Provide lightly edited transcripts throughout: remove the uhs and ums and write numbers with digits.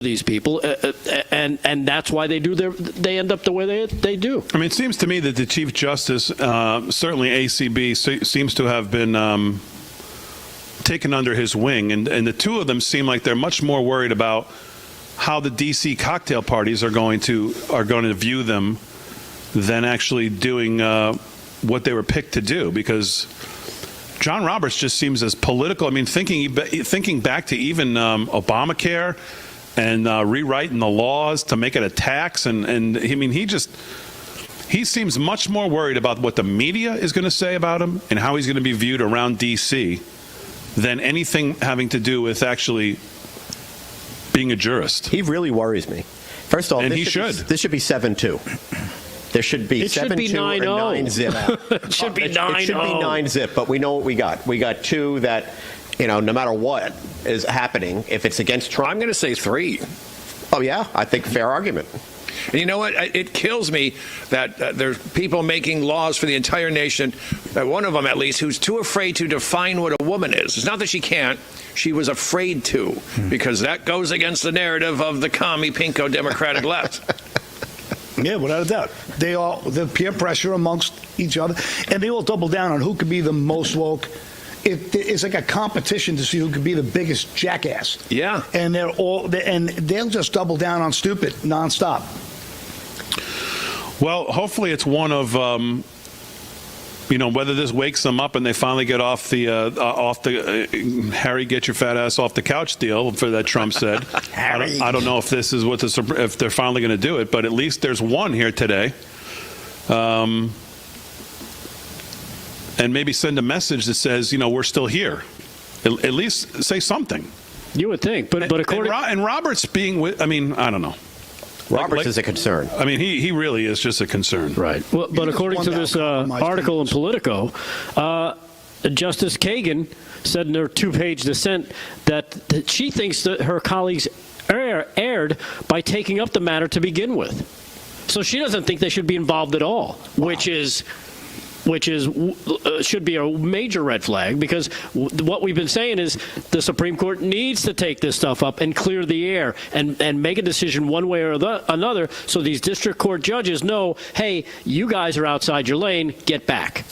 these people, and that's why they end up the way they do. I mean, it seems to me that the Chief Justice, certainly ACB, seems to have been taken under his wing, and the two of them seem like they're much more worried about how the D.C. cocktail parties are going to view them than actually doing what they were picked to do, because John Roberts just seems as political. I mean, thinking back to even Obamacare and rewriting the laws to make it a tax, and I mean, he seems much more worried about what the media is going to say about him and how he's going to be viewed around D.C. than anything having to do with actually being a jurist. He really worries me. First of all, and this should be 7-2. There should be 7-2 or 9-zip. It should be 9-0. It should be 9-zip, but we know what we got. We got two that, no matter what is happening, if it's against Trump. I'm going to say 3. Oh, yeah? I think fair argument. And you know what? It kills me that there's people making laws for the entire nation, one of them at least, who's too afraid to define what a woman is. It's not that she can't. She was afraid to, because that goes against the narrative of the commie pinko Democratic left. Yeah, without a doubt. The peer pressure amongst each other, and they all double down on who could be the most woke. It's like a competition to see who could be the biggest jackass. Yeah. And they'll just double down on stupid nonstop. Well, hopefully it's one of, whether this wakes them up and they finally get off the Harry, get your fat ass off the couch deal for that Trump said. I don't know if this is if they're finally going to do it, but at least there's one here today. And maybe send a message that says, we're still here. At least say something. You would think, but according and Roberts being I don't know. Roberts is a concern. I mean, he really is just a concern. Right. Well, but according to this article in Politico, Justice Kagan said in her 2-page dissent that she thinks that her colleagues erred by taking up the matter to begin with. So she doesn't think they should be involved at all, which should be a major red flag, because what we've been saying is the Supreme Court needs to take this stuff up and clear the air and make a decision one way or another, so these district court judges know, hey, you guys are outside your lane, get back.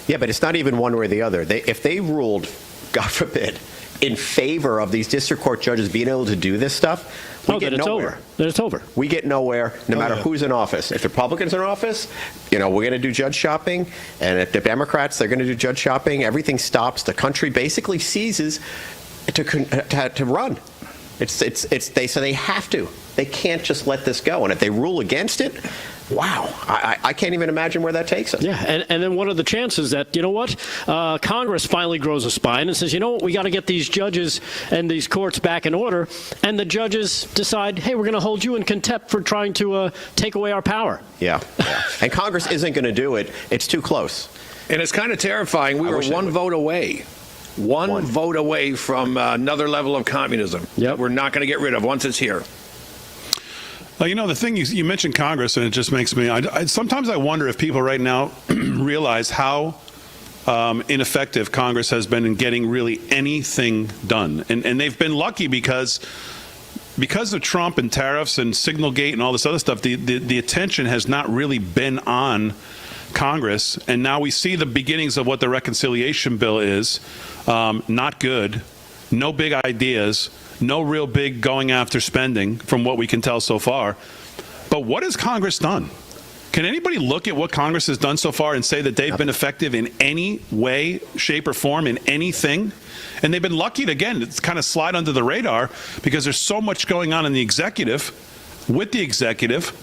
Yeah, but it's not even one way or the other. If they ruled, God forbid, in favor of these district court judges being able to do this stuff, we get nowhere. Then it's over. We get nowhere, no matter who's in office. If Republicans are in office, we're going to do judge shopping, and if the Democrats, they're going to do judge shopping. Everything stops. The country basically ceases to run. So they have to. They can't just let this go. And if they rule against it, wow, I can't even imagine where that takes us. Yeah, and then what are the chances that, Congress finally grows a spine and says, we got to get these judges and these courts back in order, and the judges decide, hey, we're going to hold you in contempt for trying to take away our power. Yeah. And Congress isn't going to do it. It's too close. And it's kind of terrifying. We were one vote away. One vote away from another level of communism that we're not going to get rid of once it's here. The thing you mentioned Congress, and it just makes me. Sometimes I wonder if people right now realize how ineffective Congress has been in getting really anything done, and they've been lucky because of Trump and tariffs and Signalgate and all this other stuff. The attention has not really been on Congress, and now we see the beginnings of what the reconciliation bill is. Not good. No big ideas. No real big going after spending from what we can tell so far. But what has Congress done? Can anybody look at what Congress has done so far and say that they've been effective in any way, shape, or form in anything? And they've been lucky to, again, kind of slide under the radar because there's so much going on in the executive, with the executive,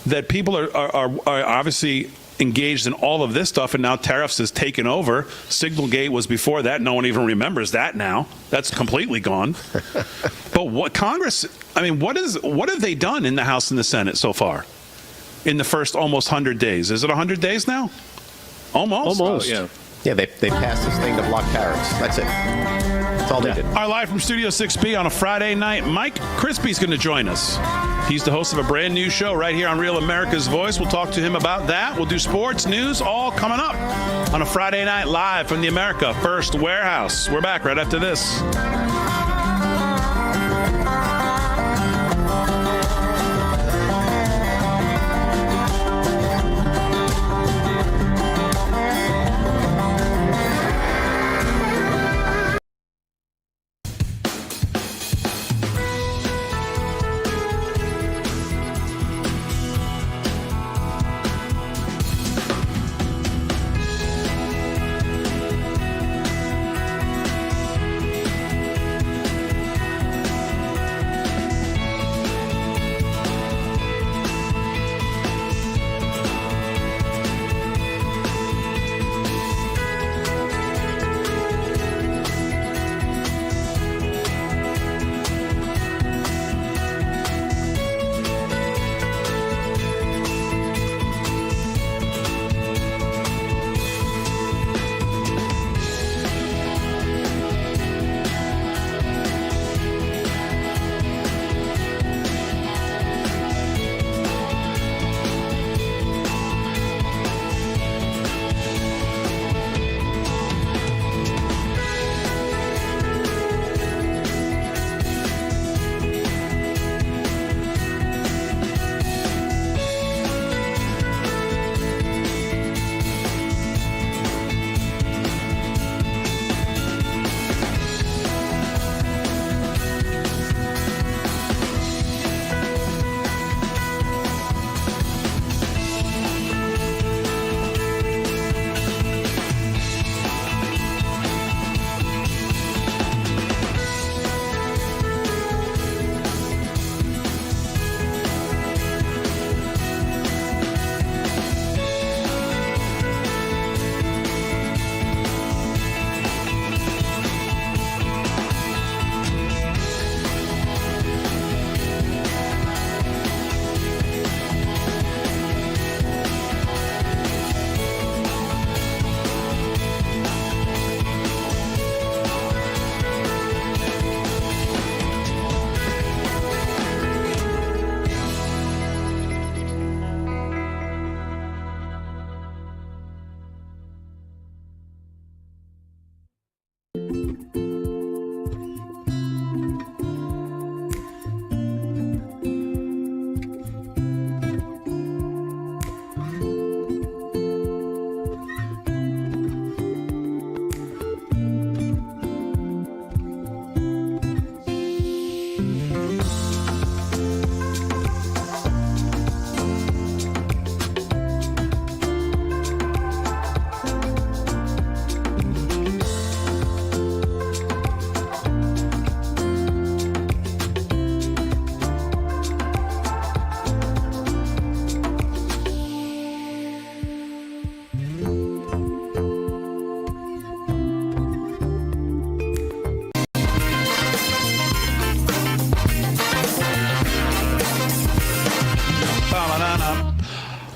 that people are obviously engaged in all of this stuff, and now tariffs has taken over. Signalgate was before that. No one even remembers that now. That's completely gone. But what Congress, what have they done in the House and the Senate so far in the first almost 100 days? Is it 100 days now? Almost. Almost. Oh, yeah. Yeah, they passed this thing to block tariffs. That's it. That's all they did. All right, live from Studio 6B on a Friday night, Mike Crispi is going to join us. He's the host of a brand new show right here on Real America's Voice. We'll talk to him about that. We'll do sports, news, all coming up on a Friday night live from the America First Warehouse. We're back right after this.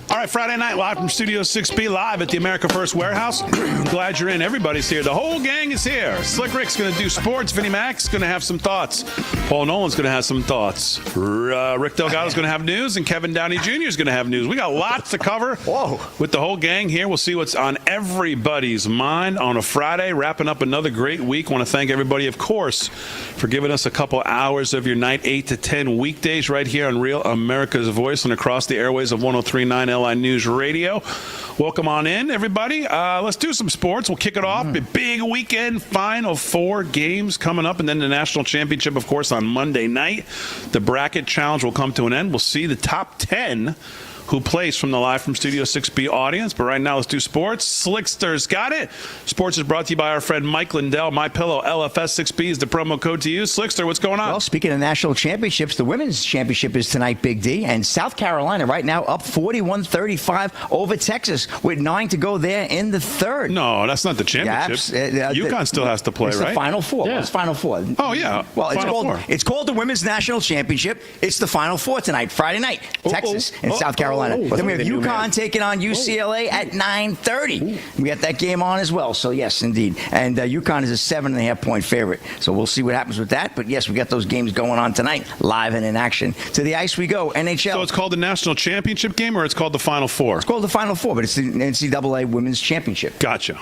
All right, Friday night, live from Studio 6B, live at the America First Warehouse. Glad you're in. Everybody's here. The whole gang is here. Slick Rick's going to do sports. Vinnie Mac's going to have some thoughts. Paul Nolan's going to have some thoughts. Rick Delgado's going to have news, and Kevin Downey Jr. is going to have news. We got lots to cover. Whoa. With the whole gang here. We'll see what's on everybody's mind on a Friday, wrapping up another great week. Want to thank everybody, of course, for giving us a couple hours of your night, 8 to 10 weekdays right here on Real America's Voice and across the airways of 103.9 LI News Radio. Welcome on in, everybody. Let's do some sports. We'll kick it off. A big weekend, Final Four games coming up, and then the national championship, of course, on Monday night. The bracket challenge will come to an end. We'll see the top 10 who plays from the Live from Studio 6B audience. But right now, let's do sports. Slickster's got it. Sports is brought to you by our friend Mike Lindell. MyPillow, LFS6B is the promo code to use. Slickster, what's going on? Well, speaking of national championships, the women's championship is tonight, Big D. And South Carolina right now up 41-35 over Texas with 9 to go there in the third. No, that's not the championship. UConn still has to play, it's right? The Final Four. Yeah. It's Final Four. Oh, yeah. Well, Final it's called the Women's National Championship. It's the Final Four tonight, Friday night. Texas and South Carolina. Then we have UConn taking on UCLA at 9:30. We got that game on as well. So, yes, indeed. And UConn is a 7.5-point favorite. So we'll see what happens with that. But, yes, we got those games going on tonight, live and in action. To the ice we go, NHL. So it's called the National Championship game, or it's called the Final Four? It's called the Final Four, but it's the NCAA Women's Championship. Gotcha.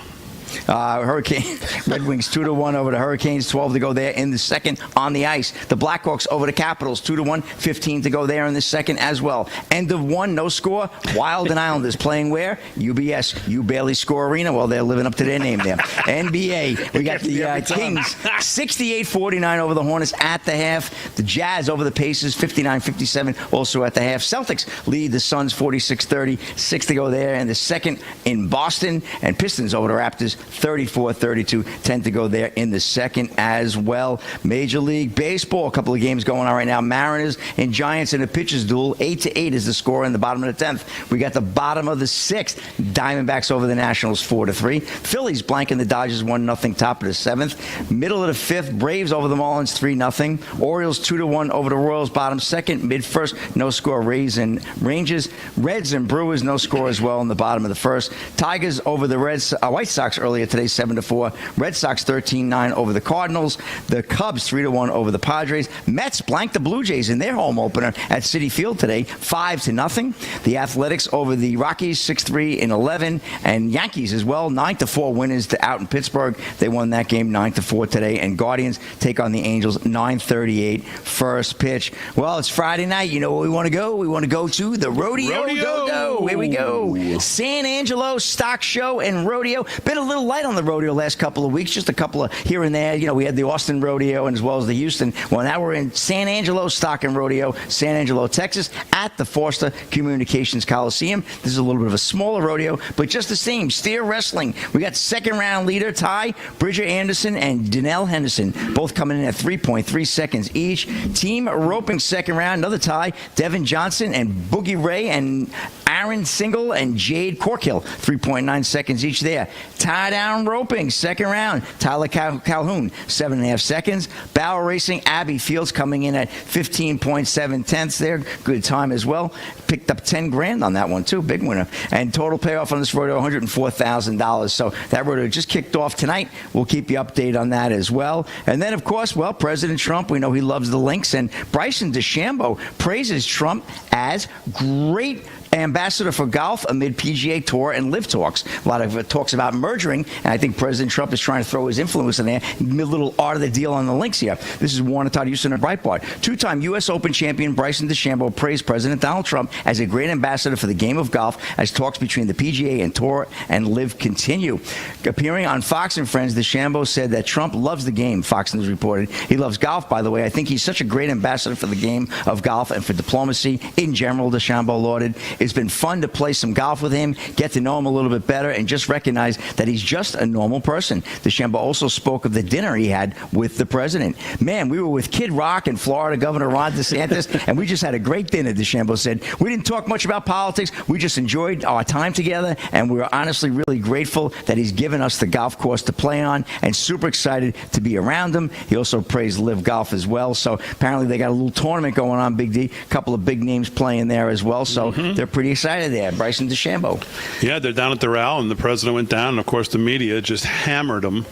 Hurricane Red Wings 2-1 over the Hurricanes, 12 to go there in the second on the ice. The Blackhawks over the Capitals 2-1, 15 to go there in the second as well. End of one, no score. Wild and Islanders playing where? UBS, U Bailey Score Arena. Well, they're living up to their name there. NBA, we got the Kings 68-49 over the Hornets at the half. The Jazz over the Pacers 59-57 also at the half. Celtics lead the Suns 46-30, 6 to go there in the second in Boston. And Pistons over the Raptors 34-32, 10 to go there in the second as well. Major League Baseball, a couple of games going on right now. Mariners and Giants in a pitcher's duel. 8-8 is the score in the bottom of the 10th. We got the bottom of the 6th. Diamondbacks over the Nationals 4-3. Phillies blanking the Dodgers 1-0 top of the 7th. Middle of the 5th, Braves over the Marlins 3-0. Orioles 2-1 over the Royals bottom 2nd. Mid 1st, no score. Rays and Rangers. Reds and Brewers, no score as well in the bottom of the 1st. Tigers over the White Sox earlier today, 7-4. Red Sox 13-9 over the Cardinals. The Cubs 3-1 over the Padres. Mets blanked the Blue Jays in their home opener at Citi Field today, 5-0. The Athletics over the Rockies 6-3-11, and Yankees as well 9-4 winners out in Pittsburgh. They won that game 9-4 today. And Guardians take on the Angels 9:38 first pitch. Well, it's Friday night. You know where we want to go? We want to go to the rodeo. Go. Here we go. San Angelo Stock Show and Rodeo. Been a little light on the rodeo last couple of weeks, just a couple of here and there. You know, we had the Austin Rodeo and as well as the Houston. Well, now we're in San Angelo Stock and Rodeo, San Angelo, Texas, at the Forster Communications Coliseum. This is a little bit of a smaller rodeo, but just the same. Steer wrestling. We got second round leader Ty, Bridger Anderson, and Danelle Henderson, both coming in at 3.3 seconds each. Team roping second round, another tie, Devin Johnson and Boogie Ray and Aaron Single and Jade Corkill, 3.9 seconds each there. Tie down roping, second round, Tyler Calhoun, 7.5 seconds. Bauer Racing, Abby Fields coming in at 15.7 tenths there. Good time as well. Picked up 10 grand on that one too, big winner. And total payoff on this rodeo, $104,000. So that rodeo just kicked off tonight. We'll keep you updated on that as well. And then, of course, well, President Trump, we know he loves the Lynx, and Bryson DeChambeau praises Trump as great ambassador for golf amid PGA Tour and LIV talks. A lot of talks about merging, and I think President Trump is trying to throw his influence in there. A little art of the deal on the links here. This is Warner Todd Houston and Breitbart. Two-time U.S. Open champion Bryson DeChambeau praised President Donald Trump as a great ambassador for the game of golf as talks between the PGA and Tour and LIV continue. Appearing on Fox and Friends, DeChambeau said that Trump loves the game, Fox News reported. He loves golf, by the way. I think he's such a great ambassador for the game of golf and for diplomacy in general, DeChambeau lauded. It's been fun to play some golf with him, get to know him a little bit better, and just recognize that he's just a normal person. DeChambeau also spoke of the dinner he had with the president. Man, we were with Kid Rock and Florida Governor Ron DeSantis, and we just had a great dinner, DeChambeau said. We didn't talk much about politics. We just enjoyed our time together, and we were honestly really grateful that he's given us the golf course to play on, and super excited to be around him. He also praised LIV Golf as well. So apparently they got a little tournament going on, Big D. A couple of big names playing there as well. So they're pretty excited there. Bryson DeChambeau. Yeah, they're down at the Row, and the president went down, and of course the media just hammered him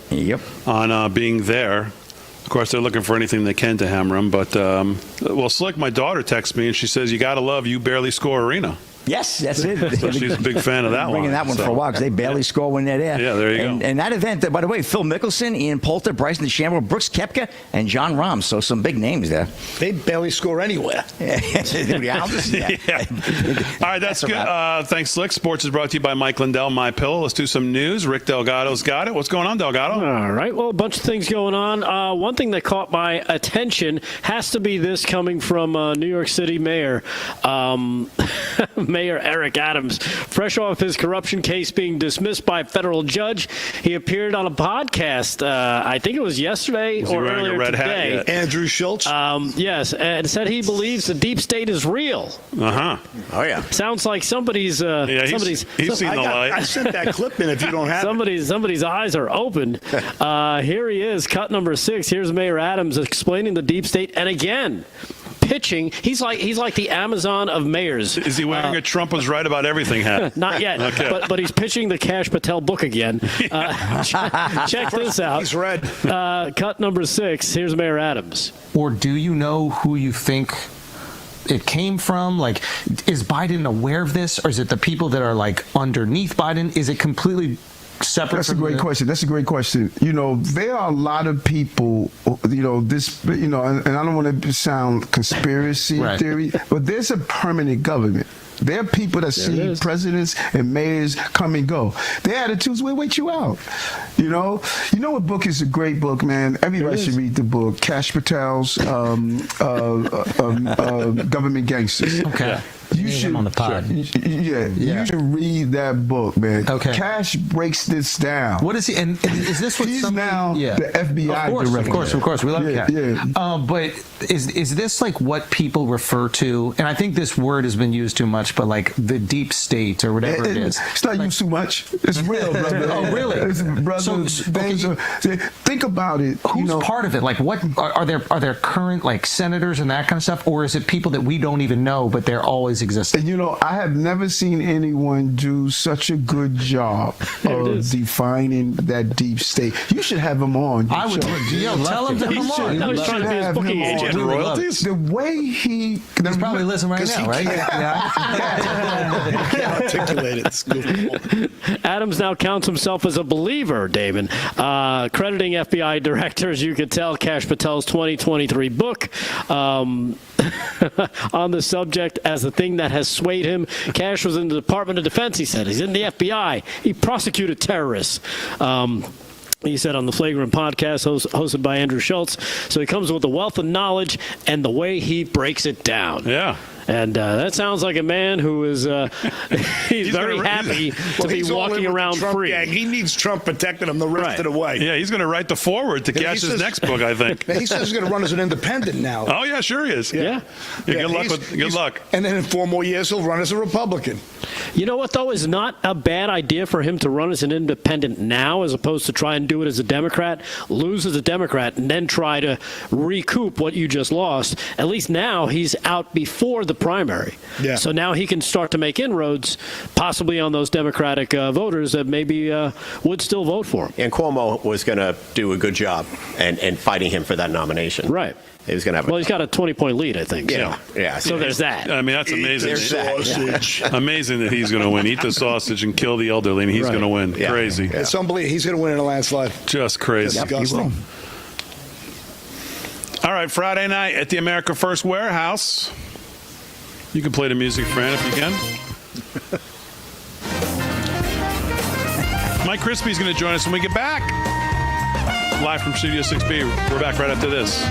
on being there. Of course, they're looking for anything they can to hammer him. But, well, Slick, my daughter texts me, and she says, you got to love You Barely Score Arena. Yes, that's it. So she's a big fan of that one. Bringing that one for a while because they barely score when they're there. Yeah, there you go. And that event, by the way, Phil Mickelson, Ian Poulter, Bryson DeChambeau, Brooks Koepka, and John Rahm. So some big names there. They barely score anywhere. Yeah. All right, that's good. Thanks, Slick. Sports is brought to you by Mike Lindell, My Pillow. Let's do some news. Rick Delgado's got it. What's going on, Delgado? All right. Well, a bunch of things going on. One thing that caught my attention has to be this coming from New York City Mayor Mayor Eric Adams. Fresh off his corruption case being dismissed by a federal judge, he appeared on a podcast, I think it was yesterday or earlier today. Andrew Schultz? Yes, and said he believes the deep state is real. Uh-huh. Oh, yeah. Sounds like somebody's he's seen the light. I sent that clip in if you don't have it. Somebody's eyes are opened. Here he is, cut number 6. Here's Mayor Adams explaining the deep state, and again, pitching. He's like the Amazon of mayors. Is he wearing a Trump was right about everything hat? Not yet, Okay. but he's pitching the Kash Patel book again. Check this out. He's red. Cut number 6. Here's Mayor Adams. Or do you know who you think it came from? Like, is Biden aware of this, or is it the people that are like underneath Biden? Is it completely separate? That's a great question. That's a great question. You know, there are a lot of people, you know, and I don't want to sound conspiracy theory, but there's a permanent government. There are people that see presidents and mayors come and go. Their attitudes will wait you out. You know what book is a great book, man? Everybody should read the book. Kash Patel's Government Gangsters. Okay. You should on the pod. You should read that book, man. Okay. Kash breaks this down. What is he? And is this what he's now the FBI director? Of course, we love Kash. But is this like what people refer to? And I think this word has been used too much, but like the deep state or whatever it is. It's not used too much. It's real, brother. Oh, really? Brother, think about it. Who's part of it? Like, what are there current like senators and that kind of stuff, or is it people that we don't even know but they're always existing? And you know, I have never seen anyone do such a good job of defining that deep state. You should have him on. I would. Tell him to come on. I was trying to be his booking agent. The royalties? The way he's probably listening right now, right? Can't articulate it. Adams now counts himself as a believer, Damon, crediting FBI director, as you could tell, Kash Patel's 2023 book on the subject as the thing that has swayed him. Kash was in the Department of Defense, he said. He's in the FBI. He prosecuted terrorists. He said on the Flagrant podcast hosted by Andrew Schultz. So he comes with a wealth of knowledge and the way he breaks it down. Yeah. And that sounds like a man who is he's very happy to be walking around free. Gang. He needs Trump protecting him the rest of the way. Yeah, he's going to write the foreword to Cash's next book, I think. He says he's going to run as an independent now. Oh, yeah, sure he is. Yeah. Good luck. And then in 4 more years, he'll run as a Republican. You know what, though, is not a bad idea for him to run as an independent now as opposed to try and do it as a Democrat, lose as a Democrat, and then try to recoup what you just lost. At least now he's out before the primary. Yeah. So now he can start to make inroads, possibly on those Democratic voters that maybe would still vote for him. And Cuomo was going to do a good job and fighting him for that nomination. Right. He was going to have. Well, he's got a 20-point lead, I think. Yeah, so. yeah. So there's that. I mean, that's amazing. There's that. Sausage. Amazing that he's going to win. Eat the sausage and kill the elderly, and he's Right. going to win. Yeah. Crazy. Yeah. It's unbelievable. He's going to win in a landslide. Just crazy. Yep, he will. Disgusting. All right, Friday night at the America First Warehouse. You can play the music, Fran, if you can. Mike Crispi is going to join us when we get back. Live from Studio 6B. We're back right after this.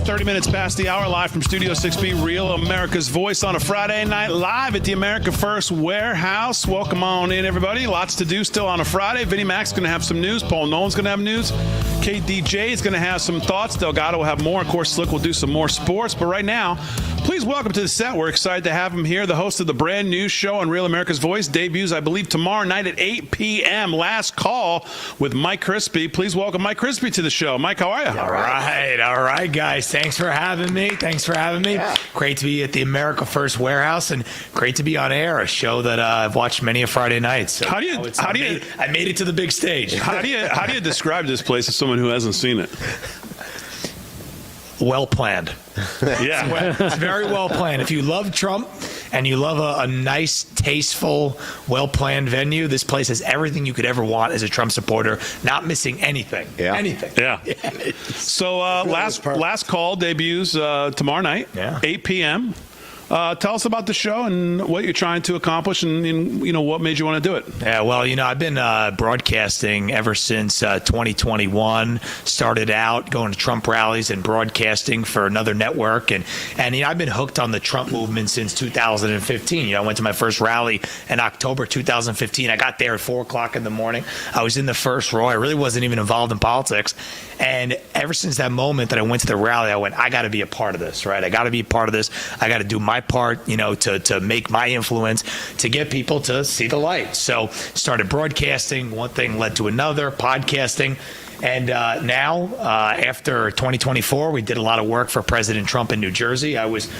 right, 30 minutes past the hour, live from Studio 6B, Real America's Voice on a Friday night, live at the America First Warehouse. Welcome on in, everybody. Lots to do still on a Friday. Vinnie Mac's going to have some news. Paul Nolan's going to have news. KDJ is going to have some thoughts. Delgado will have more. Of course, Slick will do some more sports. But right now, please welcome to the set. We're excited to have him here, the host of the brand new show on Real America's Voice. Debuts, I believe, tomorrow night at 8 p.m. Last Call with Mike Crispi. Please welcome Mike Crispi to the show. Mike, how are you? All right, guys. Thanks for having me. Yeah. Great to be at the America First Warehouse, and great to be on air. A show that I've watched many a Friday night. So I made it to the big stage. How do you describe this place to someone who hasn't seen it? Well planned. Yeah. It's very well planned. If you love Trump and you love a nice, tasteful, well-planned venue, this place has everything you could ever want as a Trump supporter, not missing anything. Yeah. Anything. Yeah. So last call debuts tomorrow night, 8 p.m. Tell us about the show and what you're trying to accomplish, and what made you want to do it. Yeah, well, I've been broadcasting ever since 2021. Started out going to Trump rallies and broadcasting for another network, and I've been hooked on the Trump movement since 2015. I went to my first rally in October 2015. I got there at 4 o'clock in the morning. I was in the first row. I really wasn't even involved in politics, and ever since that moment that I went to the rally, I went, I got to be a part of this, right? I got to be a part of this. I got to do my part, to make my influence, to get people to see the light. So started broadcasting, one thing led to another, podcasting. And now, after 2024, we did a lot of work for President Trump in New Jersey. I was,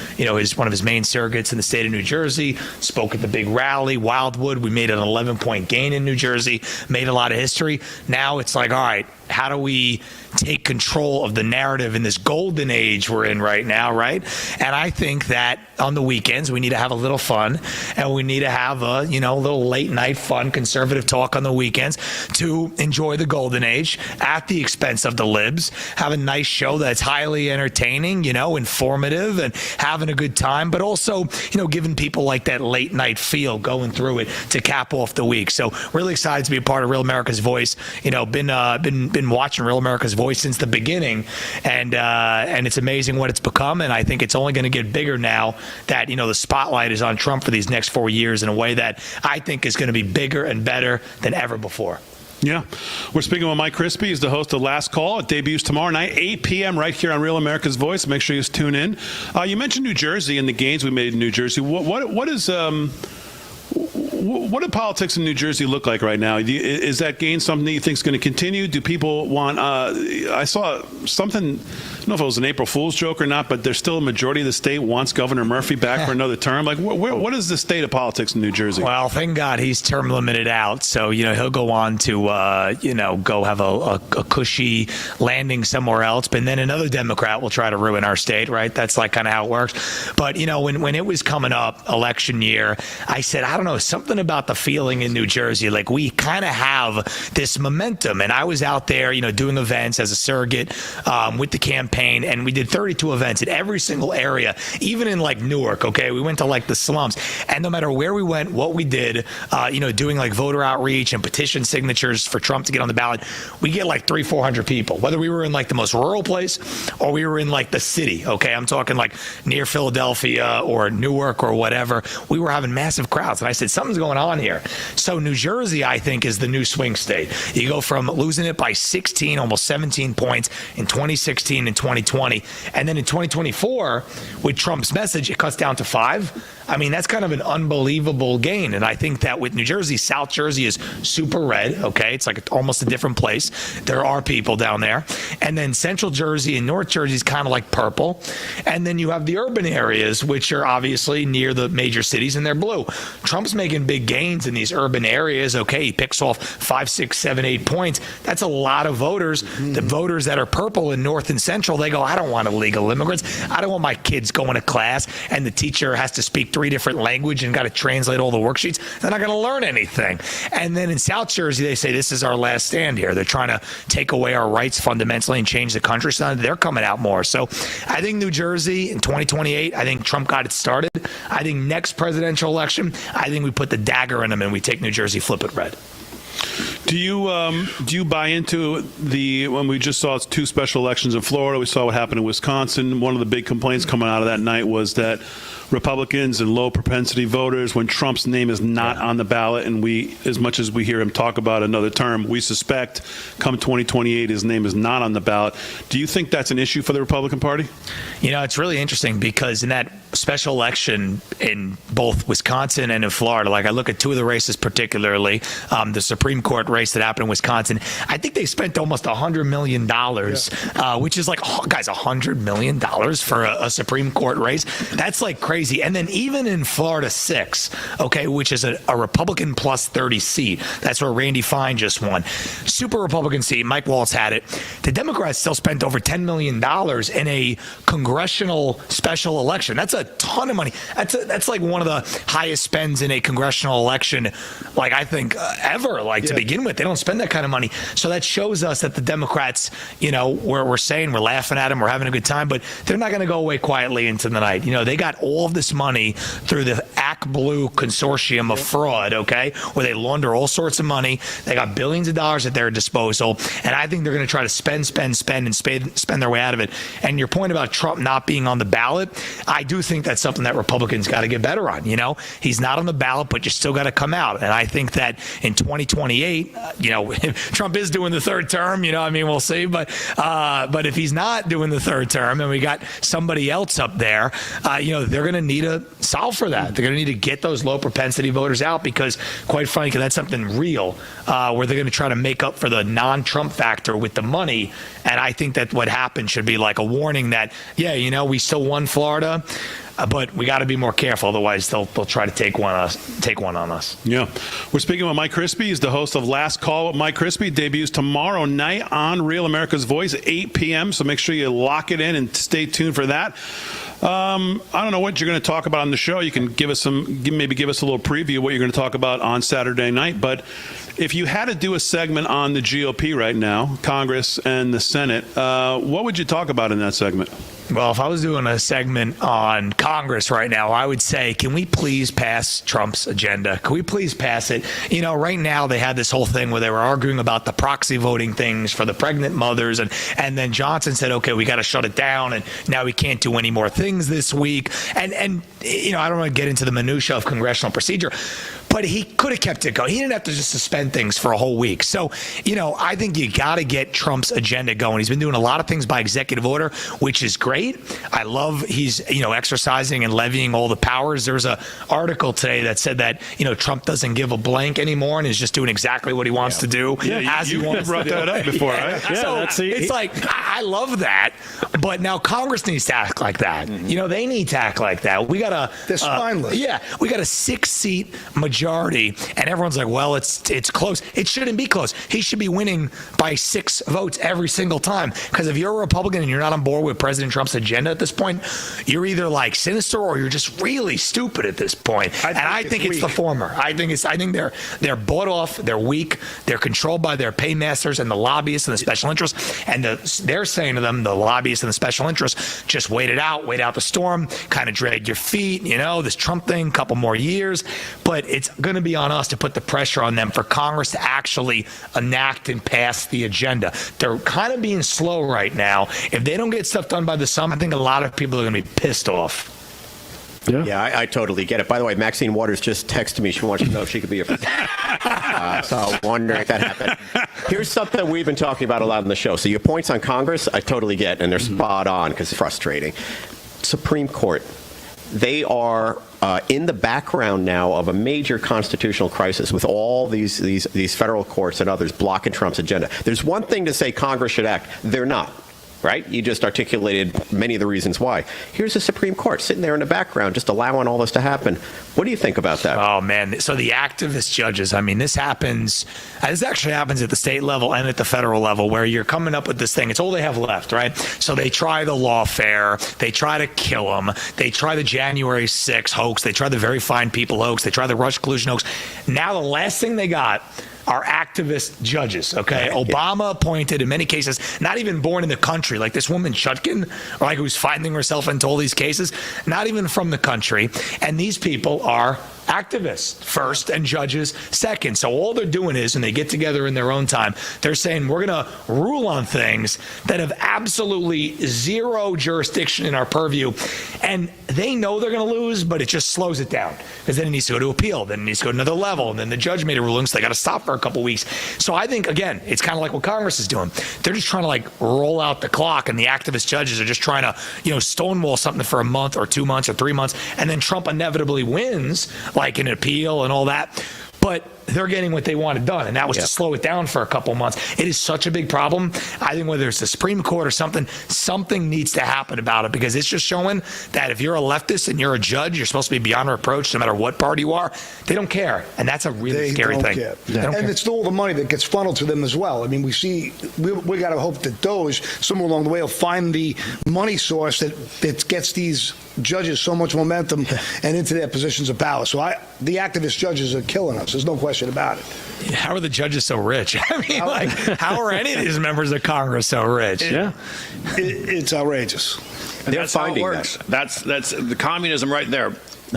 one of his main surrogates in the state of New Jersey, spoke at the big rally, Wildwood. We made an 11-point gain in New Jersey, made a lot of history. Now it's like, all right, how do we take control of the narrative in this golden age we're in right now, right? And I think that on the weekends, we need to have a little fun, and we need to have a, little late night fun, conservative talk on the weekends to enjoy the golden age at the expense of the libs. Have a nice show that's highly entertaining, informative, and having a good time, but also, giving people like that late night feel going through it to cap off the week. So really excited to be a part of Real America's Voice. Been watching Real America's Voice since the beginning, and it's amazing what it's become, and I think it's only going to get bigger now that the spotlight is on Trump for these next 4 years in a way that I think is going to be bigger and better than ever before. Yeah. We're speaking with Mike Crispi. He's the host of Last Call. It debuts tomorrow night, 8 p.m. right here on Real America's Voice. Make sure you tune in. You mentioned New Jersey and the gains we made in New Jersey. What do politics in New Jersey look like right now? Is that gain something that you think is going to continue? Do people want I saw something, I don't know if it was an April Fool's joke or not, but there's still a majority of the state wants Governor Murphy back for another term. Like, what is the state of politics in New Jersey? Well, thank God he's term limited out, so he'll go on to go have a cushy landing somewhere else, but then another Democrat will try to ruin our state, right? That's like kind of how it works. But when it was coming up, election year, I said, I don't know, something about the feeling in New Jersey, like we kind of have this momentum. And I was out there, doing events as a surrogate with the campaign, and we did 32 events in every single area, even in like Newark. Okay, we went to like the slums, and no matter where we went, what we did, doing like voter outreach and petition signatures for Trump to get on the ballot, we get like 300-400 people, whether we were in like the most rural place or we were in like the city. Okay, I'm talking like near Philadelphia or Newark or whatever. We were having massive crowds, and I said, something's going on here. So New Jersey, I think, is the new swing state. You go from losing it by 16, almost 17 points in 2016 and 2020, and then in 2024, with Trump's message, it cuts down to 5. I mean, that's kind of an unbelievable gain. And I think that with New Jersey, South Jersey is super red, okay? It's like almost a different place. There are people down there. And then Central Jersey and North Jersey is kind of like purple. And then you have the urban areas, which are obviously near the major cities, and they're blue. Trump's making big gains in these urban areas, okay? He picks off 5, 6, 7, 8 points. That's a lot of voters. The voters that are purple in North and Central, they go, I don't want illegal immigrants. I don't want my kids going to class and the teacher has to speak 3 different languages and got to translate all the worksheets. They're not going to learn anything. And then in South Jersey, they say this is our last stand here. They're trying to take away our rights fundamentally and change the country. So they're coming out more. So I think New Jersey in 2028, I think Trump got it started. I think next presidential election, I think we put the dagger in them and we take New Jersey, flip it red. Do you buy into when we just saw 2 special elections in Florida, we saw what happened in Wisconsin. One of the big complaints coming out of that night was that Republicans and low propensity voters, when Trump's name is not on the ballot, and as much as we hear him talk about another term, we suspect come 2028 his name is not on the ballot. Do you think that's an issue for the Republican Party? It's really interesting because in that special election in both Wisconsin and in Florida, like I look at 2 of the races particularly, the Supreme Court race that happened in Wisconsin. I think they spent almost $100 million, which is like, guys, $100 million for a Supreme Court race. That's like crazy. And then even in Florida 6, okay, which is a Republican plus 30 seat. That's where Randy Fine just won. Super Republican seat. Mike Waltz had it. The Democrats still spent over $10 million in a congressional special election. That's a ton of money. That's like one of the highest spends in a congressional election, like I think ever, like to begin with. They don't spend that kind of money. So that shows us that the Democrats, you know, we're saying, we're laughing at them, we're having a good time, but they're not going to go away quietly into the night. You know, they got all of this money through the ACT Blue consortium of fraud, okay, where they launder all sorts of money. They got billions of dollars at their disposal, and I think they're going to try to spend their way out of it. And your point about Trump not being on the ballot, I do think that's something that Republicans got to get better on. You know, he's not on the ballot, but you still got to come out. And I think that in 2028, you know, Trump is doing the third term. You know, I mean, we'll see. But if he's not doing the third term, and we got somebody else up there, you know, they're going to need to solve for that. They're going to need to get those low propensity voters out because, quite frankly, that's something real where they're going to try to make up for the non-Trump factor with the money. And I think that what happened should be like a warning that, yeah, you know, we still won Florida, but we got to be more careful. Otherwise, they'll try to take one on us. Yeah. We're speaking with Mike Crispi. He's the host of Last Call with Mike Crispi. Debuts tomorrow night on Real America's Voice at 8 p.m. So make sure you lock it in and stay tuned for that. I don't know what you're going to talk about on the show. You can give us maybe give us a little preview of what you're going to talk about on Saturday night. But if you had to do a segment on the GOP right now, Congress and the Senate, what would you talk about in that segment? Well, if I was doing a segment on Congress right now, I would say, can we please pass Trump's agenda? Can we please pass it? You know, right now they had this whole thing where they were arguing about the proxy voting things for the pregnant mothers. And then Johnson said, okay, we got to shut it down. And now we can't do any more things this week. And you know, I don't want to get into the minutia of congressional procedure, but he could have kept it going. He didn't have to just suspend things for a whole week. So, you know, I think you got to get Trump's agenda going. He's been doing a lot of things by executive order, which is great. I love he's, you know, exercising and levying all the powers. There was an article today that said that, you know, Trump doesn't give a blank anymore and is just doing exactly what he wants to do. Yeah, you brought that up before, right? Yeah, so it's like, I love that, but now Congress needs to act like that. Mm-hmm. You know, they need to act like that. We got they're spineless. We got a 6-seat majority, and everyone's like, well, it's close. It shouldn't be close. He should be winning by 6 votes every single time. Because if you're a Republican and you're not on board with President Trump's agenda at this point, you're either like sinister or you're just really stupid at this point. I think it's the former. I think they're bought off. They're weak. They're controlled by their paymasters and the lobbyists and the special interests. And they're saying to them, the lobbyists and the special interests, just wait it out, wait out the storm, kind of drag your feet. You know, this Trump thing, couple more years. But it's going to be on us to put the pressure on them for Congress to actually enact and pass the agenda. They're kind of being slow right now. If they don't get stuff done by the summer, I think a lot of people are going to be pissed off. Yeah, I totally get it. By the way, Maxine Waters just texted me. She wants to know if she could be a so I'm wondering if that happened. Here's something we've been talking about a lot on the show. So your points on Congress, I totally get, and they're spot on because it's frustrating. Supreme Court, they are in the background now of a major constitutional crisis with all these federal courts and others blocking Trump's agenda. There's one thing to say Congress should act. They're not. Right? You just articulated many of the reasons why. Here's the Supreme Court sitting there in the background just allowing all this to happen. What do you think about that? Oh, man. So the activist judges, I mean, this actually happens at the state level and at the federal level where you're coming up with this thing. It's all they have left, right? So they try the lawfare. They try to kill them. They try the January 6 hoax. They try the Very Fine People hoax. They try the Rush collusion hoax. Now the last thing they got are activist judges, okay? Right. Obama appointed, in many cases, not even born in the country, like this woman Chutkin, like who's finding herself into all these cases, not even from the country. And these people are activists first and judges second. So all they're doing is, when they get together in their own time, they're saying, we're going to rule on things that have absolutely zero jurisdiction in our purview. And they know they're going to lose, but it just slows it down. Because then it needs to go to appeal. Then it needs to go to another level. And then the judge made a ruling, so they got to stop for a couple weeks. So I think, again, it's kind of like what Congress is doing. They're just trying to like roll out the clock, and the activist judges are just trying to, you know, stonewall something for a month or 2 months or 3 months. And then Trump inevitably wins, like an appeal and all that. But they're getting what they wanted done, and that was to slow it down for a couple months. It is such a big problem. I think whether it's the Supreme Court or something needs to happen about it, because it's just showing that if you're a leftist and you're a judge, you're supposed to be beyond reproach no matter what party you are. They don't care, and that's a really scary thing. And it's all the money that gets funneled to them as well. I mean, we got to hope that DOJ, somewhere along the way, will find the money source that gets these judges so much momentum and into their positions of power. So the activist judges are killing us. There's no question about it. How are the judges so rich? I mean, how are any of these members of Congress so rich? It's outrageous. And that's how it works. That's the communism right there.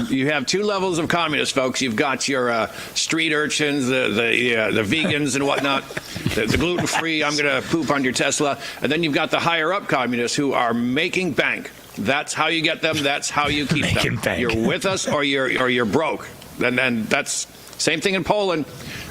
You have two levels of communists, folks. You've got your street urchins, the vegans and whatnot, the gluten-free, I'm going to poop on your Tesla. And then you've got the higher-up communists who are making bank. That's how you get them. That's how you keep them. Bank. You're with us or you're broke. And that's same thing in Poland.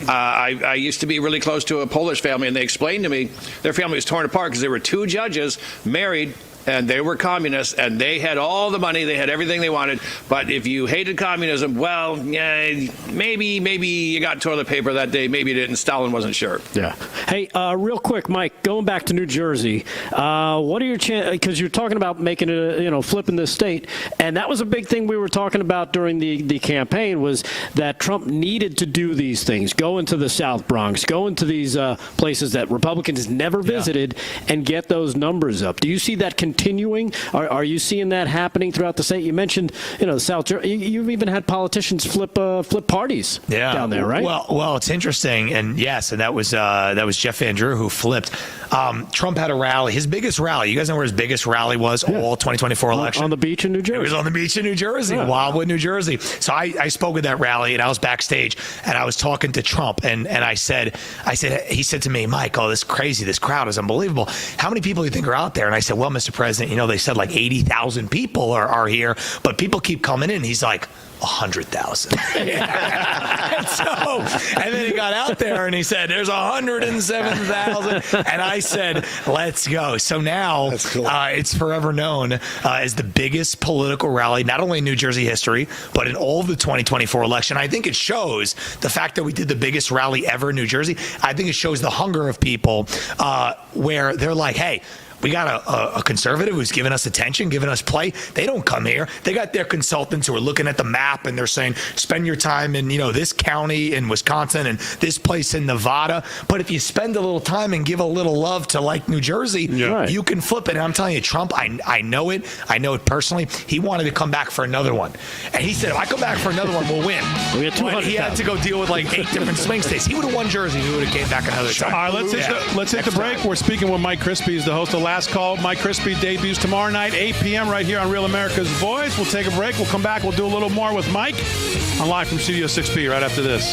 I used to be really close to a Polish family, and they explained to me their family was torn apart because there were two judges married, and they were communists, and they had all the money, they had everything they wanted. But if you hated communism, well, maybe you got toilet paper that day, maybe you didn't. Stalin wasn't sure. Yeah. Hey, real quick, Mike, going back to New Jersey, what are your chances? Because you're talking about making it, flipping the state, and that was a big thing we were talking about during the campaign, was that Trump needed to do these things, go into the South Bronx, go into these places that Republicans never visited, and get those numbers up. Do you see that continuing? Are you seeing that happening throughout the state? You mentioned, South Jersey. You've even had politicians flip parties down there, right? Well, it's interesting, and yes, and that was Jeff Van Drew who flipped. Trump had a rally, his biggest rally. You guys know where his biggest rally was all 2024 election? On the beach in New Jersey. It was on the beach in New Jersey, Wildwood, New Jersey. So I spoke at that rally, and I was backstage, and I was talking to Trump, and he said to me, Mike, oh, this is crazy. This crowd is unbelievable. How many people do you think are out there? And I said, well, Mr. President, they said like 80,000 people are here, but people keep coming in. He's like, 100,000. And then he got out there and he said, there's 107,000. And I said, let's go. So now it's forever known as the biggest political rally, not only in New Jersey history, but in all of the 2024 election. I think it shows the fact that we did the biggest rally ever in New Jersey. I think it shows the hunger of people where they're like, hey, we got a conservative who's giving us attention, giving us play. They don't come here. They got their consultants who are looking at the map and they're saying, spend your time in, this county in Wisconsin and this place in Nevada. But if you spend a little time and give a little love to like New Jersey, you can flip it. And I'm telling you, Trump, I know it. I know it personally. He wanted to come back for another one. And he said, if I come back for another one, we'll win. But he had to go deal with like 8 different swing states. He would have won Jersey. He would have came back another time. All right, let's hit the break. We're speaking with Mike Crispi. He's the host of Last Call. Mike Crispi debuts tomorrow night, 8 p.m. right here on Real America's Voice. We'll take a break. We'll come back. We'll do a little more with Mike on Live from Studio 6B right after this.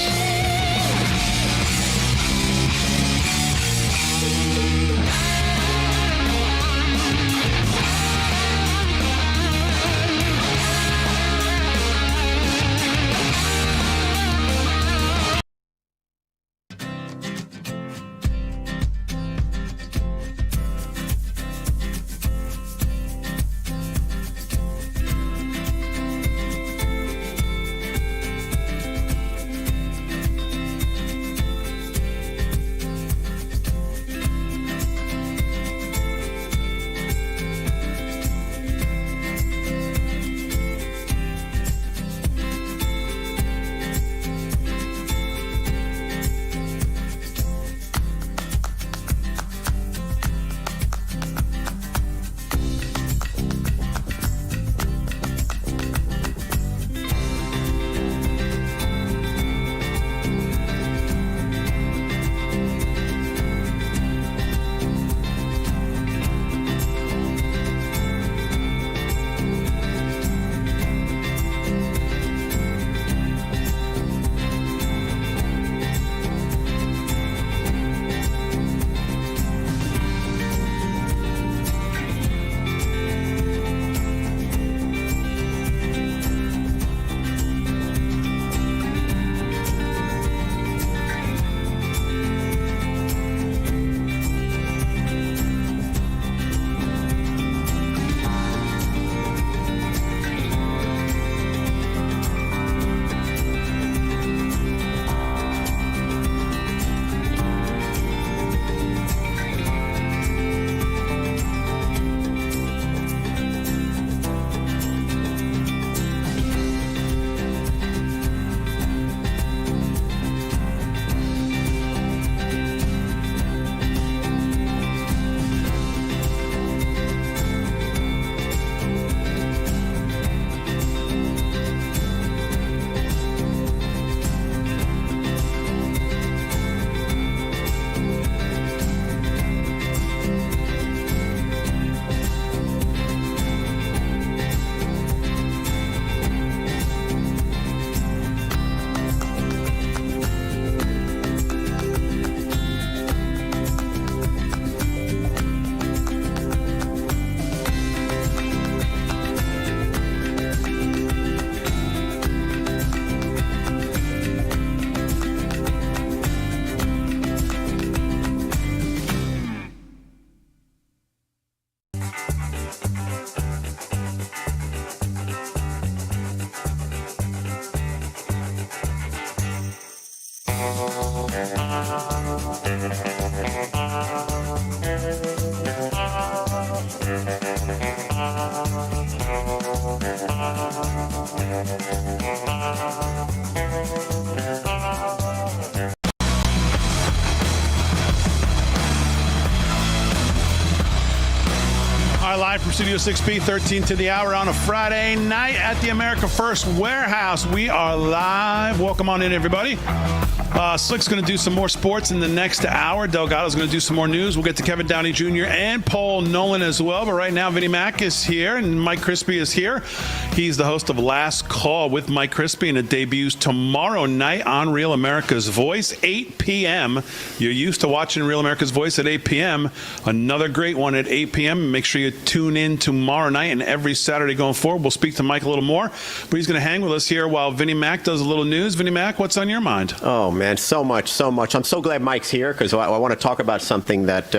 are live from Studio 6B, 13 to the hour on a Friday night at the America First Warehouse. We are live. Welcome on in, everybody. Slick's going to do some more sports in the next hour. Delgado's going to do some more news. We'll get to Kevin Downey Jr. and Paul Nolan as well. But right now, Vinnie Mac is here and Mike Crispi is here. He's the host of Last Call with Mike Crispi, and it debuts tomorrow night on Real America's Voice, 8 p.m. You're used to watching Real America's Voice at 8 p.m. Another great one at 8 p.m. Make sure you tune in tomorrow night and every Saturday going forward. We'll speak to Mike a little more, but he's going to hang with us here while Vinnie Mac does a little news. Vinnie Mac, what's on your mind? Oh, man, so much. I'm so glad Mike's here because I want to talk about something that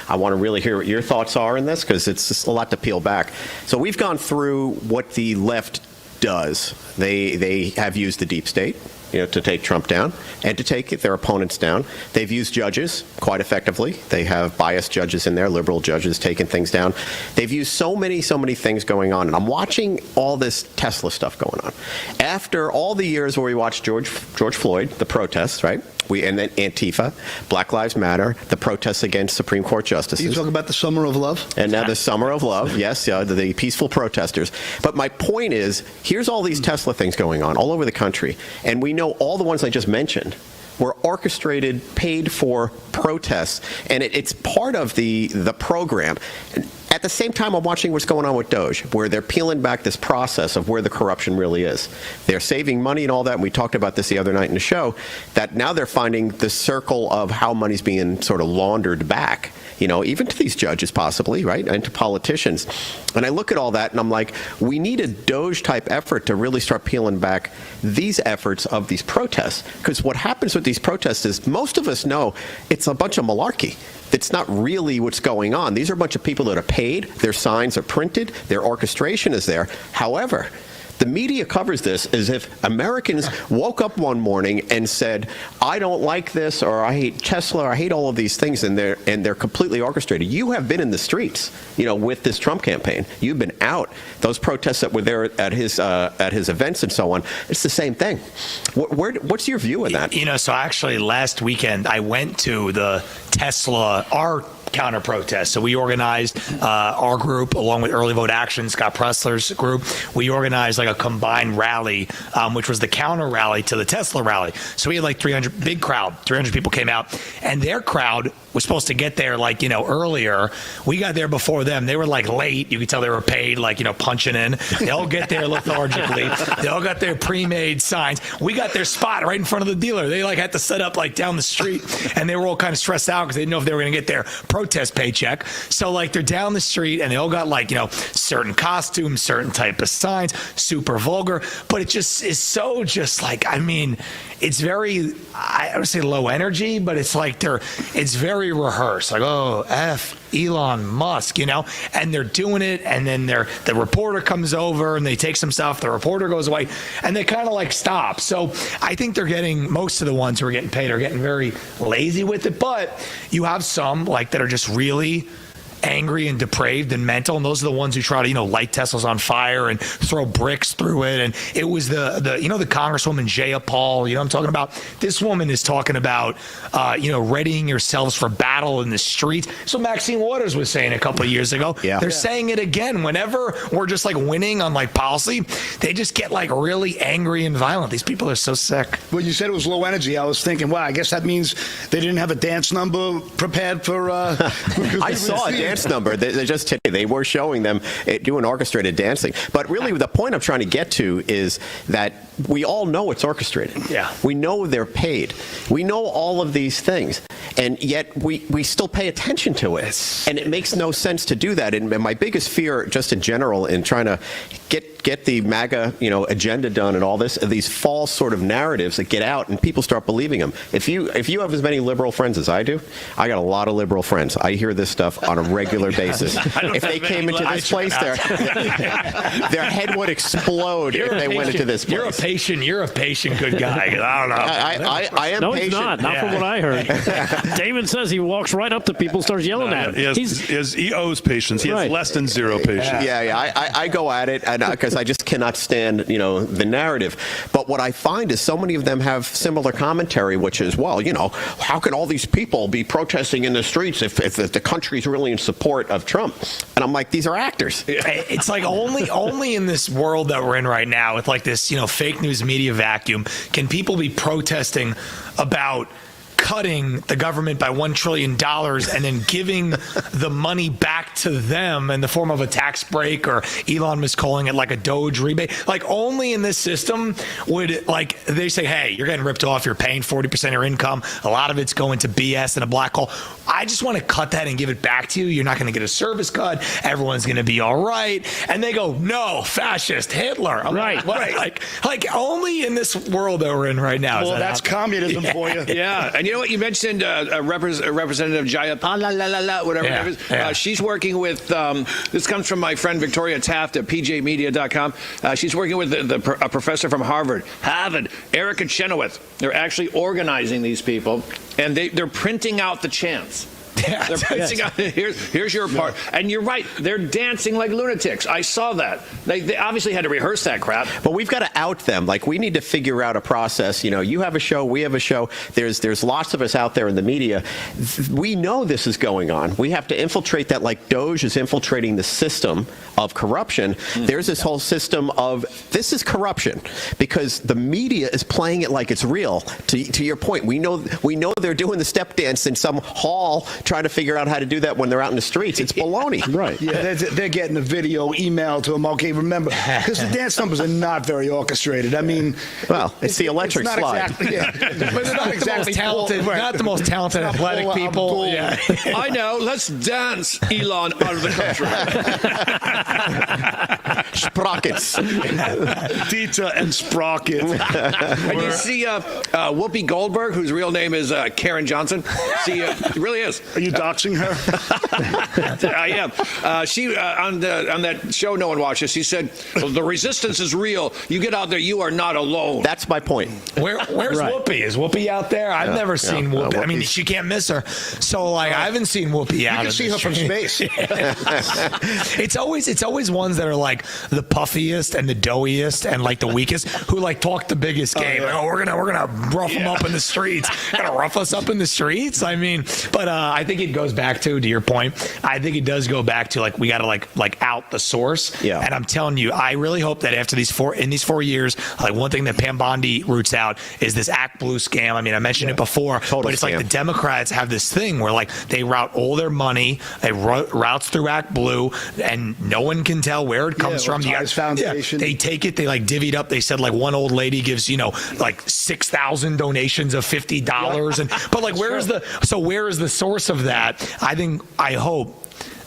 I want to really hear what your thoughts are in this because it's just a lot to peel back. So we've gone through what the left does. They have used the deep state, to take Trump down and to take their opponents down. They've used judges quite effectively. They have biased judges in there, liberal judges taking things down. They've used so many things going on. And I'm watching all this Tesla stuff going on. After all the years where we watched George Floyd, the protests, right? And then Antifa, Black Lives Matter, the protests against Supreme Court justices. You talk about the Summer of Love? And now the Summer of Love, yes, the peaceful protesters. But my point is, here's all these Tesla things going on all over the country. And we know all the ones I just mentioned were orchestrated, paid for protests. And it's part of the program. At the same time, I'm watching what's going on with Doge, where they're peeling back this process of where the corruption really is. They're saving money and all that, and we talked about this the other night in the show, that now they're finding the circle of how money's being sort of laundered back, even to these judges possibly, right, and to politicians. And I look at all that, and I'm like, we need a Doge-type effort to really start peeling back these efforts of these protests. Because what happens with these protests is most of us know it's a bunch of malarkey. It's not really what's going on. These are a bunch of people that are paid. Their signs are printed. Their orchestration is there. However, the media covers this as if Americans woke up one morning and said, I don't like this, or I hate Tesla, or I hate all of these things, and they're completely orchestrated. You have been in the streets, with this Trump campaign. You've been out. Those protests that were there at his events and so on, it's the same thing. What's your view of that? So actually last weekend I went to the Tesla, our counter protest. So we organized our group along with Early Vote Action, Scott Pressler's group. We organized like a combined rally, which was the counter rally to the Tesla rally. So we had like 300, big crowd, 300 people came out, and their crowd was supposed to get there earlier. We got there before them. They were like late. You could tell they were paid, punching in. They all get there lethargically. They all got their pre-made signs. We got their spot right in front of the dealer. They had to set up down the street, and they were all kind of stressed out because they didn't know if they were going to get their protest paycheck. So they're down the street, and they all got certain costumes, certain type of signs, super vulgar. But it just is so it's very, I don't say low energy, but it's it's very rehearsed. F Elon Musk, and they're doing it, and then the reporter comes over and they take some stuff, the reporter goes away, and they kind of stop. So I think most of the ones who are getting paid are getting very lazy with it, but you have some that are just really angry and depraved and mental, and those are the ones who try to light Teslas on fire and throw bricks through it. And it was the Congresswoman Jaya Paul, I'm talking about. This woman is talking about readying yourselves for battle in the streets. So Maxine Waters was saying a couple of years ago. They're saying it again. Whenever we're just winning on policy, they just get really angry and violent. These people are so sick. When you said it was low energy, I was thinking, wow, I guess that means they didn't have a dance number prepared for I saw a dance number. They were showing them doing orchestrated dancing. But really, the point I'm trying to get to is that we all know it's orchestrated. Yeah. We know they're paid. We know all of these things. And yet we still pay attention to it. And it makes no sense to do that. And my biggest fear, just in general, in trying to get the MAGA agenda done and all this, these false sort of narratives that get out and people start believing them. If you have as many liberal friends as I do, I got a lot of liberal friends. I hear this stuff on a regular basis. If they came into this place, their head would explode if they went into this place. You're a patient good guy. I don't know. I am no, patient. he's not from what I heard. Damon says he walks right up to people, starts yelling at him. He owes patience. He has less than zero patience. I go at it because because I just cannot stand, the narrative. But what I find is so many of them have similar commentary, which is, well, how can all these people be protesting in the streets if the country's really in support of Trump? And I'm like, these are actors. It's like only in this world that we're in right now with like this, fake news media vacuum can people be protesting about cutting the government by $1 trillion and then giving the money back to them in the form of a tax break, or Elon was calling it like a Doge rebate. Like, only in this system would, like, they say, hey, you're getting ripped off, you're paying 40% of your income, a lot of it's going to BS and a black hole. I just want to cut that and give it back to you. You're not going to get a service cut. Everyone's going to be all right. And they go, no, fascist, Hitler. I'm right. Like only in this world that we're in right now. Well, that's communism for you. Yeah, and you know what? You mentioned Representative Jaya whatever her name is. Yeah. She's working with, this comes from my friend Victoria Taft at pjmedia.com. She's working with a professor from Harvard, Erica Chenoweth. They're actually organizing these people, and they're printing out the chants. Yeah, they're printing out, here's your part. And you're right, they're dancing like lunatics. I saw that. They obviously had to rehearse that crap. But we've got to out them. Like, we need to figure out a process. You have a show, we have a show. There's lots of us out there in the media. We know this is going on. We have to infiltrate that, like Doge is infiltrating the system of corruption. There's this whole system of, this is corruption, because the media is playing it like it's real. To your point, we know they're doing the step dance in some hall, trying to figure out how to do that when they're out in the streets. It's baloney. Right. Yeah, they're getting a video emailed to them. Okay, remember, because the dance numbers are not very orchestrated. I mean, well, it's the electric it's not slide. Exactly, yeah. But they're not exactly talented, not the most talented athletic people. Yeah. I know. Let's dance, Elon, out of the country. Sprockets. Dita and Sprocket. And you see Whoopi Goldberg, whose real name is Karen Johnson. She really is. Are you doxing her? I am. She on that show no one watches. She said, well, "The resistance is real. You get out there, you are not alone." That's my point. Where's Whoopi? Is Whoopi out there? I've never seen Whoopi. I mean, she can't miss her. So, like, I haven't seen Whoopi out. You can see her from space. It's always ones that are like the puffiest and the doughiest and like the weakest who like talk the biggest game. Like, we're gonna rough them up in the streets. Gonna rough us up in the streets. I mean, but I think it goes back to your point. I think it does go back to like we gotta like out the source. Yeah. And I'm telling you, I really hope that after these 4 years, like one thing that Pam Bondi roots out is this Act Blue scam. I mean, I mentioned it before, but it's scam. like the Democrats have this thing where like they route all their money, they routes through Act Blue, and no one can tell where it comes from. Foundation. They take it, they like divvied up. They said like one old lady gives like 6,000 donations of $50, and but like where is the source of that? I hope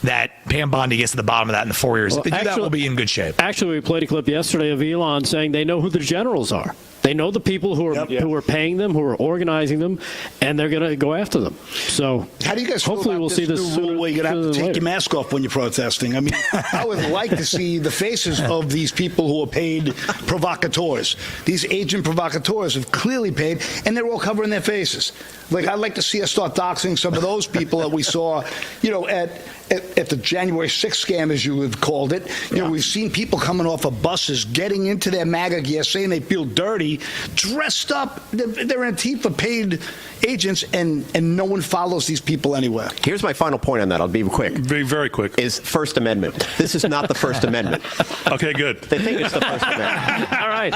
that Pam Bondi gets to the bottom of that in the 4 years. Well, if they do that, we'll be in good shape. Actually, we played a clip yesterday of Elon saying they know who the generals are. They know the people who are paying them, who are organizing them, and they're going to go after them. So how do you guys hopefully feel we'll about see this this new rule where you're going to have to take your mask off when you're protesting? I mean, I would like to see the faces of these people who are paid provocateurs. These agent provocateurs have clearly paid, and they're all covering their faces. Like, I'd like to see us start doxing some of those people that we saw, at the January 6th scam, as you have called it. We've seen people coming off of buses, getting into their MAGA gear, saying they feel dirty, dressed up. They're Antifa paid agents, and no one follows these people anywhere. Here's my final point on that. I'll be quick. Be very quick. Is First Amendment. This is not the First Amendment. Okay, good. They think it's the First Amendment. All right.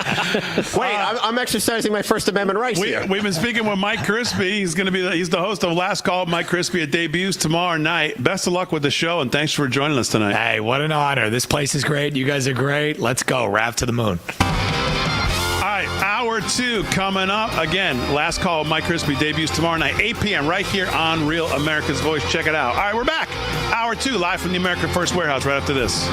Wait, I'm exercising my First Amendment rights here. We've been speaking with Mike Crispi. He's the host of Last Call. Mike Crispi. It debuts tomorrow night. Best of luck with the show, and thanks for joining us tonight. Hey, what an honor. This place is great. You guys are great. Let's go. Rav to the moon. All right, hour 2 coming up. Again, Last Call. Mike Crispi debuts tomorrow night, 8 p.m. right here on Real America's Voice. Check it out. All right, we're back. Hour 2 live from the America First Warehouse right after this.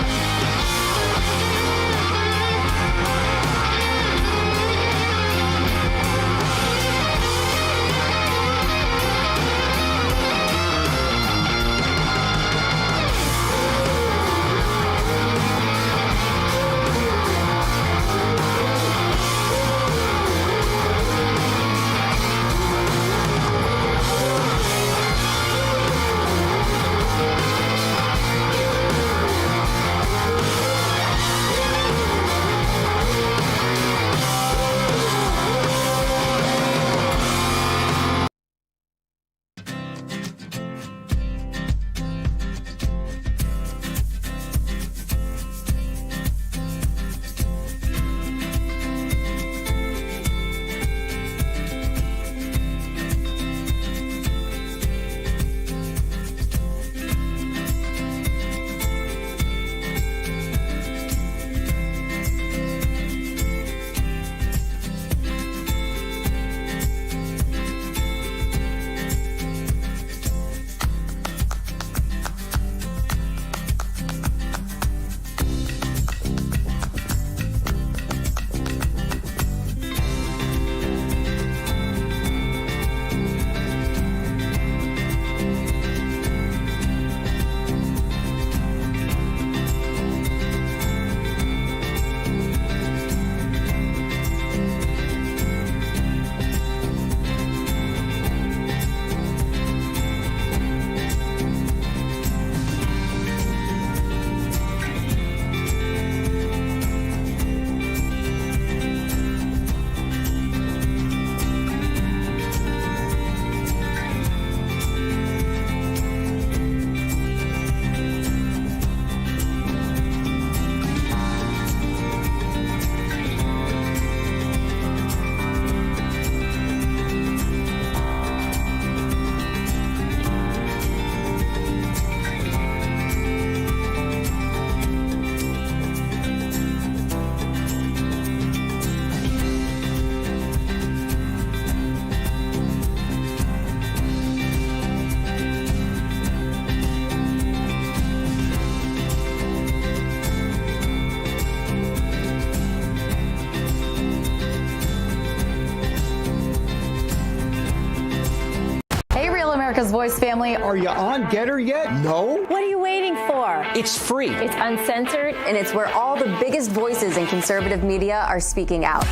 America's Voice family. Are you on Getter yet? No? What are you waiting for? It's free. It's uncensored, and it's where all the biggest voices in conservative media are speaking out.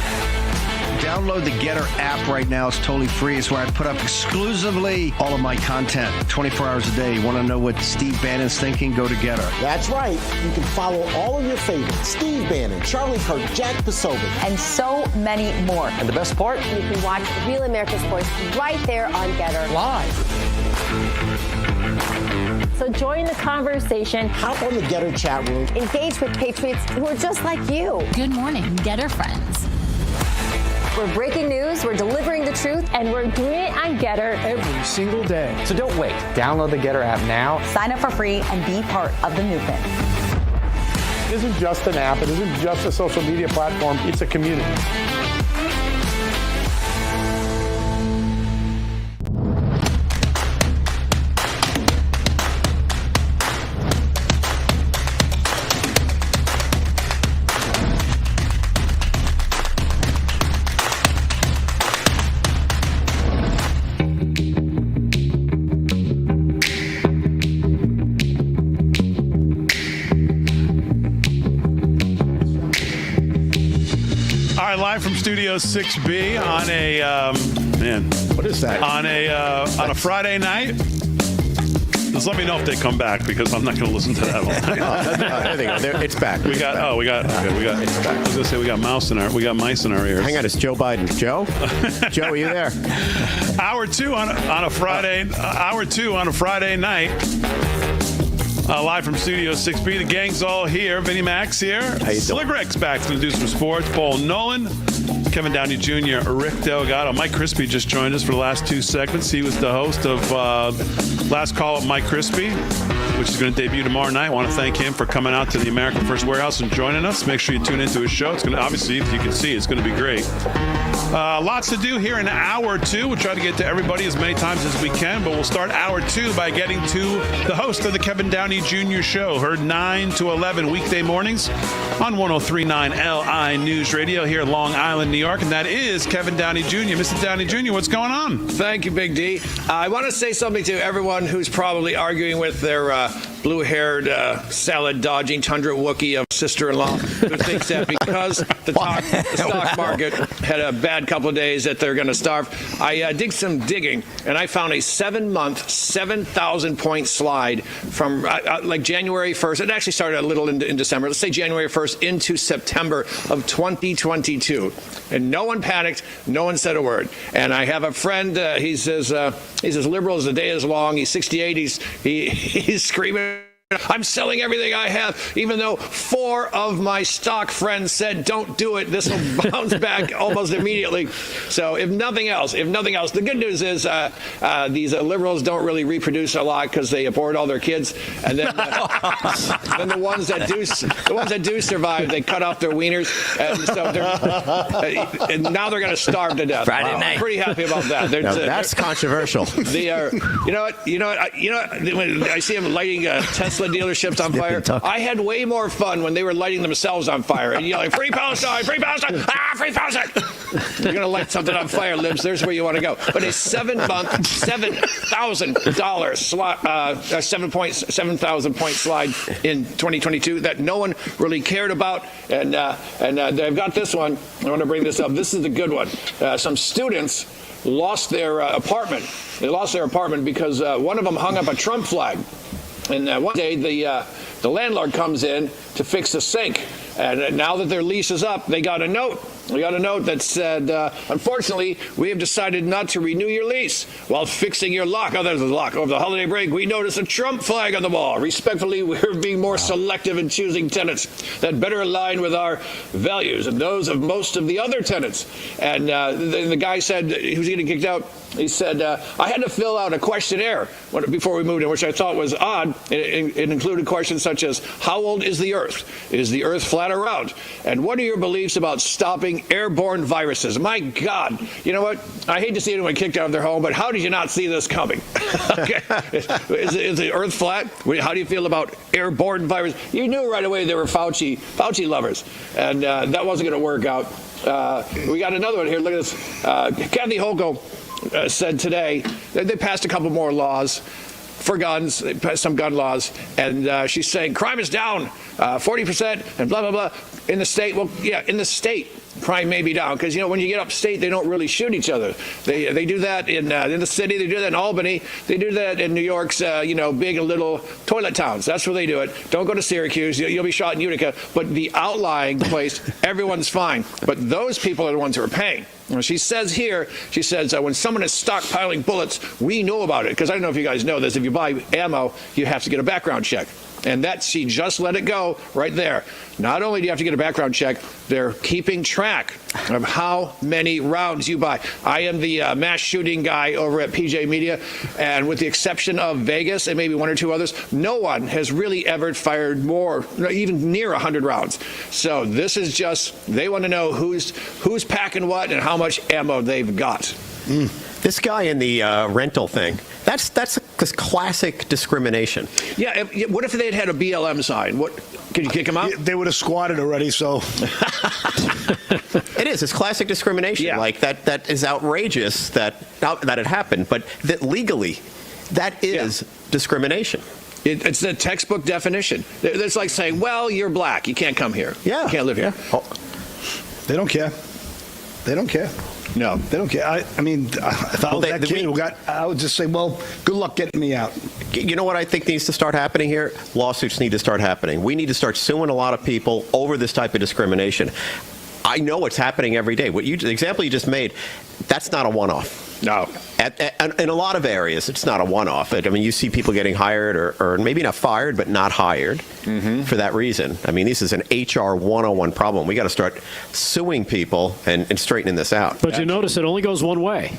Download the Getter app right now. It's totally free. It's where I put up exclusively all of my content 24 hours a day. You want to know what Steve Bannon's thinking? Go to Getter. That's right. You can follow all of your favorites. Steve Bannon, Charlie Kirk, Jack Posobiec. And so many more. And the best part? You can watch Real America's Voice right there on Getter. Live. So join the conversation. Hop on the Getter chat room. Engage with patriots who are just like you. Good morning, Getter friends. We're breaking news, we're delivering the truth, and we're doing it on Getter Every single day. So don't wait. Download the Getter app now. Sign up for free and be part of the movement. It isn't just an app. It isn't just a social media platform. It's a community. Live from Studio 6B on a what is that? On a Friday night. Just let me know if they come back because I'm not going to listen to that all night. There they go. It's back. We got. It's back. I was going to say we got mice in our ears. Hang on, it's Joe Biden. Joe, Joe, are you there? Hour two on a Friday. Hour 2 on a Friday night. Live from Studio 6B. The gang's all here. Vinnie Mac's here. Slick Rick's back to do some sports. Paul Nolan, Kevin Downey Jr., Rick Delgado. Mike Crispi just joined us for the last 2 segments. He was the host of Last Call with Mike Crispi, which is going to debut tomorrow night. I want to thank him for coming out to the American First Warehouse and joining us. Make sure you tune into his show. It's going to, obviously, if you can see, it's going to be great. Lots to do here in hour 2. We'll try to get to everybody as many times as we can, but we'll start hour 2 by getting to the host of the Kevin Downey Jr. Show, heard 9 to 11 weekday mornings on 103.9 LI News Radio here in Long Island, New York, and that is Kevin Downey Jr. Mr. Downey Jr., what's going on? Thank you, Big D. I want to say something to everyone who's probably arguing with their blue-haired, salad-dodging tundra Wookiee of sister-in-law who thinks that because the stock market had a bad couple of days that they're going to starve. I did some digging, and I found a 7-month, 7,000-point slide from like January 1st. It actually started a little in December. Let's say January 1st into September of 2022. And no one panicked. No one said a word. And I have a friend. He's as liberal as the day is long. He's 68. He's screaming, I'm selling everything I have, even though 4 of my stock friends said, don't do it. This will bounce back almost immediately. So if nothing else, the good news is these liberals don't really reproduce a lot because they abort all their kids. And then, then the ones that do survive, they cut off their wieners. And so and now they're going to starve to death. Friday night. I'm pretty happy about that. That's controversial. You know what? When I see them lighting Tesla dealerships on fire. I had way more fun when they were lighting themselves on fire and yelling, free Palestine, free Palestine, free Palestine. You're going to light something on fire, libs. There's where you want to go. But a 7-month, $7,000 slide, 7,000-point slide in 2022 that no one really cared about. And they've got this one. I want to bring this up. This is the good one. Some students lost their apartment. They lost their apartment because one of them hung up a Trump flag. And one day, the landlord comes in to fix the sink. And now that their lease is up, they got a note. We got a note that said, unfortunately, we have decided not to renew your lease while fixing your lock. Oh, there's the lock. Over the holiday break, we noticed a Trump flag on the wall. Respectfully, we're being more selective in choosing tenants that better align with our values and those of most of the other tenants. And the guy said, he was getting kicked out. He said, I had to fill out a questionnaire before we moved in, which I thought was odd. It included questions such as, how old is the Earth? Is the Earth flat or round? And what are your beliefs about stopping airborne viruses? My God. You know what? I hate to see anyone kicked out of their home, but how did you not see this coming? Okay. Is the Earth flat? How do you feel about airborne viruses? You knew right away they were Fauci lovers. And that wasn't going to work out. We got another one here. Look at this. Kathy Hochul said today that they passed a couple more laws for guns, some gun laws, and she's saying crime is down 40% and blah, blah, blah in the state. Well, yeah, in the state, crime may be down because, when you get upstate, they don't really shoot each other. They do that in the city. They do that in Albany. They do that in New York's, big and little toilet towns. That's where they do it. Don't go to Syracuse. You'll be shot in Utica. But the outlying place, everyone's fine. But those people are the ones who are paying. She says here, when someone is stockpiling bullets, we know about it. Because I don't know if you guys know this. If you buy ammo, you have to get a background check. And she just let it go right there. Not only do you have to get a background check, they're keeping track of how many rounds you buy. I am the mass shooting guy over at PJ Media, and with the exception of Vegas and maybe one or two others, no one has really ever fired more, even near 100 rounds. So this is they want to know who's packing what and how much ammo they've got. This guy in the rental thing, that's classic discrimination. Yeah, what if they had a BLM sign? Could you kick him out? They would have squatted already, so. It is. It's classic discrimination. Yeah. Like, that is outrageous that it happened. But that legally, that is discrimination. It's the textbook definition. It's like saying, well, you're black. You can't come here. Yeah. You can't live here. Oh. They don't care. They don't care. No. They don't care. I mean, if I was that kid I would just say, well, good luck getting me out. You know what I think needs to start happening here? Lawsuits need to start happening. We need to start suing a lot of people over this type of discrimination. I know it's happening every day. The example you just made, that's not a one-off. No. In a lot of areas, it's not a one-off. I mean, you see people getting hired or maybe not fired, but not hired for that reason. I mean, this is an HR 101 problem. We got to start suing people and straightening this out. But you notice it only goes one way.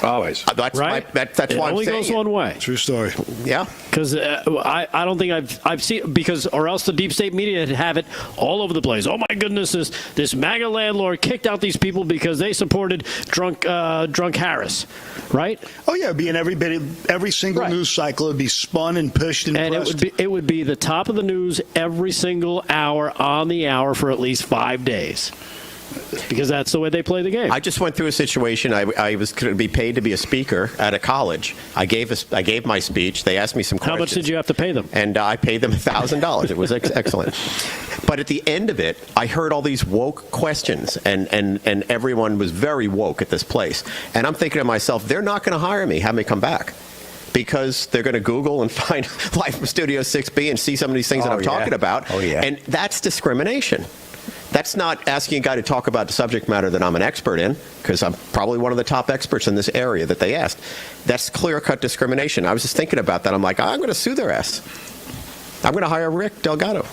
Always. That's right? That's it why I'm only saying goes one way. True story. Yeah. Because I don't think I've seen, because or else the deep state media would have it all over the place. Oh my goodness, this MAGA landlord kicked out these people because they supported drunk Harris, right? Oh yeah, it'd be in every single news cycle. It'd be spun and pushed and pressed. it would be the top of the news every single hour on the hour for at least 5 days. Because that's the way they play the game. I just went through a situation. I was going to be paid to be a speaker at a college. I gave my speech. They asked me some questions. How much did you have to pay them? And I paid them $1,000. It was excellent. But at the end of it, I heard all these woke questions, and everyone was very woke at this place. And I'm thinking to myself, they're not going to hire me, have me come back. Because they're going to Google and find Live from Studio 6B and see some of these things that I'm talking about. Oh, yeah. And that's discrimination. That's not asking a guy to talk about the subject matter that I'm an expert in, because I'm probably one of the top experts in this area that they asked. That's clear-cut discrimination. I was just thinking about that. I'm like, I'm going to sue their ass. I'm going to hire Rick Delgado.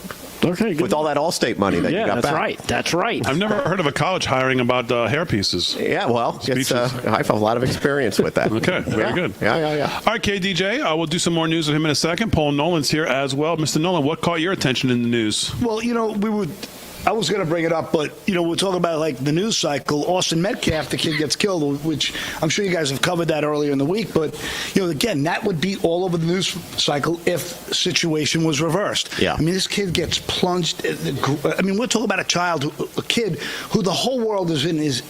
Okay, good. With all that Allstate money that you got that's back. right. That's right. I've never heard of a college hiring about hair pieces. Yeah, well, I have a lot of experience with that. Okay, very good. Yeah. All right, KDJ, we'll do some more news with him in a second. Paul Nolan's here as well. Mr. Nolan, what caught your attention in the news? Well, I was going to bring it up, but, we're talking about, like, the news cycle. Austin Metcalf, the kid gets killed, which I'm sure you guys have covered that earlier in the week. But, again, that would be all over the news cycle if the situation was reversed. Yeah. I mean, this kid gets plunged. I mean, we're talking about a kid who the whole world is is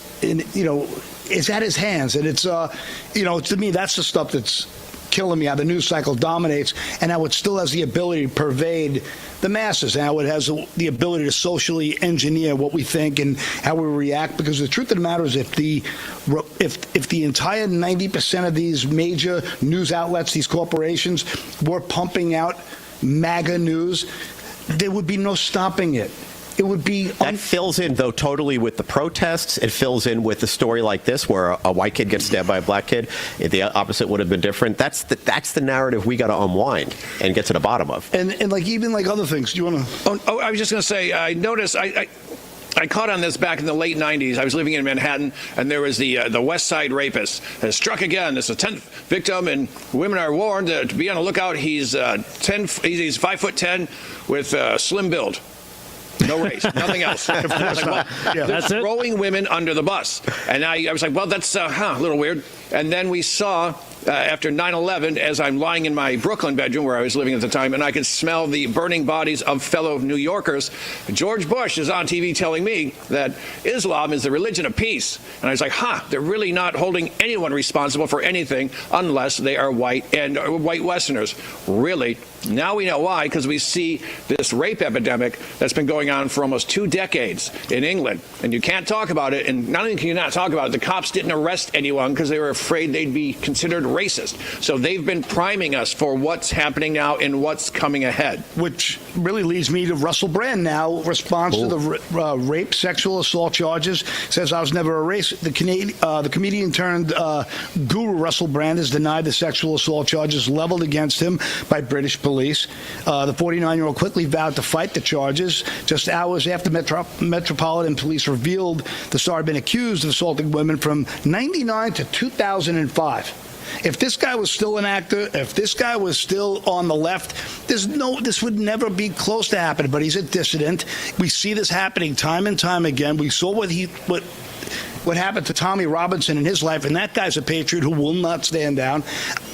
at his hands. And it's, to me, that's the stuff that's killing me, how the news cycle dominates and how it still has the ability to pervade the masses, and how it has the ability to socially engineer what we think and how we react. Because the truth of the matter is, if the entire 90% of these major news outlets, these corporations, were pumping out MAGA news, there would be no stopping it. It would be that fills in, though, totally with the protests. It fills in with the story like this, where a white kid gets stabbed by a black kid. The opposite would have been different. That's the narrative we got to unwind and get to the bottom of. And even other things. Do you want to? Oh, I was just going to say, I noticed. I caught on this back in the late 90s. I was living in Manhattan, and there was the West Side rapist. Has struck again. This is a 10th victim, and women are warned to be on the lookout. He's 5'10" with slim build. No race, nothing else. Of course not. That's throwing women under the bus. And I was like, well, that's a little weird. And then we saw after 9/11 as I'm lying in my Brooklyn bedroom where I was living at the time, and I could smell the burning bodies of fellow New Yorkers. George Bush is on TV telling me that Islam is the religion of peace. And I was like, they're really not holding anyone responsible for anything unless they are white and white Westerners. Really? Now we know why, because we see this rape epidemic that's been going on for almost 2 decades in England. And you can't talk about it, and not only can you not talk about it, the cops didn't arrest anyone because they were afraid they'd be considered racist. So they've been priming us for what's happening now and what's coming ahead. Which really leads me to Russell Brand now responds to the rape, sexual assault charges, says I was never a racist. The comedian turned guru Russell Brand has denied the sexual assault charges leveled against him by British police. The 49-year-old quickly vowed to fight the charges. Just hours after Metropolitan Police revealed the star had been accused of assaulting women from 1999 to 2005. If this guy was still an actor, if this guy was still on the left, this would never be close to happening. But he's a dissident. We see this happening time and time again. We saw what happened to Tommy Robinson in his life, and that guy's a patriot who will not stand down.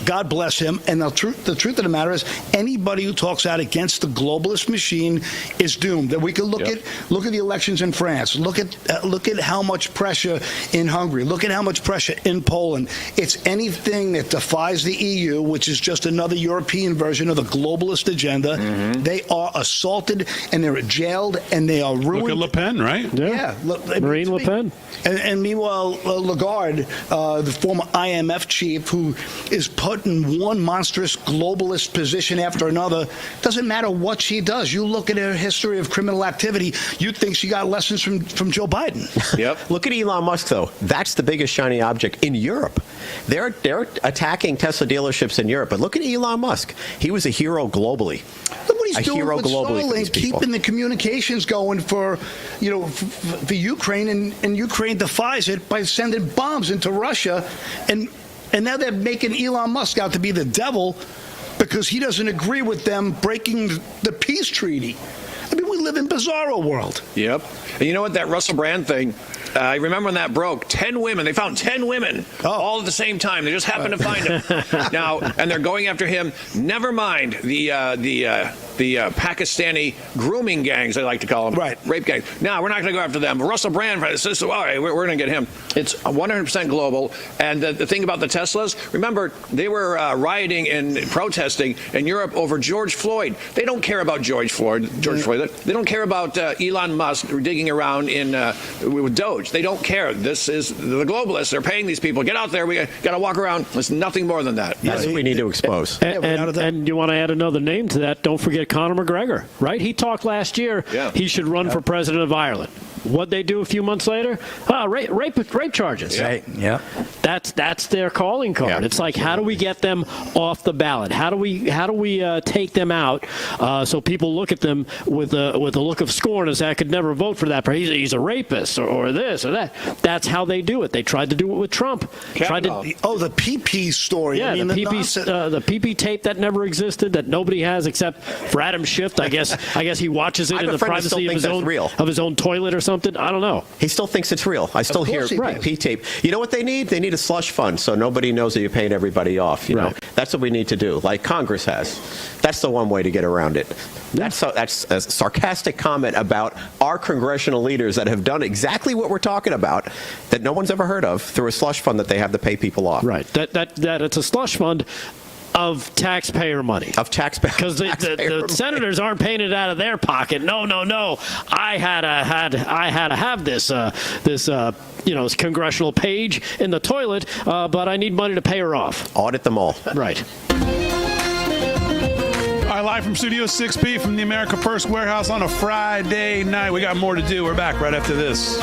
God bless him. And the truth of the matter is, anybody who talks out against the globalist machine is doomed. That we can look at the elections in France. Look at how much pressure in Hungary. Look at how much pressure in Poland. It's anything that defies the EU, which is just another European version of the globalist agenda. They are assaulted and they're jailed and they are ruined. Look at Le Pen, right? Yeah, Marine Le Pen. And meanwhile, Lagarde, the former IMF chief, who is put in one monstrous globalist position after another, doesn't matter what she does. You look at her history of criminal activity, you'd think she got lessons from Joe Biden. Yep. Look at Elon Musk, though. That's the biggest shiny object in Europe. They're attacking Tesla dealerships in Europe. But look at Elon Musk. He was a hero globally. Look what he's doing with Starlink, keeping the communications going for Ukraine, and Ukraine defies it by sending bombs into Russia, and now they're making Elon Musk out to be the devil because he doesn't agree with them breaking the peace treaty. I mean, we live in bizarro world. Yep. And you know what, that Russell Brand thing, I remember when that broke, 10 women, they found 10 women all at the same time. They just happened to find him. Now, and they're going after him. Never mind the Pakistani grooming gangs, I like to call them. Right. Rape gangs. Now, we're not going to go after them. But Russell Brand, all right, we're going to get him. It's 100% global. And the thing about the Teslas, remember, they were rioting and protesting in Europe over George Floyd. They don't care about George Floyd. They don't care about Elon Musk digging around with Doge. They don't care. This is the globalists. They're paying these people. Get out there. We got to walk around. It's nothing more than that. That's what we need to expose. And you want to add another name to that, don't forget Conor McGregor, right? He talked last year he should run for president of Ireland. What'd they do a few months later? Rape charges. Right. Yeah. That's their calling card. Yeah. It's like, how do we get them off the ballot? How do we take them out so people look at them with a look of scorn and say, I could never vote for that. He's a rapist or this or that. That's how they do it. They tried to do it with Trump. The PP story. Yeah, I mean, the PP tape that never existed, that nobody has except for Adam Schiff. I guess he watches it in the privacy of his own toilet or something. I don't know. He still thinks it's real. I still hear PP tape. You know what they need? They need a slush fund so nobody knows that you're paying everybody off. You know, that's what we need to do, like Congress has. That's the one way to get around it. That's a sarcastic comment about our congressional leaders that have done exactly what we're talking about, that no one's ever heard of, through a slush fund that they have to pay people off. That it's a slush fund of taxpayer money. Because the senators aren't paying it out of their pocket. No. I had to have this congressional page in the toilet, but I need money to pay her off. Audit them all. Right. All right, live from Studio 6B from the America First Warehouse on a Friday night. We got more to do. We're back right after this.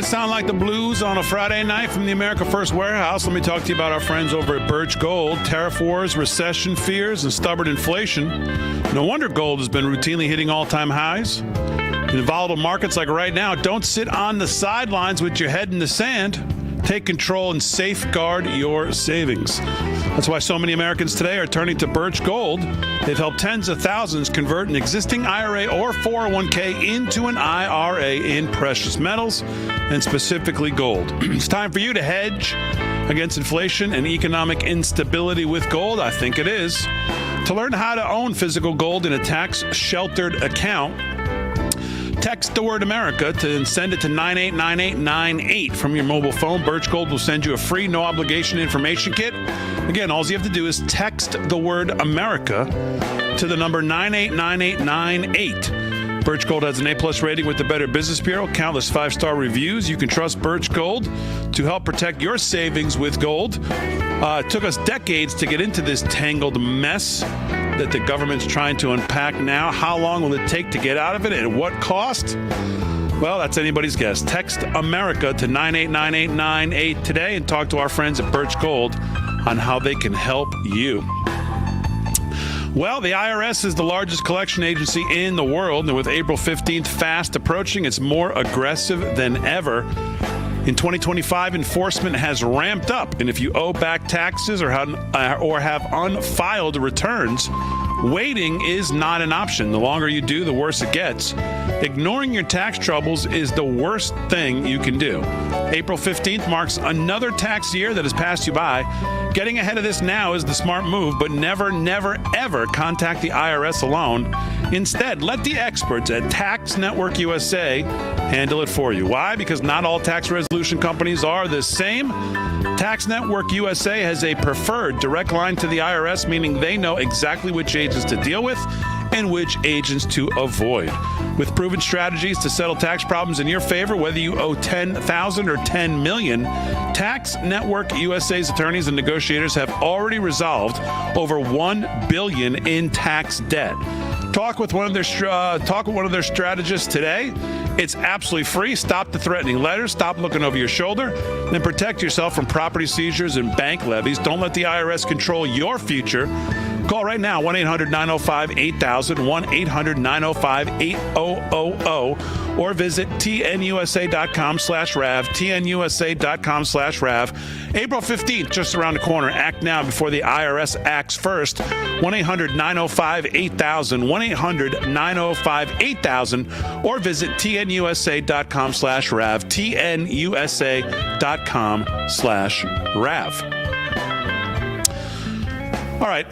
sound like the blues on a Friday night from the America First Warehouse? Let me talk to you about our friends over at Birch Gold. Tariff wars, recession fears, and stubborn inflation. No wonder gold has been routinely hitting all-time highs. In volatile markets like right now, don't sit on the sidelines with your head in the sand. Take control and safeguard your savings. That's why so many Americans today are turning to Birch Gold. They've helped tens of thousands convert an existing IRA or 401k into an IRA in precious metals, and specifically gold. It's time for you to hedge against inflation and economic instability with gold. I think it is. To learn how to own physical gold in a tax-sheltered account, text the word America and send it to 989898 from your mobile phone. Birch Gold will send you a free, no-obligation information kit. Again, all you have to do is text the word America to the number 989898. Birch Gold has an A+ rating with the Better Business Bureau, countless 5-star reviews. You can trust Birch Gold to help protect your savings with gold. It took us decades to get into this tangled mess that the government's trying to unpack now. How long will it take to get out of it, and at what cost? Well, that's anybody's guess. Text America to 989898 today and talk to our friends at Birch Gold on how they can help you. Well, the IRS is the largest collection agency in the world, and with April 15th fast approaching, it's more aggressive than ever. In 2025, enforcement has ramped up, and if you owe back taxes or have unfiled returns, waiting is not an option. The longer you do, the worse it gets. Ignoring your tax troubles is the worst thing you can do. April 15th marks another tax year that has passed you by. Getting ahead of this now is the smart move, but never, never, ever contact the IRS alone. Instead, let the experts at Tax Network USA handle it for you. Why? Because not all tax resolution companies are the same. Tax Network USA has a preferred direct line to the IRS, meaning they know exactly which agents to deal with and which agents to avoid. With proven strategies to settle tax problems in your favor, whether you owe $10,000 or $10 million, Tax Network USA's attorneys and negotiators have already resolved over $1 billion in tax debt. Talk with one of their strategists today. It's absolutely free. Stop the threatening letters. Stop looking over your shoulder. Then protect yourself from property seizures and bank levies. Don't let the IRS control your future. Call right now, 1-800-905-8000, 1-800-905-8000, or visit tnusa.com/RAV, tnusa.com/RAV. April 15th, just around the corner. Act now before the IRS acts first. 1-800-905-8000, 1-800-905-8000, or visit tnusa.com/RAV, tnusa.com/RAV. All right,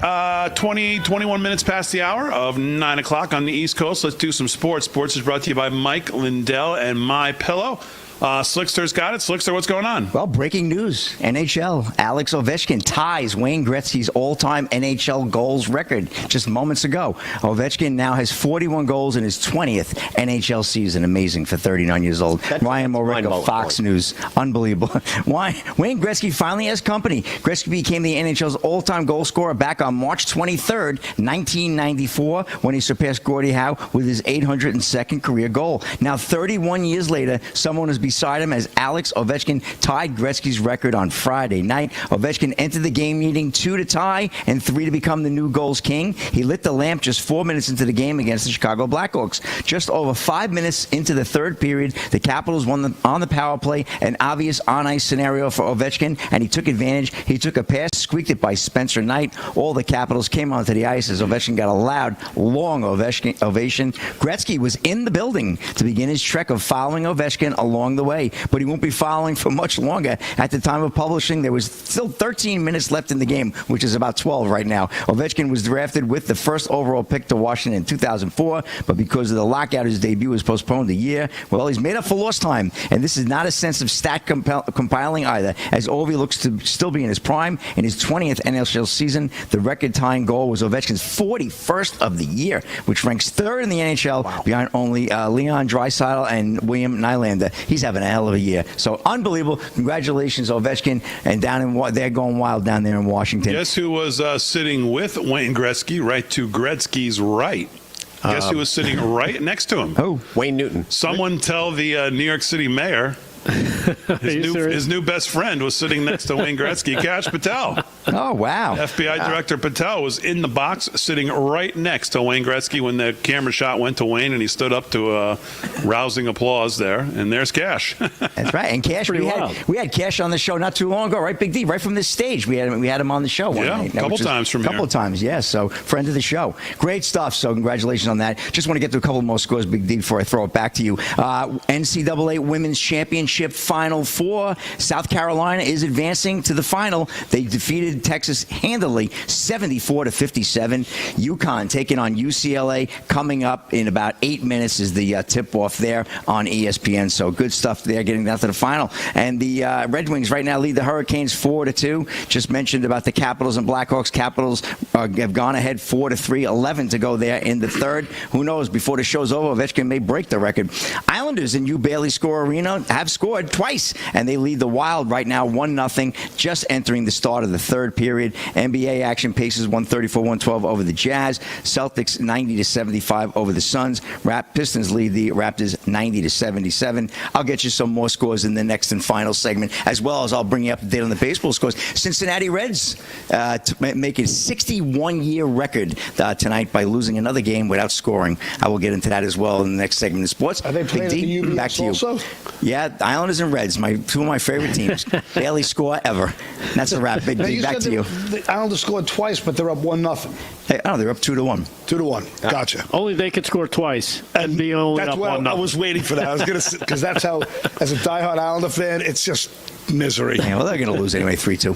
21 minutes past the hour of 9 o'clock on the East Coast. Let's do some sports. Sports is brought to you by Mike Lindell and My Pillow. Slickster's got it. Slickster, what's going on? Well, breaking news. NHL. Alex Ovechkin ties Wayne Gretzky's all-time NHL goals record just moments ago. Ovechkin now has 41 goals in his 20th NHL season. Amazing for 39 years old. Ryan Morica, Fox News. Unbelievable. Wayne Gretzky finally has company. Gretzky became the NHL's all-time goal scorer back on March 23rd, 1994, when he surpassed Gordie Howe with his 802nd career goal. Now, 31 years later, someone has beside him as Alex Ovechkin tied Gretzky's record on Friday night. Ovechkin entered the game needing 2 to tie and 3 to become the new goals king. He lit the lamp just 4 minutes into the game against the Chicago Blackhawks. Just over 5 minutes into the third period, the Capitals won on the power play, an obvious on-ice scenario for Ovechkin, and he took advantage. He took a pass, squeaked it by Spencer Knight. All the Capitals came onto the ice as Ovechkin got a loud, long ovation. Gretzky was in the building to begin his trek of following Ovechkin along the way, but he won't be following for much longer. At the time of publishing, there was still 13 minutes left in the game, which is about 12 right now. Ovechkin was drafted with the first overall pick to Washington in 2004, but because of the lockout, his debut was postponed a year. Well, he's made up for lost time, and this is not a sense of stat compiling either, as Ovi looks to still be in his prime. In his 20th NHL season, the record-tying goal was Ovechkin's 41st of the year, which ranks third in the NHL behind only Leon Draisaitl and William Nylander. He's having a hell of a year. So unbelievable. Congratulations, Ovechkin. And they're going wild down there in Washington. Guess who was sitting with Wayne Gretzky, right to Gretzky's right? Guess who was sitting right next to him? Oh, Wayne Newton. Someone tell the New York City mayor His new best friend was sitting next to Wayne Gretzky, Kash Patel. Oh, wow. FBI Director Patel was in the box sitting right next to Wayne Gretzky when the camera shot went to Wayne, and he stood up to rousing applause there. And there's Kash. That's right. And Kash, we had Kash on the show not too long ago, right, Big D? Right from this stage, we had him on the show one night. A couple times from here. A couple of times, yes. So, friend of the show. Great stuff. So, congratulations on that. Just want to get to a couple more scores, Big D, before I throw it back to you. NCAA Women's Championship Final Four. South Carolina is advancing to the final. They defeated Texas handily, 74-57. UConn taking on UCLA. Coming up in about 8 minutes is the tip-off there on ESPN. So good stuff there, getting down to the final. And the Red Wings right now lead the Hurricanes 4-2. Just mentioned about the Capitals and Blackhawks. Capitals have gone ahead 4-3, 11 to go there in the third. Who knows? Before the show's over, Ovechkin may break the record. Islanders in U Bailey Score Arena have scored twice, and they lead the Wild right now 1-0, just entering the start of the third period. NBA action: Pacers 134-112 over the Jazz. Celtics 90-75 over the Suns. Pistons lead the Raptors 90-77. I'll get you some more scores in the next and final segment, as well as I'll bring you up to date on the baseball scores. Cincinnati Reds make a 61-year record tonight by losing another game without scoring. I will get into that as well in the next segment of sports. Are they playing at the UBS back to you. also? Yeah, Islanders and Reds, two of my favorite teams. Barely score ever. That's a wrap. Big D, back to you. The Islanders scored twice, but they're up 1-0. Hey, they're up 2-1. 2-1. Gotcha. Only they could score twice and be only That's up why 1-0. I was waiting for that. I was going to, because that's how, as a diehard Islander fan, it's just misery. Yeah, well, they're going to lose anyway, 3-2.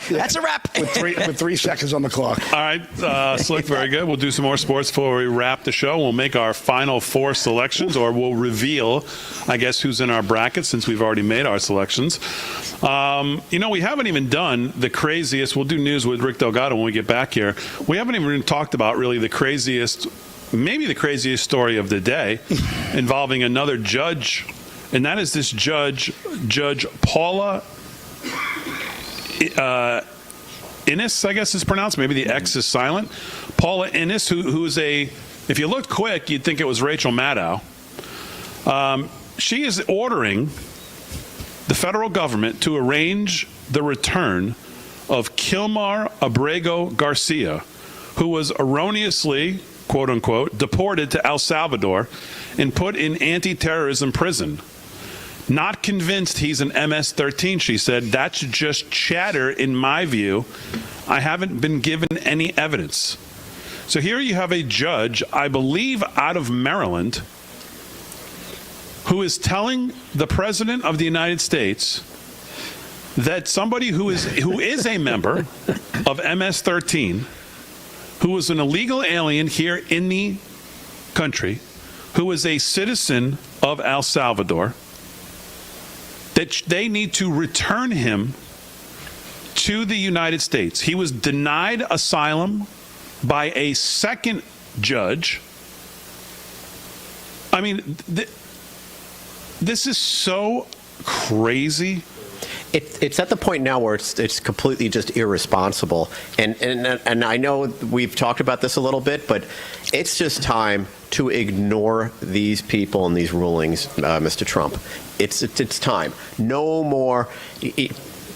That's a wrap. With 3 seconds on the clock. All right, Slick, very good. We'll do some more sports before we wrap the show. We'll make our final 4 selections, or we'll reveal, I guess, who's in our bracket since we've already made our selections. We haven't even done the craziest. We'll do news with Rick Delgado when we get back here. We haven't even talked about really the craziest, maybe the craziest story of the day involving another judge, and that is this Judge Paula Innis, I guess is pronounced. Maybe the X is silent. Paula Innis, who is if you looked quick, you'd think it was Rachel Maddow. She is ordering the federal government to arrange the return of Kilmar Abrego Garcia, who was erroneously, quote unquote, deported to El Salvador and put in anti-terrorism prison. Not convinced he's an MS-13, she said. That's just chatter in my view. I haven't been given any evidence. So here you have a judge, I believe out of Maryland, who is telling the President of the United States that somebody who is a member of MS-13, who is an illegal alien here in the country, who is a citizen of El Salvador, that they need to return him to the United States. He was denied asylum by a second judge. I mean, this is so crazy. It's at the point now where it's completely just irresponsible. And I know we've talked about this a little bit, but it's just time to ignore these people and these rulings, Mr. Trump. It's time. No more.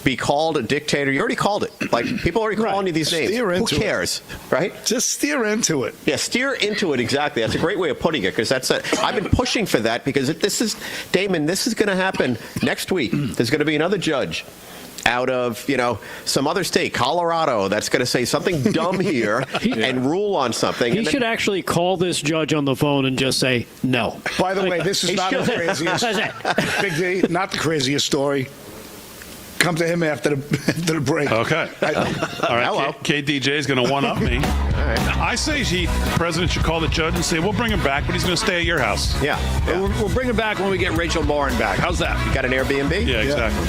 Be called a dictator. You already called it. Like, people are already calling you these names. Who cares, right? Just steer into it. Yeah, steer into it, exactly. That's a great way of putting it, because that's it. I've been pushing for that, because Damon, this is going to happen next week. There's going to be another judge out of, some other state, Colorado, that's going to say something dumb here and rule on something. He should actually call this judge on the phone and just say no. By the way, this is not the craziest. Big D, not the craziest story. Come to him after the break. Okay. All right. Hello. KDJ is going to one-up me. I say the president should call the judge and say, we'll bring him back, but he's going to stay at your house. Yeah. We'll bring him back when we get Rachel Morin back. How's that? You got an Airbnb? Yeah, exactly.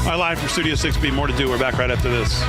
All right, live from Studio 6B. More to do. We're back right after this.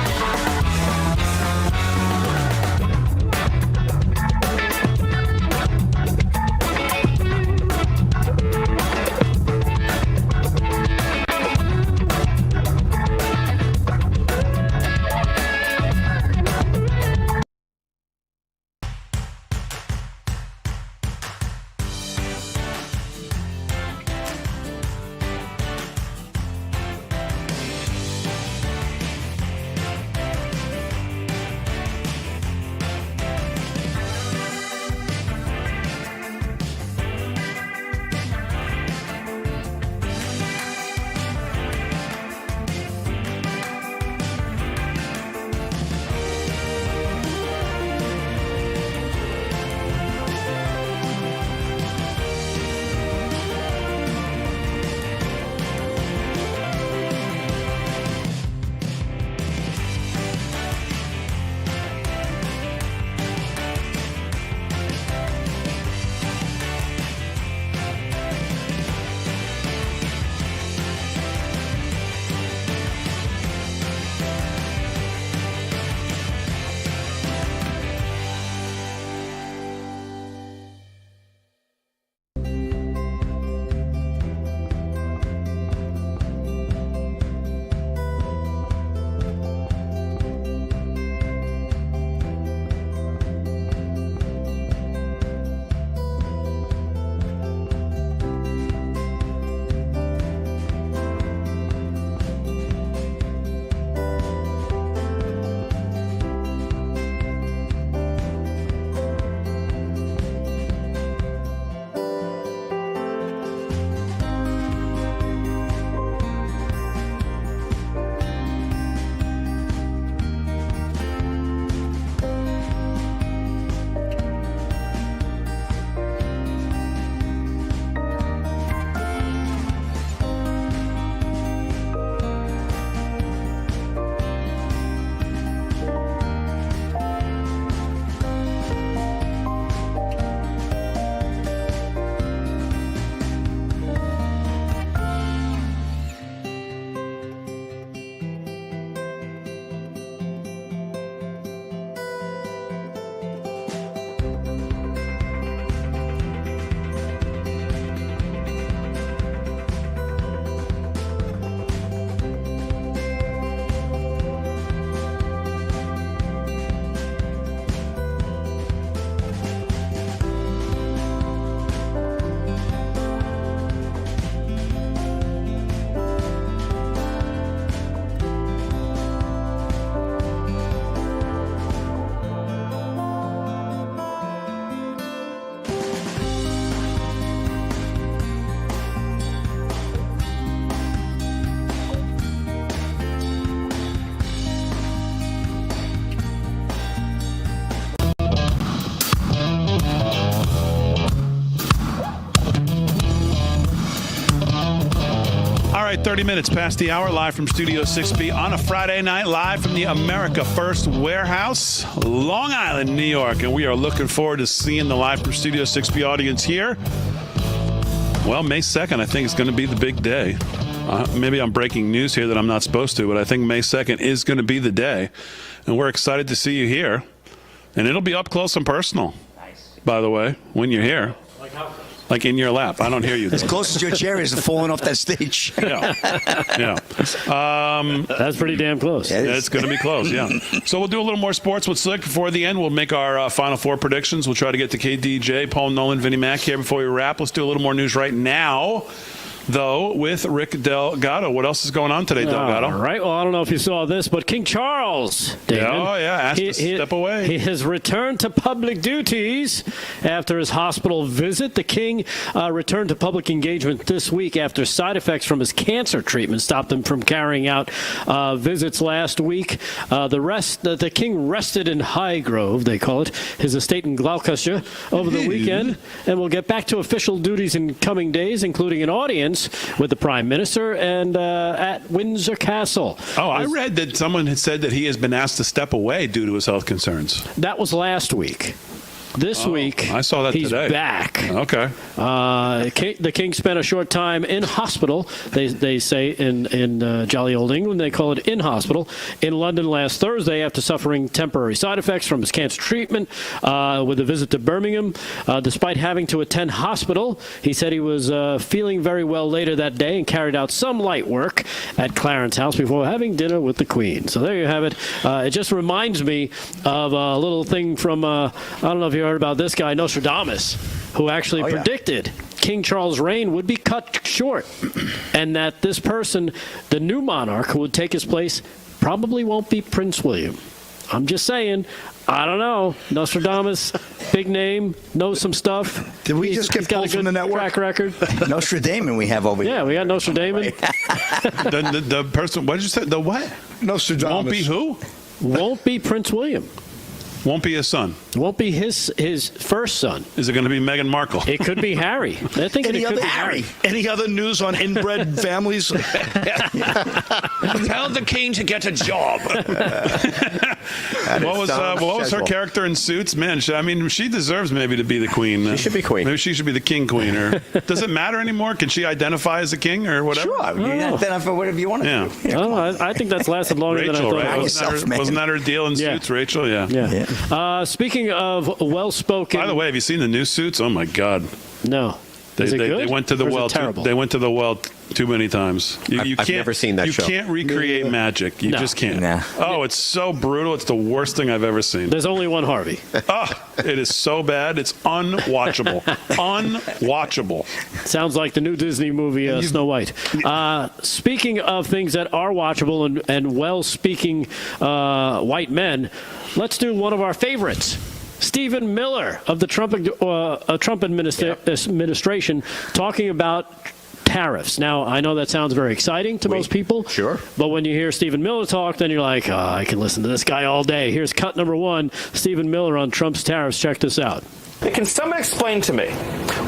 right, 30 minutes past the hour, live from Studio 6B on a Friday night, live from the America First Warehouse, Long Island, New York. And we are looking forward to seeing the live from Studio 6B audience here. Well, May 2nd, I think, is going to be the big day. Maybe I'm breaking news here that I'm not supposed to, but I think May 2nd is going to be the day. And we're excited to see you here. And it'll be up close and personal, by the way, when you're here. Like in your lap. I don't hear you. As close as your chair is to falling off that stage. Yeah. That's pretty damn close. It's going to be close, yeah. So we'll do a little more sports with Slick before the end. We'll make our Final Four predictions. We'll try to get to KDJ, Paul Nolan, Vinnie Mac here before we wrap. Let's do a little more news right now, though, with Rick Delgado. What else is going on today, Delgado? All right. Well, I don't know if you saw this, but King Charles, Damon, asked to step away. He has returned to public duties after his hospital visit. The king returned to public engagement this week after side effects from his cancer treatment stopped him from carrying out visits last week. The king rested in Highgrove, they call it, his estate in Gloucestershire, over the weekend, and will get back to official duties in coming days, including an audience with the Prime Minister and at Windsor Castle. Oh, I read that someone had said that he has been asked to step away due to his health concerns. That was last week. This week, I saw that he's today. back. Okay. The king spent a short time in hospital. They say in jolly old England, they call it in hospital, in London last Thursday after suffering temporary side effects from his cancer treatment with a visit to Birmingham. Despite having to attend hospital, he said he was feeling very well later that day and carried out some light work at Clarence House before having dinner with the Queen. So there you have it. It just reminds me of a little thing from, I don't know if you heard about this guy, Nostradamus, who actually predicted King Charles' reign would be cut short and that this person, the new monarch who would take his place, probably won't be Prince William. I'm just saying, I don't know. Nostradamus, big name, knows some stuff. Did we just get pulled from the network? Track record. Nostradamus we have over here. Yeah, we got Nostradamus. the person, what did you say? The what? Nostradamus. Won't be who? Won't be Prince William. Won't be his son. Won't be his first son. Is it going to be Meghan Markle? It could be Harry. I think it could be Harry. Any other news on inbred families? Tell the king to get a job. What was her character in Suits? Man, she deserves maybe to be the queen. She should be queen. Maybe she should be the king queen. Or does it matter anymore? Can she identify as a king or whatever? Sure, you identify whatever you want to do. I think that's lasted longer than I thought. Right? Wasn't that her deal in Suits, Rachel? Yeah. Speaking of well-spoken. By the way, have you seen the new Suits? Oh my God. No. They went to the well. They went to the well too many times. I've never seen that show. You can't recreate magic. You just can't. Nah. Oh, it's so brutal. It's the worst thing I've ever seen. There's only one Harvey. It is so bad. It's unwatchable. Unwatchable. Sounds like the new Disney movie, Snow White. Speaking of things that are watchable and well-speaking white men, let's do one of our favorites. Stephen Miller of the Trump administration talking about tariffs. Now, I know that sounds very exciting to most people. Sure. But when you hear Stephen Miller talk, then you're like, I can listen to this guy all day. Here's cut number one, Stephen Miller on Trump's tariffs. Check this out. Can someone explain to me?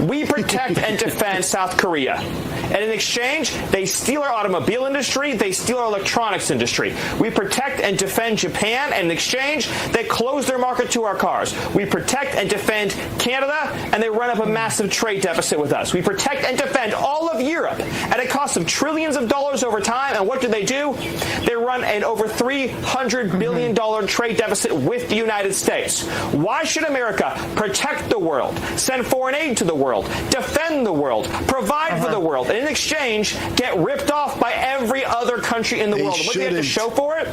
We protect and defend South Korea. And in exchange, they steal our automobile industry, they steal our electronics industry. We protect and defend Japan, and in exchange, they close their market to our cars. We protect and defend Canada, and they run up a massive trade deficit with us. We protect and defend all of Europe at a cost of trillions of dollars over time, and what do? They run an over $300 billion trade deficit with the United States. Why should America protect the world, send foreign aid to the world, defend the world, provide for the world, and in exchange, get ripped off by every other country in the world? And what do they have to show for it?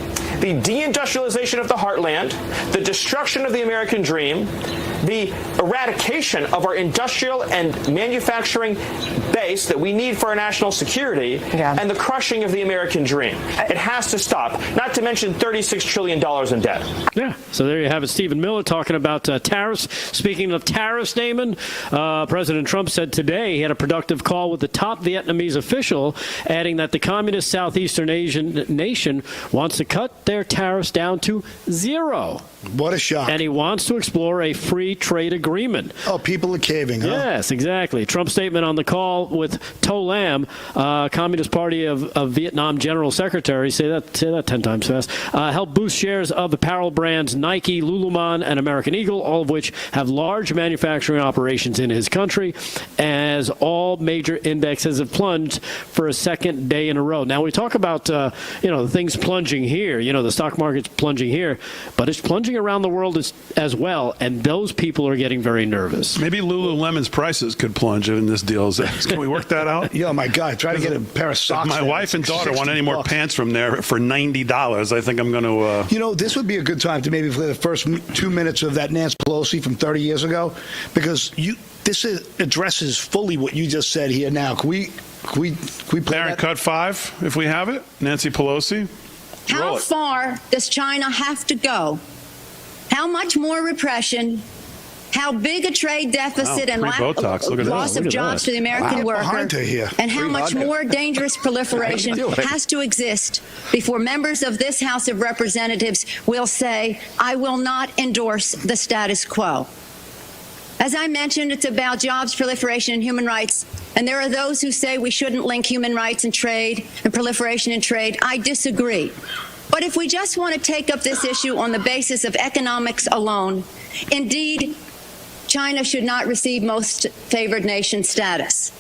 The deindustrialization of the heartland, the destruction of the American dream, the eradication of our industrial and manufacturing base that we need for our national security, and the crushing of the American dream. It has to stop, not to mention $36 trillion in debt. Yeah, so there you have it. Stephen Miller talking about tariffs. Speaking of tariffs, Damon, President Trump said today he had a productive call with the top Vietnamese official, adding that the communist Southeastern Asian nation wants to cut their tariffs down to 0. What a shock. And he wants to explore a free trade agreement. Oh, people are caving, huh? Yes, exactly. Trump's statement on the call with To Lam, Communist Party of Vietnam General Secretary, say that 10 times fast, helped boost shares of apparel brands Nike, Lululemon, and American Eagle, all of which have large manufacturing operations in his country, as all major indexes have plunged for a second day in a row. Now, we talk about, things plunging here. The stock market's plunging here, but it's plunging around the world as well, and those people are getting very nervous. Maybe Lululemon's prices could plunge in this deal. Can we work that out? Yeah, my God. Try to get a pair of socks. If my wife and daughter want any more pants from there for $90, I think I'm going to... This would be a good time to maybe play the first 2 minutes of that Nancy Pelosi from 30 years ago, because this addresses fully what you just said here now. Can we play Baron, that? cut 5, if we have it. Nancy Pelosi. How far does China have to go? How much more repression? How big a trade deficit and loss of jobs for the American worker? And how much more dangerous proliferation has to exist before members of this House of Representatives will say, I will not endorse the status quo? As I mentioned, it's about jobs, proliferation, and human rights. And there are those who say we shouldn't link human rights and trade and proliferation and trade. I disagree. But if we just want to take up this issue on the basis of economics alone, indeed, China should not receive most favored nation status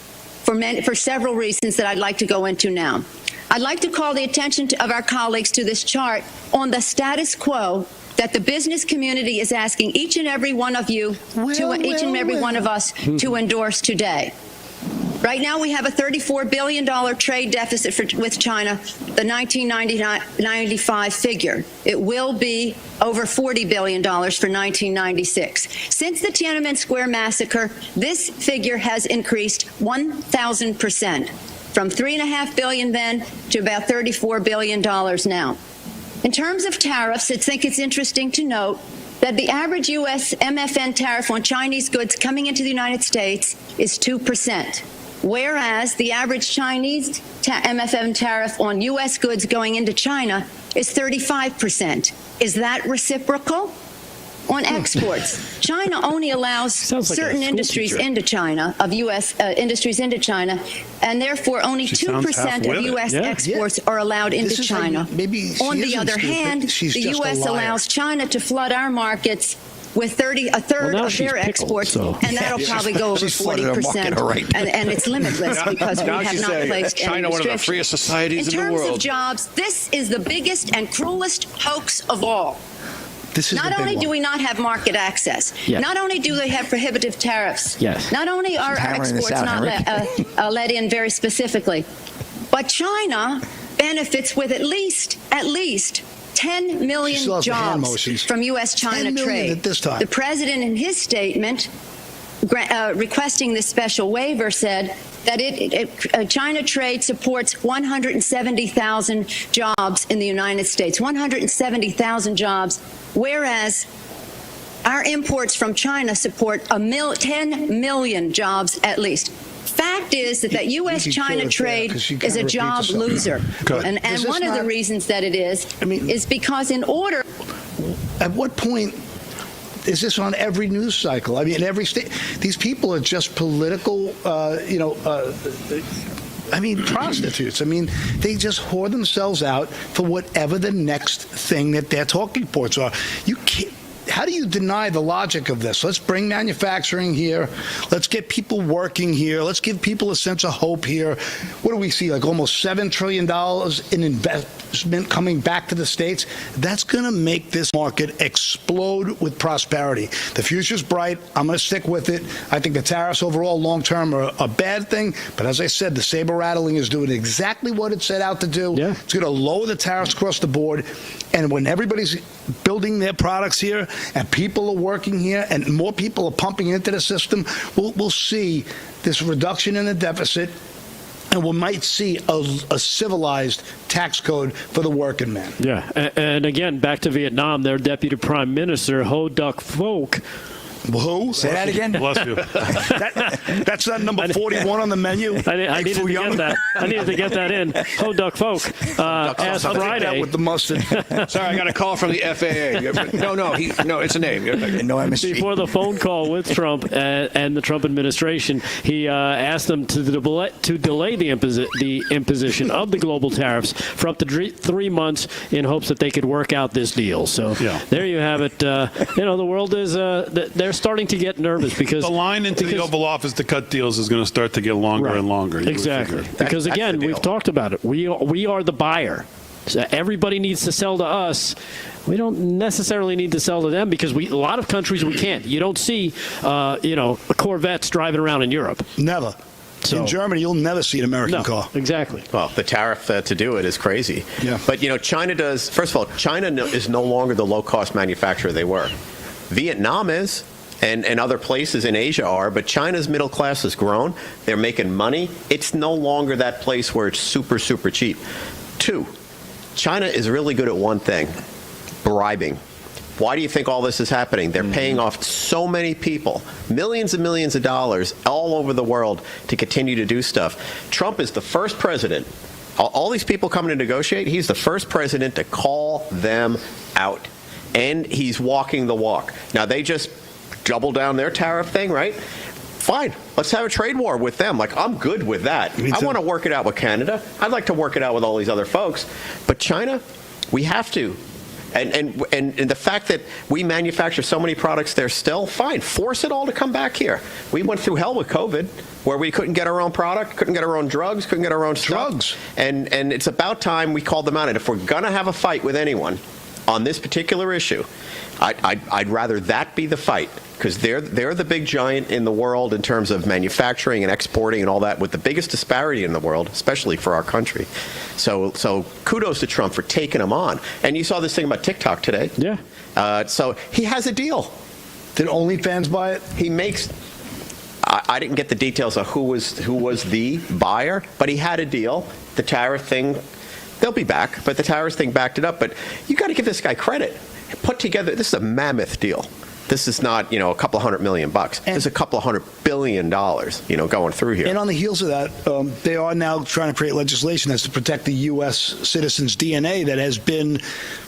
for several reasons that I'd like to go into now. I'd like to call the attention of our colleagues to this chart on the status quo that the business community is asking each and every one of you, each and every one of us, to endorse today. Right now, we have a $34 billion trade deficit with China, the 1995 figure. It will be over $40 billion for 1996. Since the Tiananmen Square massacre, this figure has increased 1,000%, from $3.5 billion then to about $34 billion now. In terms of tariffs, I think it's interesting to note that the average U.S. MFN tariff on Chinese goods coming into the United States is 2%. Whereas the average Chinese MFN tariff on U.S. goods going into China is 35%. Is that reciprocal? On exports, China only allows certain industries into China, of U.S. Industries into China, and therefore only 2% of U.S. exports are allowed into China. On the other hand, the U.S. allows China to flood our markets with a third of their exports, and that'll probably go over 40%. And it's limitless because we have not placed China, one of the freest societies in the world. In terms of jobs, this is the biggest and cruelest hoax of all. Not only do we not have market access, not only do they have prohibitive tariffs, not only are our exports not let in very specifically, but China benefits with at least 10 million jobs from U.S.-China trade. The president, in his statement requesting this special waiver, said that China trade supports 170,000 jobs in the United States, 170,000 jobs, whereas our imports from China support 10 million jobs at least. Fact is that U.S.-China trade is a job loser. And one of the reasons that it is because in order... At what point is this on every news cycle? I mean, in every state, these people are just political, prostitutes. I mean, they just whore themselves out for whatever the next thing that their talking points are. You can't. How do you deny the logic of this? Let's bring manufacturing here. Let's get people working here. Let's give people a sense of hope here. What do we see, like almost $7 trillion in investment coming back to the States? That's going to make this market explode with prosperity. The future's bright. I'm going to stick with it. I think the tariffs overall long-term are a bad thing. But as I said, the saber rattling is doing exactly what it set out to do. It's going to lower the tariffs across the board. And when everybody's building their products here and people are working here and more people are pumping into the system, we'll see this reduction in the deficit, and we might see a civilized tax code for the working man. Yeah, and again, back to Vietnam, their deputy prime minister, Ho Duc Phuoc, Who? Say that again? Bless you. That's not number 41 on the menu. I needed to get that. I needed to get that in. Oh, Duck Folk. Asked Friday. With the mustard. Sorry, I got a call from the FAA. No, it's a name. No MSG. Before the phone call with Trump and the Trump administration, he asked them to delay the imposition of the global tariffs for up to 3 months in hopes that they could work out this deal. So there you have it. The world is they're starting to get nervous because the line into the Oval Office to cut deals is going to start to get longer and longer. Exactly. Because again, we've talked about it. We are the buyer. So everybody needs to sell to us. We don't necessarily need to sell to them because a lot of countries we can't. You don't see, Corvettes driving around in Europe. Never. So, in Germany, you'll never see an American car. Exactly. Well, the tariff to do it is crazy. Yeah. But, China does, first of all, China is no longer the low-cost manufacturer they were. Vietnam is, and other places in Asia are, but China's middle class has grown. They're making money. It's no longer that place where it's super, super cheap. 2, China is really good at one thing, bribing. Why do you think all this is happening? They're paying off so many people, millions and millions of dollars all over the world to continue to do stuff. Trump is the first president. All these people coming to negotiate, he's the first president to call them out. And he's walking the walk. Now, they just double down their tariff thing, right? Fine. Let's have a trade war with them. I'm good with that. I want to work it out with Canada. I'd like to work it out with all these other folks. But China, we have to. And the fact that we manufacture so many products there still, fine. Force it all to come back here. We went through hell with COVID, where we couldn't get our own product, couldn't get our own drugs, couldn't get our own drugs. And it's about time we called them out. And if we're going to have a fight with anyone on this particular issue, I'd rather that be the fight, because they're the big giant in the world in terms of manufacturing and exporting and all that, with the biggest disparity in the world, especially for our country. So kudos to Trump for taking them on. And you saw this thing about TikTok today. Yeah. So he has a deal. Did OnlyFans buy it? He makes. I didn't get the details of who was the buyer, but he had a deal. The tariff thing, they'll be back, but the tariff thing backed it up. But you got to give this guy credit. Put together, this is a mammoth deal. This is not, a couple $100 million. This is a couple $100 billion, going through here. And on the heels of that, they are now trying to create legislation that's to protect the U.S. citizens' DNA that has been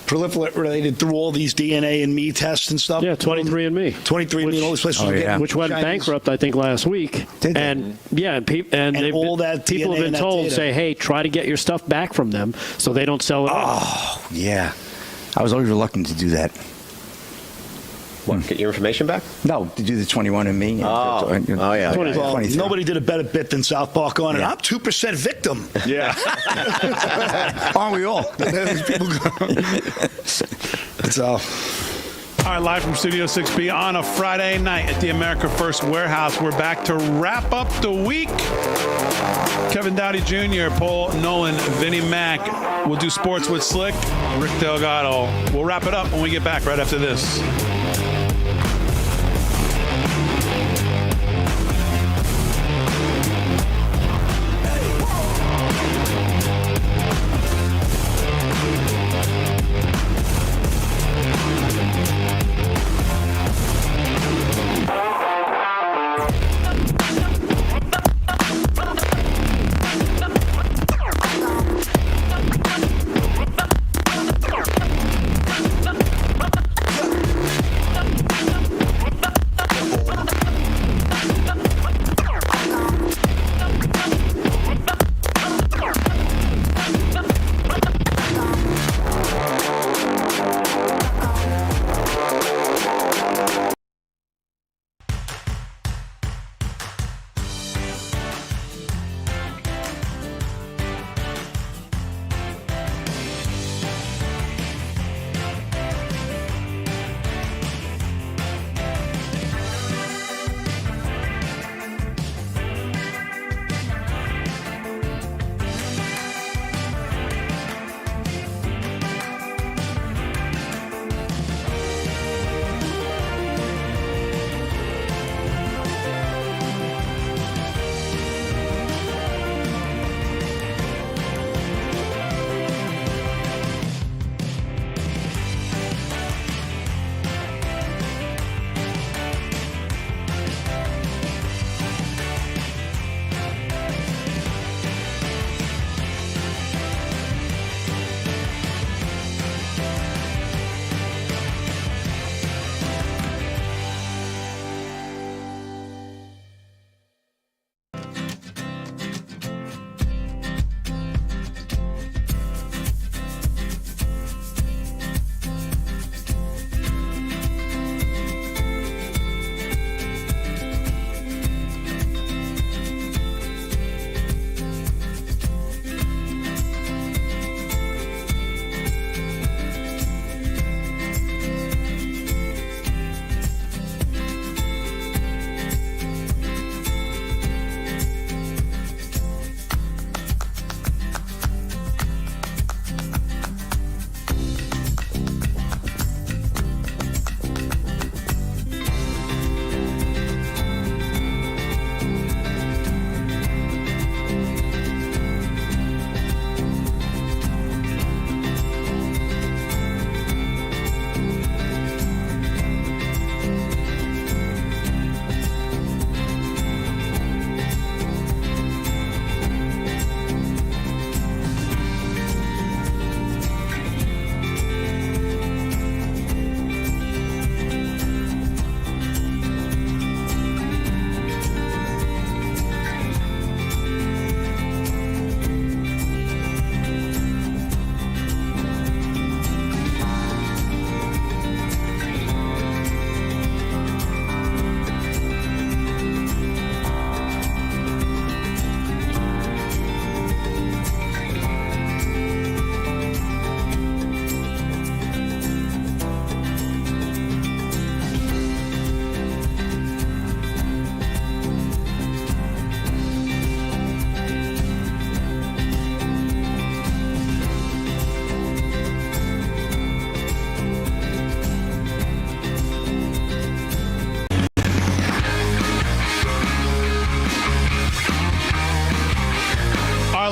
proliferated through all these DNA and me tests and stuff. Yeah, 23andMe. 23andMe and all these places. Which went bankrupt, I think, last week. And all that people have been told, say, hey, try to get your stuff back from them so they don't sell it. Oh, yeah. I was always reluctant to do that. What, get your information back? No, to do the 21andMe. Oh yeah. Well, nobody did a better bit than South Park on it. I'm 2% victim. Yeah. Aren't we all? That's all. All right, live from Studio 6B on a Friday night at the America First Warehouse. We're back to wrap up the week. Kevin Dowdy Jr., Paul Nolan, Vinnie Mac. We'll do sports with Slick, Rick Delgado. We'll wrap it up when we get back right after this.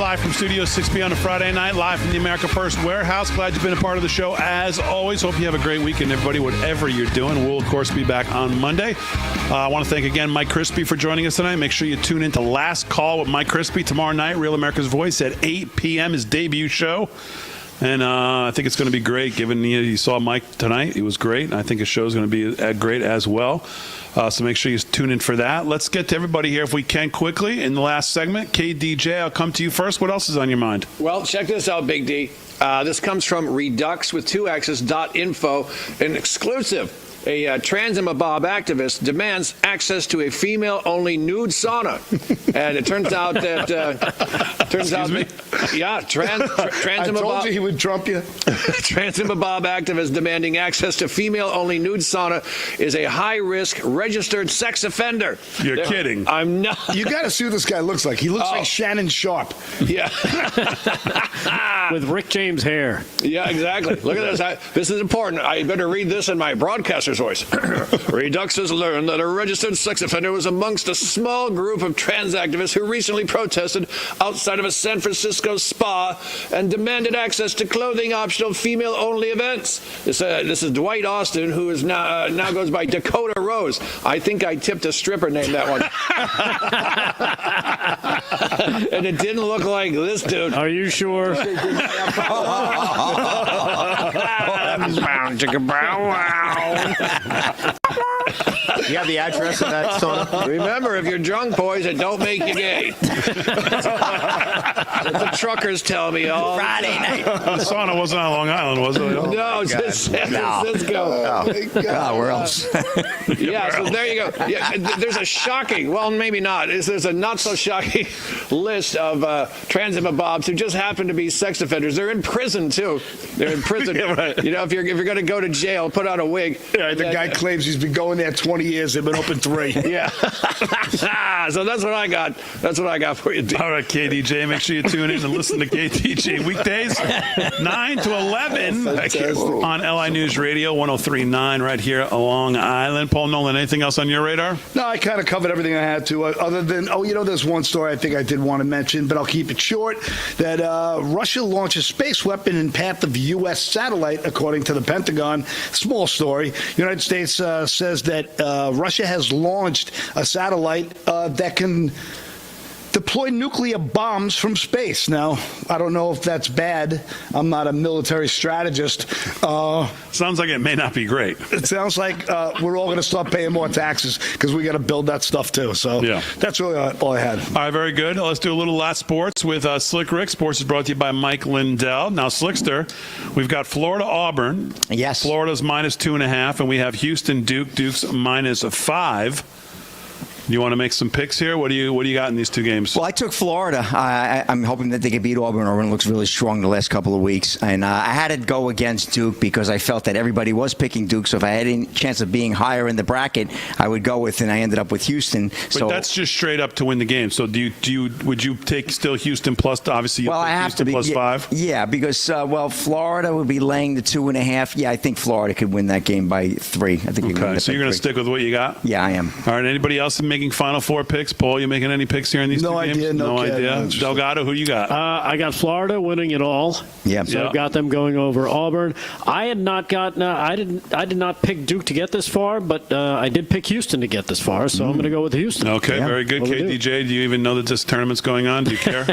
live from Studio 6B on a Friday night, live from the America First Warehouse. Glad you've been a part of the show as always. Hope you have a great weekend, everybody, whatever you're doing. We'll, of course, be back on Monday. I want to thank again Mike Crispi for joining us tonight. Make sure you tune in to Last Call with Mike Crispi tomorrow night, Real America's Voice at 8 p.m., his debut show. And I think it's going to be great, given you saw Mike tonight. It was great. And I think his show is going to be great as well. So make sure you tune in for that. Let's get to everybody here, if we can, quickly. In the last segment, KDJ, I'll come to you first. What else is on your mind? Well, check this out, Big D. This comes from Redux with 2x's.info, an exclusive. A trans Bob activist demands access to a female-only nude sauna, and it turns out that trans I told you he would trump you. Trans Bob activist demanding access to female-only nude sauna is a high-risk registered sex offender. You're kidding. I'm not. You got to see what this guy looks like. He looks like Shannon Sharp. Yeah. With Rick James hair. Yeah, exactly. Look at this. This is important. I better read this in my broadcaster's voice. Redux has learned that a registered sex offender was amongst a small group of trans activists who recently protested outside of a San Francisco spa and demanded access to clothing-optional female-only events. This is Dwight Austin, who is now goes by Dakota Rose. I think I tipped a stripper named that one. And it didn't look like this dude. Are you sure? You have the address of that sauna? Remember, if you're drunk, boys, it don't make you gay. The truckers tell me all Friday night. The sauna wasn't on Long Island, was it? No, it's in San Francisco. Where else? Yeah, so there you go. Yeah, there's a shocking, well, maybe not. There's a not so shocking list of trans Bobs who just happen to be sex offenders. They're in prison too. They're in prison. Yeah, right. You know, if you're going to go to jail, put on a wig. Yeah, the guy claims he's been going there 20 years. They've been open 3. Yeah. So that's what I got. That's what I got for you, D. All right, KDJ, make sure you tune in and listen to KDJ weekdays 9 to 11 on LI News Radio 103.9 right here on Long Island. Paul Nolan, anything else on your radar? No, I kind of covered everything I had to, other than, there's one story I think I did want to mention, but I'll keep it short, that Russia launched a space weapon in path of U.S. satellite, according to the Pentagon. Small story. United States says that Russia has launched a satellite that can deploy nuclear bombs from space. Now, I don't know if that's bad. I'm not a military strategist. Sounds like it may not be great. It sounds like we're all going to start paying more taxes because we got to build that stuff too. So that's really all I had. All right, very good. Let's do a little last sports with Slick Rick. Sports is brought to you by Mike Lindell. Now, Slickster, we've got Florida-Auburn. Yes. Florida's -2.5, and we have Houston-Duke. Duke's -5. You want to make some picks here? What do you got in these two games? Well, I took Florida. I'm hoping that they can beat Auburn. Auburn looks really strong the last couple of weeks. And I had to go against Duke because I felt that everybody was picking Duke. So if I had any chance of being higher in the bracket, I would go with, and I ended up with Houston. But that's just straight up to win the game. So would you take still Houston plus, obviously, I have Houston to be, plus 5? Yeah, because, Florida would be laying the 2.5. Yeah, I think Florida could win that game by 3. I think. Okay, so you're going to stick with what you got? Yeah, I am. All right, anybody else making Final Four picks? Paul, you making any picks here in these two games? No idea. Delgado, who you got? I got Florida winning it all. Yeah. So I've got them going over Auburn. I had not gotten. I did not pick Duke to get this far, but I did pick Houston to get this far. So I'm going to go with Houston. Okay, very good. KDJ, do you even know that this tournament's going on? Do you care?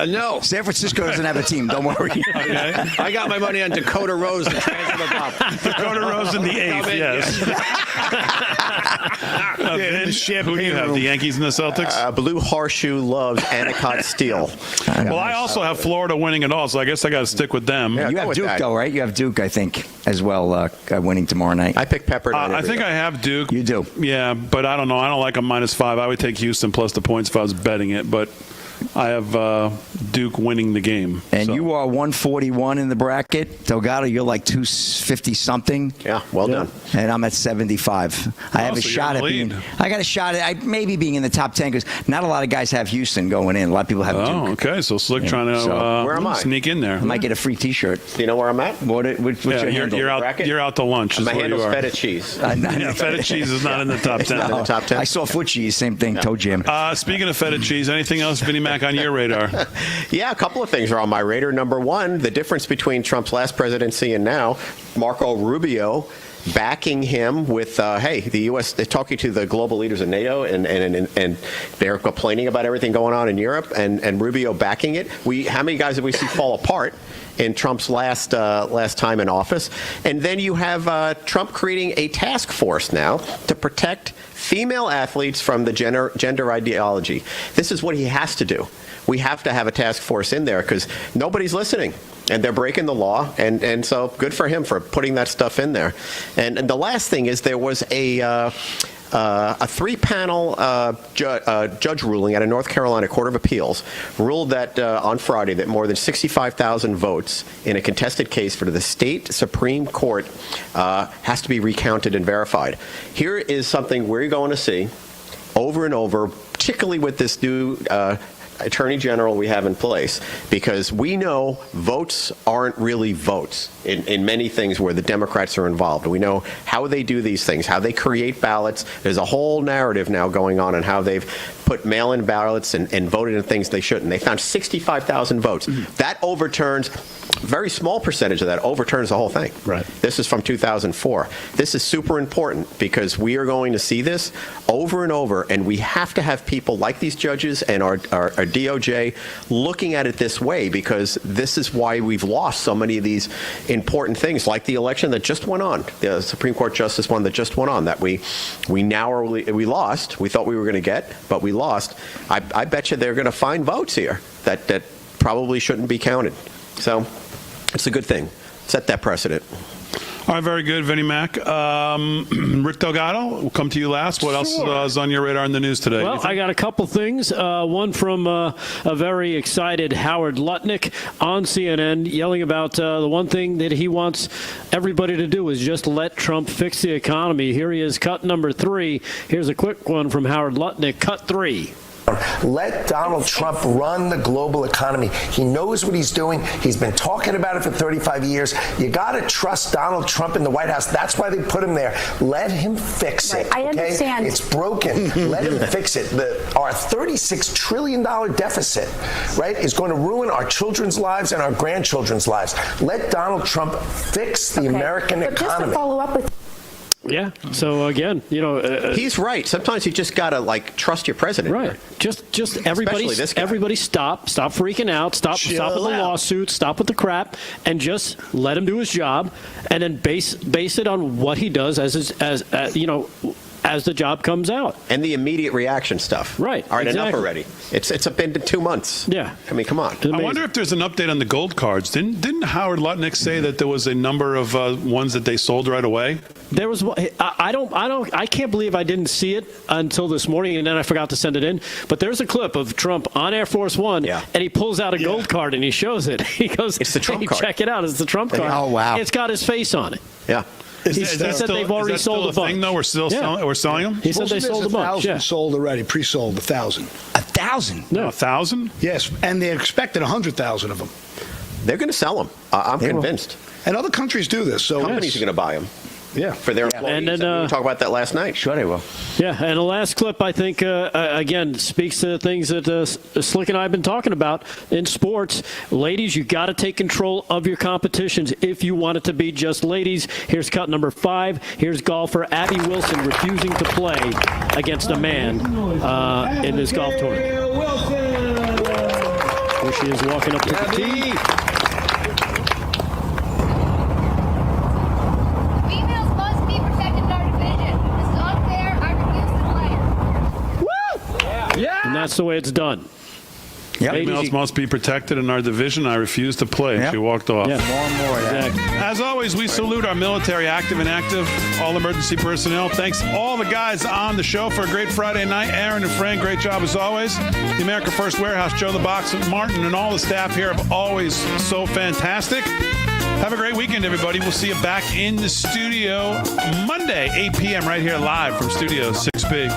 No. San Francisco doesn't have a team. Don't worry. Okay. I got my money on Dakota Rose. Dakota Rose in the 8th. Yes. Who do you have? The Yankees and the Celtics? Blue Horseshoe loves Anacott Steel. Well, I also have Florida winning it all, so I guess I got to stick with them. Yeah, you have Duke, though, right? You have Duke, I think, as well, winning tomorrow night. I picked Pepperdine. I think I have Duke. You do? Yeah, but I don't know. I don't like a -5. I would take Houston plus the points if I was betting it, but I have Duke winning the game. And you are 141 in the bracket. Delgado, you're like 250-something. Yeah, well done. And I'm at 75. I have a shot at being. I got a shot at maybe being in the top 10 because not a lot of guys have Houston going in. A lot of people have Duke. Oh, okay. So Slick trying to where am I? sneak in there. I might get a free T-shirt. Do you know where I'm at? What's your handle? You're out to lunch. My handle's feta cheese. Feta cheese is not in the top 10. Not in the top 10. I saw foot cheese. Same thing. Toe jam. Speaking of feta cheese, anything else, Vinny Mac? Mac, on your radar? Yeah, a couple of things are on my radar. Number one, the difference between Trump's last presidency and now, Marco Rubio backing him with, hey, the U.S. They're talking to the global leaders of NATO, and they're complaining about everything going on in Europe, and Rubio backing it. How many guys did we see fall apart in Trump's last time in office? And then you have Trump creating a task force now to protect female athletes from the gender ideology. This is what he has to do. We have to have a task force in there because nobody's listening, and they're breaking the law, and so good for him for putting that stuff in there. And the last thing is there was a three-panel judge ruling at a North Carolina Court of Appeals ruled that on Friday that more than 65,000 votes in a contested case for the state Supreme Court has to be recounted and verified. Here is something we're going to see over and over, particularly with this new Attorney General we have in place, because we know votes aren't really votes in many things where the Democrats are involved. We know how they do these things, how they create ballots. There's a whole narrative now going on how they've put mail-in ballots and voted in things they shouldn't. They found 65,000 votes. That overturns, a very small percentage of that overturns the whole thing. Right. This is from 2004. This is super important because we are going to see this over and over, and we have to have people like these judges and our DOJ looking at it this way, because this is why we've lost so many of these important things, like the election that just went on, the Supreme Court Justice one that just went on, that we lost. We thought we were going to get, but we lost. I bet you they're going to find votes here that probably shouldn't be counted. So it's a good thing. Set that precedent. All right, very good, Vinnie Mac. Rick Delgado, we'll come to you last. What else is on your radar in the news today? Well, I got a couple things. One from a very excited Howard Lutnick on CNN, yelling about the one thing that he wants everybody to do is just let Trump fix the economy. Here he is, cut number 3. Here's a quick one from Howard Lutnick, cut 3. Let Donald Trump run the global economy. He knows what he's doing. He's been talking about it for 35 years. You got to trust Donald Trump in the White House. That's why they put him there. Let him fix it. I understand. It's broken. Let him fix it. Our $36 trillion deficit, right, is going to ruin our children's lives and our grandchildren's lives. Let Donald Trump fix the American economy. Just to follow up with. Yeah. So again, he's right. Sometimes you just gotta trust your president. Right. Just everybody stop freaking out. Stop with the lawsuits. Stop with the crap, and just let him do his job, and then base it on what he does as the job comes out. And the immediate reaction stuff. Right. All right, exactly. enough already. It's been 2 months. Yeah. I mean, come on. I wonder if there's an update on the gold cards. Didn't Howard Lutnick say that there was a number of ones that they sold right away? There was. I can't believe I didn't see it until this morning, and then I forgot to send it in. But there's a clip of Trump on Air Force One, and he pulls out a gold card and he shows it. He goes, "It's the Trump card. Check it out. It's the Trump card. Oh wow! It's got his face on it." Yeah. He said they've already sold a bunch. Thing, though? We're still selling them? He said they sold a bunch. Yeah. Sold already, pre-sold 1,000. 1,000? No, 1,000? Yes, and they expected 100,000 of them. They're going to sell them. I'm convinced. And other countries do this. So companies are going to buy them. Yeah, for their employees. And then, we were talking about that last night. Sure they will. Yeah, and the last clip, I think, again, speaks to the things that Slick and I have been talking about in sports. Ladies, you got to take control of your competitions if you want it to be just ladies. Here's cut number 5. Here's golfer Abby Wilson refusing to play against a man in this golf tournament. Here she is walking up to the tee. And that's the way it's done. Females must be protected in our division. I refuse to play. She walked off. Yeah. More and more. Exactly. As always, we salute our military, active and active, all emergency personnel. Thanks all the guys on the show for a great Friday night. Aaron and Frank, great job as always. The America First Warehouse, Joe the Box, Martin, and all the staff here have always so fantastic. Have a great weekend, everybody. We'll see you back in the studio Monday, 8 p.m. right here live from Studio 6B.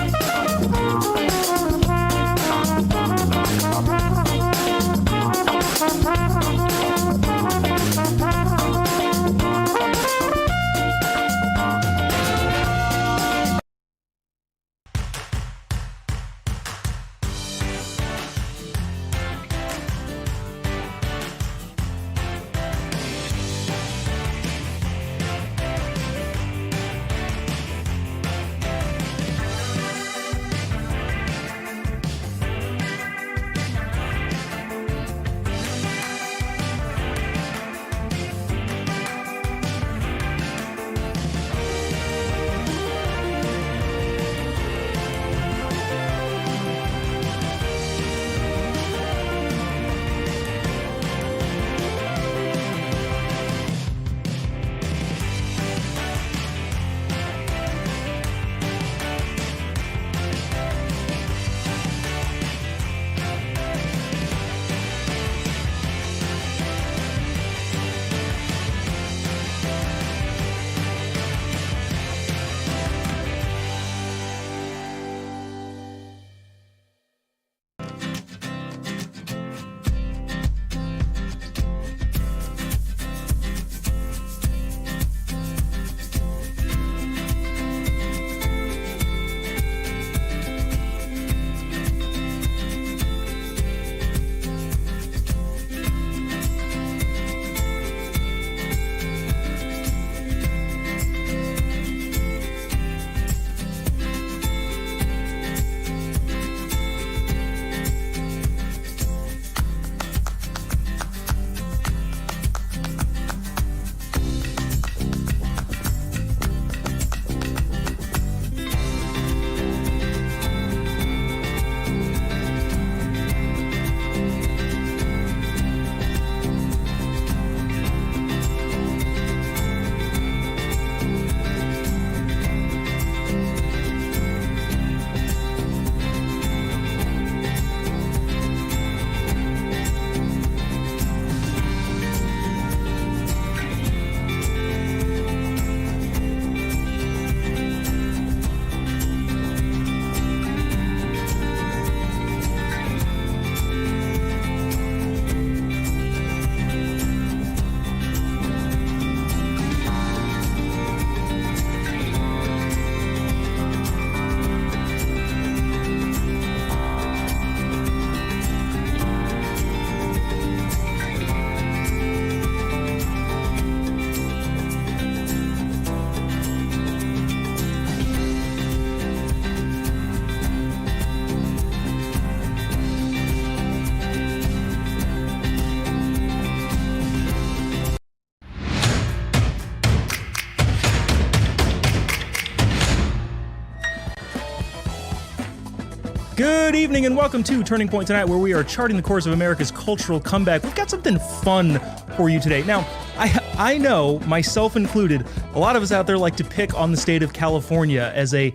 Good evening and welcome to Turning Point Tonight, where we are charting the course of America's cultural comeback. We've got something fun for you today. Now, I know, myself included, a lot of us out there like to pick on the state of California as a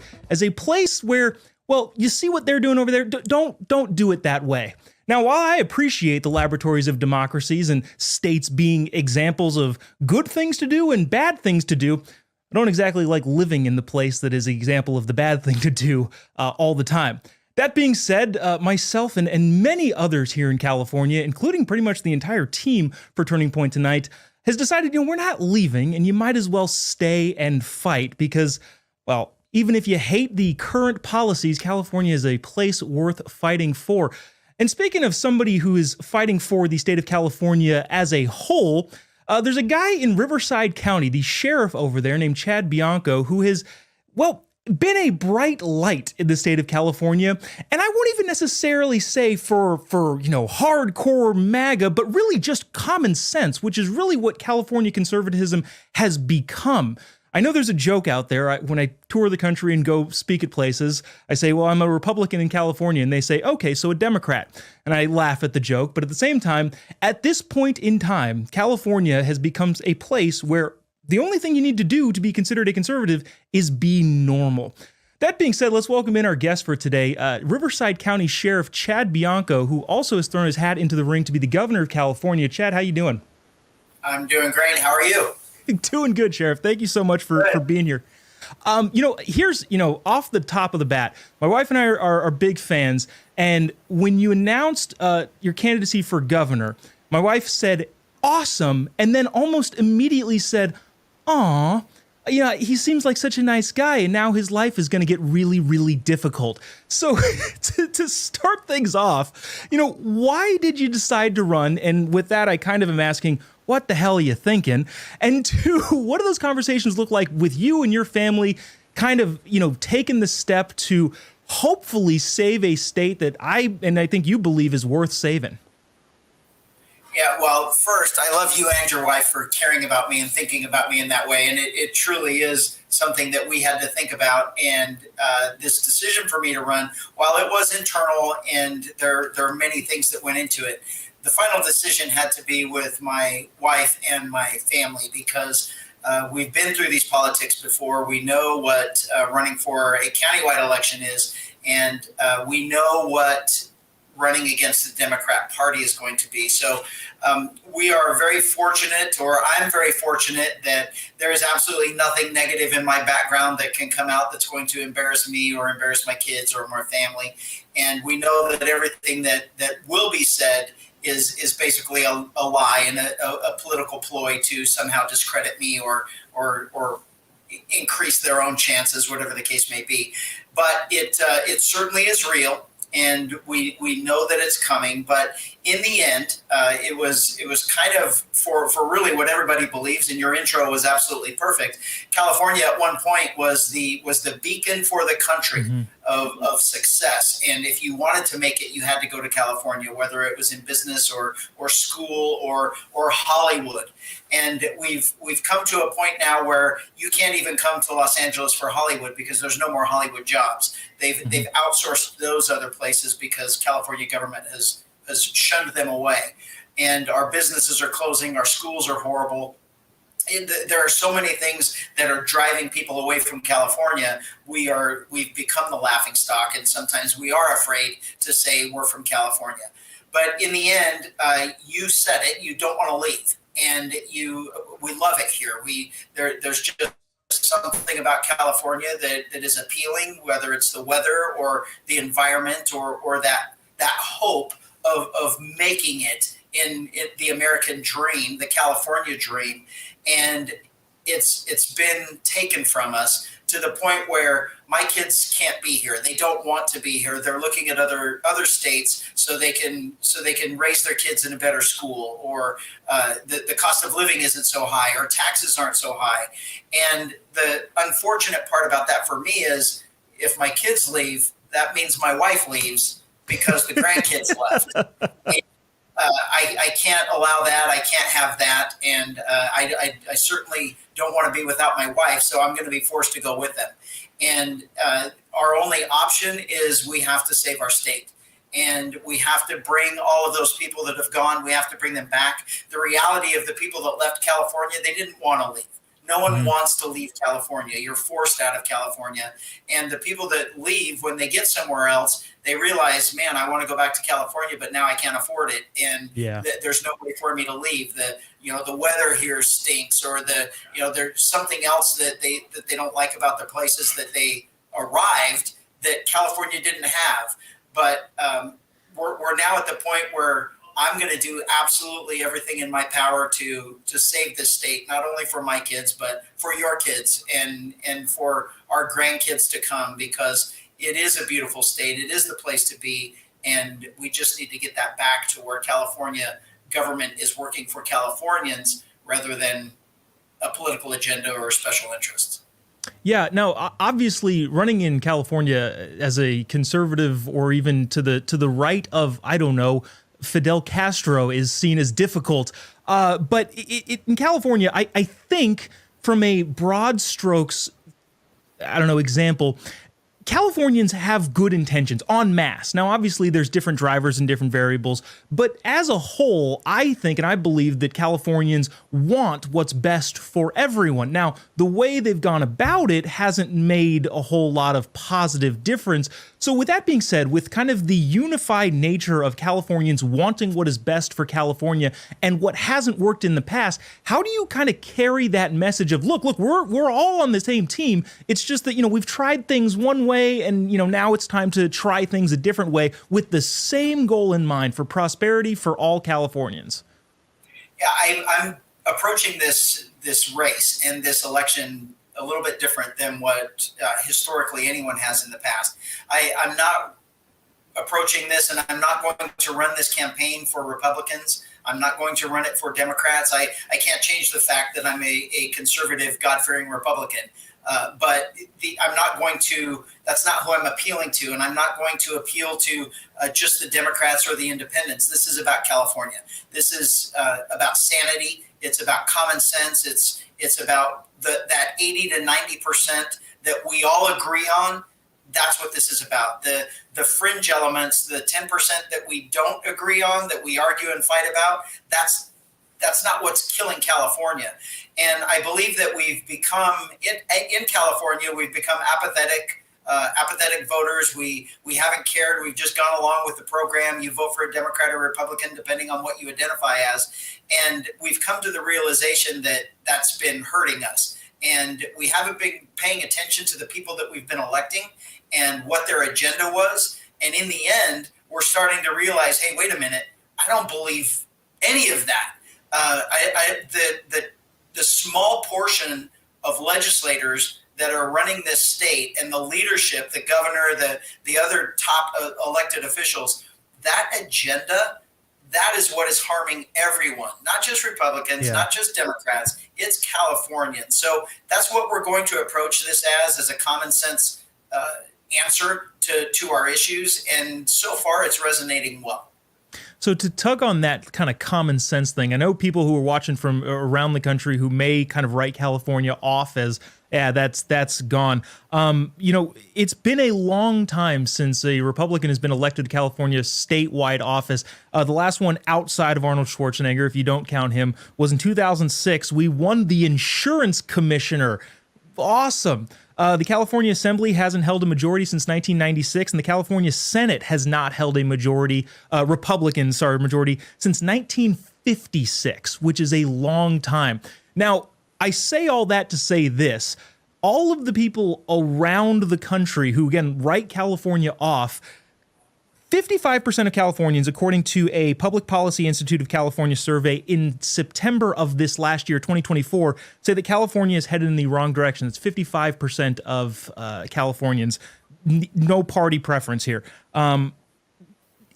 place where, well, you see what they're doing over there. Don't do it that way. Now, while I appreciate the laboratories of democracies and states being examples of good things to do and bad things to do, I don't exactly like living in the place that is an example of the bad thing to do all the time. That being said, myself and many others here in California, including pretty much the entire team for Turning Point Tonight, has decided, we're not leaving, and you might as well stay and fight because, well, even if you hate the current policies, California is a place worth fighting for. And speaking of somebody who is fighting for the state of California as a whole, there's a guy in Riverside County, the sheriff over there named Chad Bianco, who has, well, been a bright light in the state of California, and I won't even necessarily say for hardcore MAGA, but really just common sense, which is really what California conservatism has become. I know there's a joke out there. When I tour the country and go speak at places, I say, well, I'm a Republican in California, and they say, okay, so a Democrat. And I laugh at the joke, but at the same time, at this point in time, California has become a place where the only thing you need to do to be considered a conservative is be normal. That being said, let's welcome in our guest for today, Riverside County Sheriff Chad Bianco, who also has thrown his hat into the ring to be the governor of California. Chad, how you doing? I'm doing great. How are you? Doing good, Sheriff. Thank you so much for being here. Here's, off the top of the bat, my wife and I are big fans. And when you announced your candidacy for governor, my wife said, awesome. And then almost immediately said, aw, he seems like such a nice guy, and now his life is going to get really, really difficult. So to start things off, why did you decide to run? And with that, I kind of am asking, what the hell are you thinking? And two, what do those conversations look like with you and your family kind of, taking the step to hopefully save a state that I think you believe is worth saving? Yeah, well, first, I love you and your wife for caring about me and thinking about me in that way. And it truly is something that we had to think about. And this decision for me to run, while it was internal and there are many things that went into it, the final decision had to be with my wife and my family because we've been through these politics before. We know what running for a countywide election is, and we know what running against the Democrat Party is going to be. So we are very fortunate, or I'm very fortunate, that there is absolutely nothing negative in my background that can come out that's going to embarrass me or embarrass my kids or my family. And we know that everything that will be said is basically a lie and a political ploy to somehow discredit me or increase their own chances, whatever the case may be. But it certainly is real. And we know that it's coming, but in the end, it was kind of for really what everybody believes. And your intro was absolutely perfect. California at one point was the beacon for the country of success. And if you wanted to make it, you had to go to California, whether it was in business or school or Hollywood. And we've come to a point now where you can't even come to Los Angeles for Hollywood because there's no more Hollywood jobs. They've outsourced those other places because California government has shunned them away. And our businesses are closing, our schools are horrible. And there are so many things that are driving people away from California. We've become the laughing stock, and sometimes we are afraid to say we're from California. But in the end, you said it, you don't want to leave. And we love it here. There's just something about California that is appealing, whether it's the weather or the environment or that hope of making it in the American dream, the California dream. And it's been taken from us to the point where my kids can't be here. They don't want to be here. They're looking at other states so they can raise their kids in a better school, or the cost of living isn't so high, or taxes aren't so high. And the unfortunate part about that for me is if my kids leave, that means my wife leaves because the grandkids left. I can't allow that. I can't have that. And I certainly don't want to be without my wife, so I'm going to be forced to go with them. And our only option is we have to save our state. And we have to bring all of those people that have gone, we have to bring them back. The reality of the people that left California, they didn't want to leave. No one wants to leave California. You're forced out of California. And the people that leave, when they get somewhere else, they realize, man, I want to go back to California, but now I can't afford it. And there's no way for me to leave. The weather here stinks, or there's something else that they don't like about the places that they arrived that California didn't have. But we're now at the point where I'm going to do absolutely everything in my power to save this state, not only for my kids, but for your kids and for our grandkids to come, because it is a beautiful state. It is the place to be. And we just need to get that back to where California government is working for Californians rather than a political agenda or special interests. Yeah, no, obviously running in California as a conservative or even to the right of, I don't know, Fidel Castro is seen as difficult. But in California, I think from a broad strokes, example, Californians have good intentions en masse. Now, obviously, there's different drivers and different variables, but as a whole, I think and I believe that Californians want what's best for everyone. Now, the way they've gone about it hasn't made a whole lot of positive difference. So with that being said, with kind of the unified nature of Californians wanting what is best for California and what hasn't worked in the past, how do you kind of carry that message of, look, we're all on the same team. It's just that, we've tried things one way and, now it's time to try things a different way with the same goal in mind for prosperity for all Californians. Yeah, I'm approaching this race and this election a little bit different than what historically anyone has in the past. I'm not approaching this, and I'm not going to run this campaign for Republicans. I'm not going to run it for Democrats. I can't change the fact that I'm a conservative, God-fearing Republican. But I'm not going to, that's not who I'm appealing to, and I'm not going to appeal to just the Democrats or the independents. This is about California. This is about sanity. It's about common sense. It's about that 80 to 90% that we all agree on. That's what this is about. The fringe elements, the 10% that we don't agree on, that we argue and fight about, that's not what's killing California. And I believe that we've become, in California, we've become apathetic voters. We haven't cared. We've just gone along with the program. You vote for a Democrat or Republican, depending on what you identify as. And we've come to the realization that that's been hurting us. And we haven't been paying attention to the people that we've been electing and what their agenda was. And in the end, we're starting to realize, hey, wait a minute, I don't believe any of that. The small portion of legislators that are running this state and the leadership, the governor, the other top elected officials, that agenda, that is what is harming everyone, not just Republicans, not just Democrats, it's Californians. So that's what we're going to approach this as a common sense answer to our issues. And so far it's resonating well. So to tug on that kind of common sense thing, I know people who are watching from around the country who may kind of write California off as, yeah, that's gone. It's been a long time since a Republican has been elected to California's statewide office. The last one outside of Arnold Schwarzenegger, if you don't count him, was in 2006. We won the insurance commissioner. Awesome. The California Assembly hasn't held a majority since 1996, and the California Senate has not held a majority, majority since 1956, which is a long time. Now, I say all that to say this. All of the people around the country who, again, write California off, 55% of Californians, according to a Public Policy Institute of California survey in September of this last year, 2024, say that California is headed in the wrong direction. It's 55% of Californians. No party preference here.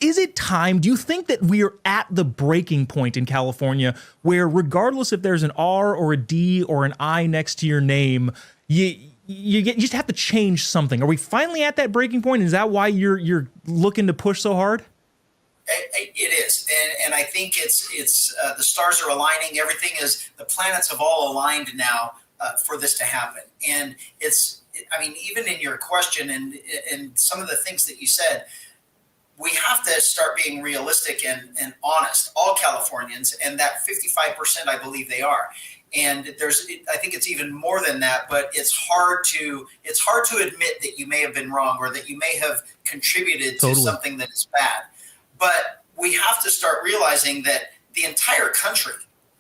Is it time? Do you think that we are at the breaking point in California where regardless if there's an R or a D or an I next to your name, you just have to change something? Are we finally at that breaking point? Is that why you're looking to push so hard? It is, and I think it's the stars are aligning. The planets have all aligned now for this to happen. And even in your question and some of the things that you said, we have to start being realistic and honest, all Californians, and that 55%, I believe they are. And I think it's even more than that, but it's hard to admit that you may have been wrong or that you may have contributed to something that is bad. But we have to start realizing that the entire country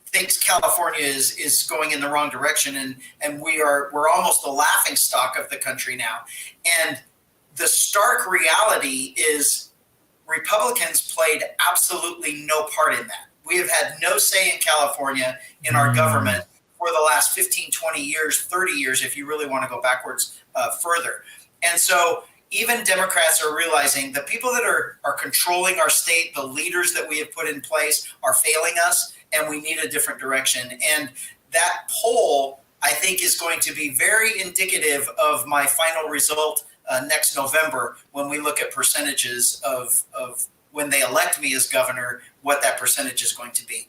thinks California is going in the wrong direction, and we're almost the laughing stock of the country now. And the stark reality is Republicans played absolutely no part in that. We have had no say in California in our government for the last 15, 20 years, 30 years, if you really want to go backwards further. And so even Democrats are realizing the people that are controlling our state, the leaders that we have put in place are failing us, and we need a different direction. And that poll, I think, is going to be very indicative of my final result next November when we look at percentages of when they elect me as governor, what that percentage is going to be.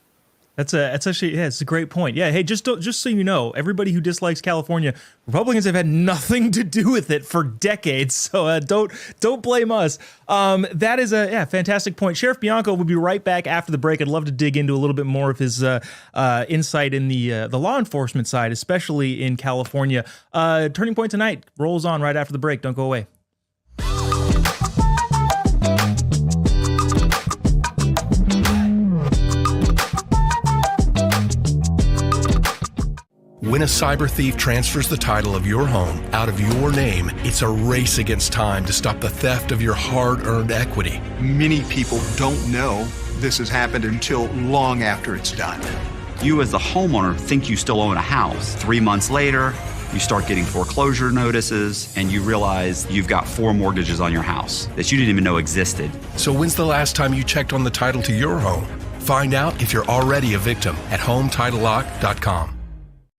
That's actually, it's a great point. Yeah. Hey, just so you know, everybody who dislikes California, Republicans have had nothing to do with it for decades. So don't blame us. That is a fantastic point. Sheriff Bianco will be right back after the break. I'd love to dig into a little bit more of his insight in the law enforcement side, especially in California. Turning Point Tonight rolls on right after the break. Don't go away. When a cyber thief transfers the title of your home out of your name, it's a race against time to stop the theft of your hard-earned equity. Many people don't know this has happened until long after it's done. You as the homeowner think you still own a house. 3 months later, you start getting foreclosure notices and you realize you've got 4 mortgages on your house that you didn't even know existed. So when's the last time you checked on the title to your home? Find out if you're already a victim at HomeTitleLock.com.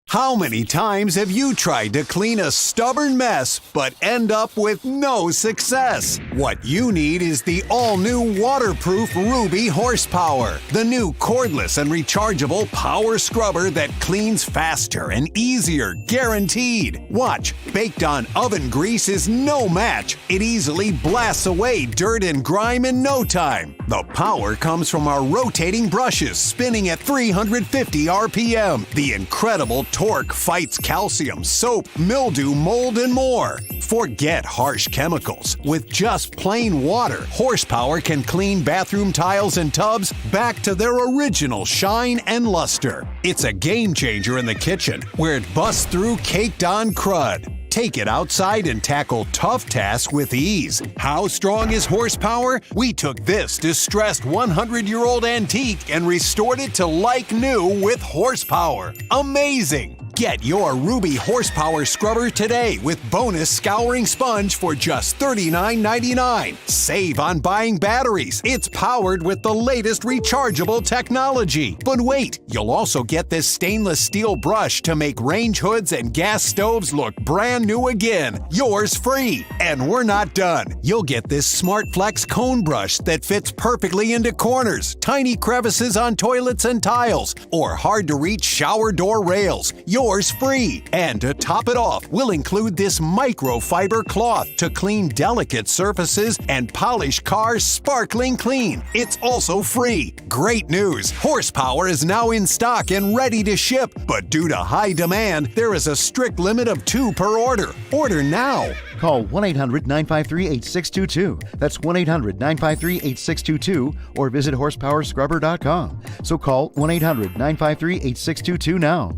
How many times have you tried to clean a stubborn mess but end up with no success? What you need is the all-new waterproof Ruby Horsepower, the new cordless and rechargeable power scrubber that cleans faster and easier, guaranteed. Watch, baked on oven grease is no match. It easily blasts away dirt and grime in no time. The power comes from our rotating brushes spinning at 350 RPM. The incredible torque fights calcium, soap, mildew, mold, and more. Forget harsh chemicals. With just plain water, Horsepower can clean bathroom tiles and tubs back to their original shine and luster. It's a game changer in the kitchen, where it busts through caked-on crud. Take it outside and tackle tough tasks with ease. How strong is Horsepower? We took this distressed 100-year-old antique and restored it to like new with Horsepower. Amazing! Get your Ruby Horsepower scrubber today with bonus scouring sponge for just $39.99. Save on buying batteries. It's powered with the latest rechargeable technology. But wait, you'll also get this stainless steel brush to make range hoods and gas stoves look brand new again. Yours free. And we're not done. You'll get this Smart Flex cone brush that fits perfectly into corners, tiny crevices on toilets and tiles, or hard to reach shower door rails. Yours free. And to top it off, we'll include this microfiber cloth to clean delicate surfaces and polish cars sparkling clean. It's also free. Great news! Horsepower is now in stock and ready to ship, but due to high demand, there is a strict limit of 2 per order. Order now. Call 1-800-953-8622. That's 1-800-953-8622 or visit horsepowerscrubber.com. So call 1-800-953-8622 now.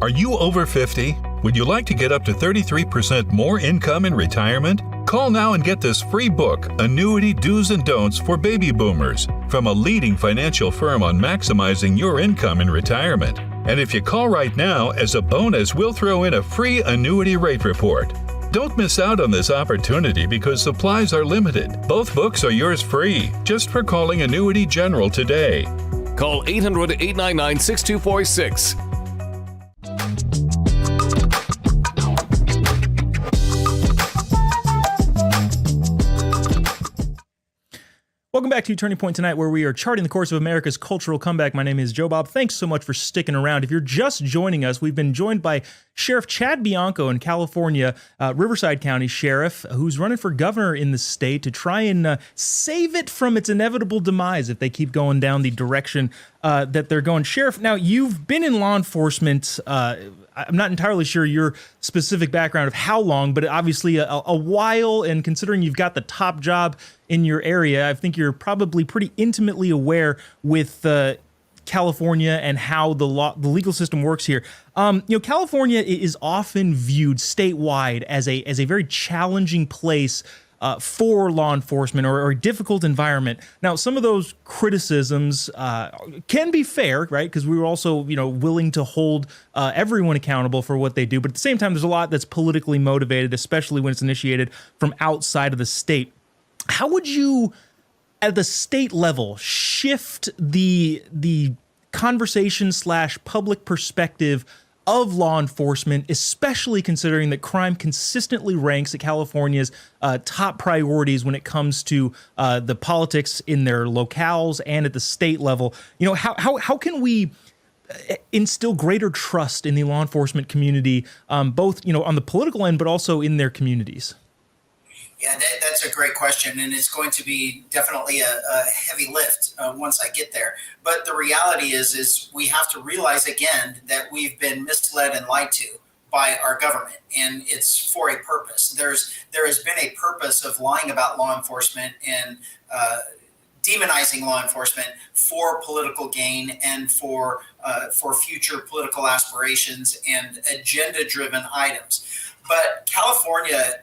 Are you over 50? Would you like to get up to 33% more income in retirement? Call now and get this free book, Annuity Do's and Don'ts for Baby Boomers, from a leading financial firm on maximizing your income in retirement. And if you call right now, as a bonus, we'll throw in a free annuity rate report. Don't miss out on this opportunity because supplies are limited. Both books are yours free, just for calling Annuity General today. Call 800-899-6246. Welcome back to Turning Point Tonight, where we are charting the course of America's cultural comeback. My name is Joe Bob. Thanks so much for sticking around. If you're just joining us, we've been joined by Sheriff Chad Bianco in California, Riverside County Sheriff, who's running for governor in the state to try and save it from its inevitable demise if they keep going down the direction that they're going. Sheriff, now you've been in law enforcement. I'm not entirely sure your specific background of how long, but obviously a while, and considering you've got the top job in your area, I think you're probably pretty intimately aware with California and how the legal system works here. California is often viewed statewide as a very challenging place for law enforcement, or a difficult environment. Now, some of those criticisms can be fair, right? Because we were also, willing to hold everyone accountable for what they do. But at the same time, there's a lot that's politically motivated, especially when it's initiated from outside of the state. How would you, at the state level, shift the conversation / public perspective of law enforcement, especially considering that crime consistently ranks at California's top priorities when it comes to the politics in their locales and at the state level? How can we instill greater trust in the law enforcement community, both on the political end, but also in their communities? Yeah, that's a great question, and it's going to be definitely a heavy lift once I get there. But the reality is we have to realize again that we've been misled and lied to by our government, and it's for a purpose. There has been a purpose of lying about law enforcement and demonizing law enforcement for political gain and for future political aspirations and agenda-driven items. But California,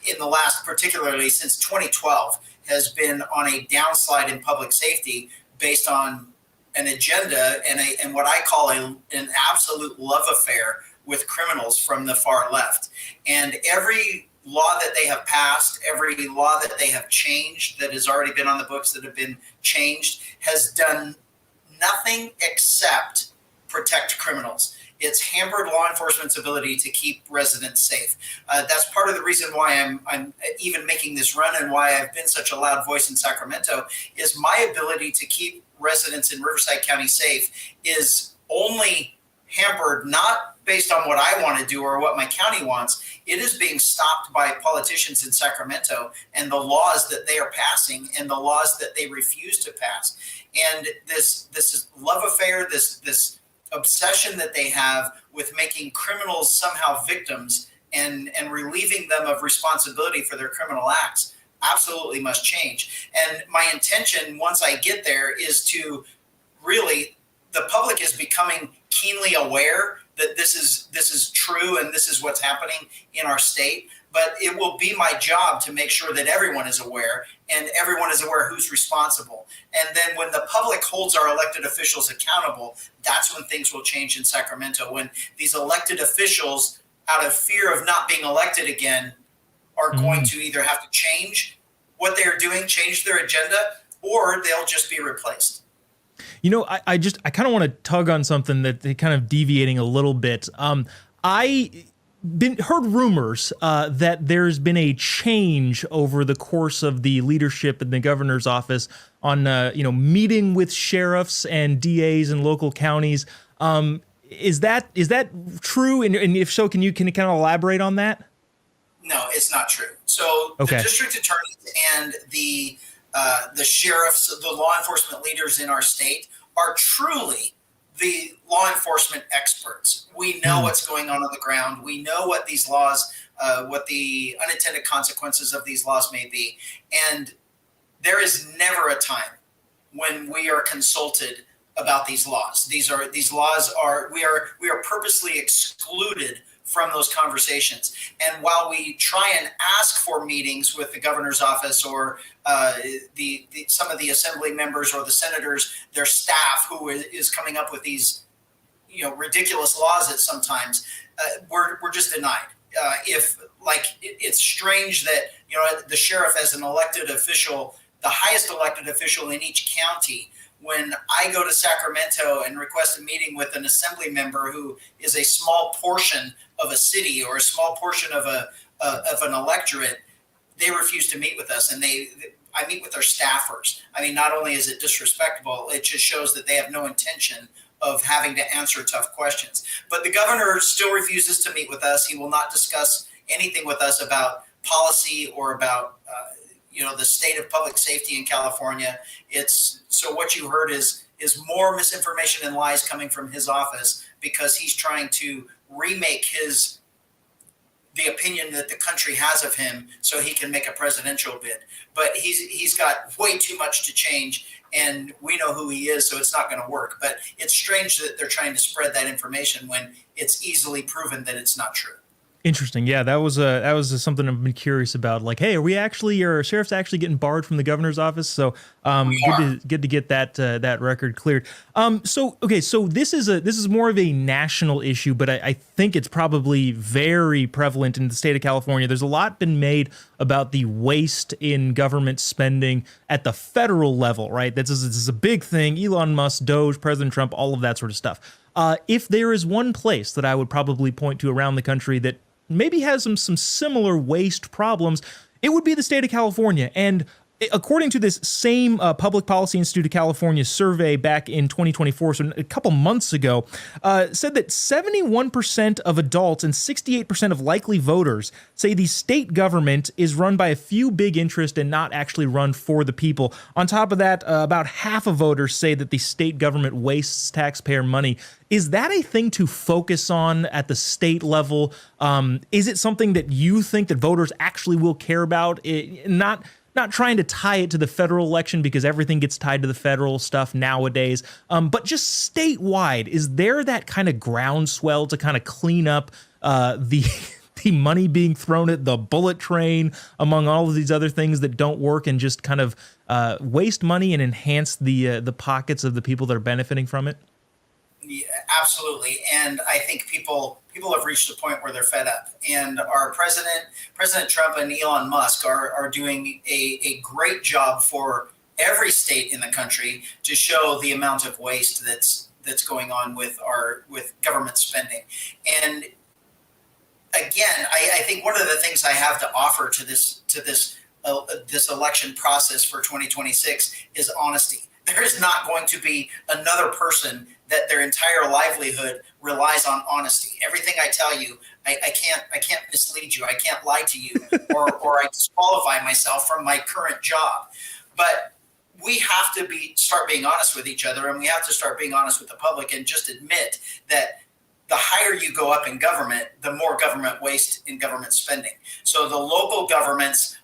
in the last, particularly since 2012, has been on a downslide in public safety based on an agenda and what I call an absolute love affair with criminals from the far left. And every law that they have passed, every law that they have changed, that has already been on the books, that have been changed, has done nothing except protect criminals. It's hampered law enforcement's ability to keep residents safe. That's part of the reason why I'm even making this run, and why I've been such a loud voice in Sacramento, is my ability to keep residents in Riverside County safe is only hampered not based on what I want to do or what my county wants. It is being stopped by politicians in Sacramento and the laws that they are passing and the laws that they refuse to pass. And this is love affair, this obsession that they have with making criminals somehow victims and relieving them of responsibility for their criminal acts absolutely must change. And my intention once I get there is to really, the public is becoming keenly aware that this is true and this is what's happening in our state. But it will be my job to make sure that everyone is aware and everyone is aware who's responsible. And then when the public holds our elected officials accountable, that's when things will change in Sacramento. When these elected officials, out of fear of not being elected again, are going to either have to change what they're doing, change their agenda, or they'll just be replaced. I kind of want to tug on something that kind of deviating a little bit. Heard rumors that there's been a change over the course of the leadership in the governor's office on meeting with sheriffs and DAs in local counties. Is that true? And if so, can you kind of elaborate on that? No, it's not true. So the district attorneys and the sheriffs, the law enforcement leaders in our state are truly the law enforcement experts. We know what's going on the ground. We know what these laws, what the unintended consequences of these laws may be. And there is never a time when we are consulted about these laws. We are purposely excluded from those conversations. And while we try and ask for meetings with the governor's office or some of the assembly members or the senators, their staff who is coming up with these ridiculous laws at sometimes, we're just denied. It's strange that the sheriff as an elected official, the highest elected official in each county, when I go to Sacramento and request a meeting with an assembly member who is a small portion of a city or a small portion of an electorate, they refuse to meet with us, and I meet with their staffers. I mean, not only is it disrespectful, it just shows that they have no intention of having to answer tough questions. But the governor still refuses to meet with us. He will not discuss anything with us about policy or about the state of public safety in California. So what you heard is more misinformation and lies coming from his office, because he's trying to remake the opinion that the country has of him so he can make a presidential bid. But he's got way too much to change, and we know who he is, so it's not going to work. But it's strange that they're trying to spread that information when it's easily proven that it's not true. Interesting. Yeah, that was something I've been curious about. Like, hey, are sheriffs actually getting barred from the governor's office? So good to get that record cleared. So this is more of a national issue, but I think it's probably very prevalent in the state of California. There's a lot been made about the waste in government spending at the federal level, right? This is a big thing. Elon Musk, Doge, President Trump, all of that sort of stuff. If there is one place that I would probably point to around the country that maybe has some similar waste problems, it would be the state of California. And according to this same Public Policy Institute of California survey back in 2024, so a couple months ago, said that 71% of adults and 68% of likely voters say the state government is run by a few big interests and not actually run for the people. On top of that, about half of voters say that the state government wastes taxpayer money. Is that a thing to focus on at the state level? Is it something that you think that voters actually will care about? Not trying to tie it to the federal election, because everything gets tied to the federal stuff nowadays, but just statewide, is there that kind of groundswell to kind of clean up the money being thrown at the bullet train, among all of these other things that don't work, and just kind of waste money and enhance the pockets of the people that are benefiting from it? Yeah, absolutely. And I think people have reached a point where they're fed up. And our President Trump and Elon Musk are doing a great job for every state in the country to show the amount of waste that's going on with government spending. And again, I think one of the things I have to offer to this election process for 2026 is honesty. There is not going to be another person that their entire livelihood relies on honesty. Everything I tell you, I can't mislead you. I can't lie to you, or I disqualify myself from my current job. But we have to start being honest with each other, and we have to start being honest with the public, and just admit that the higher you go up in government, the more government waste in government spending. So the local governments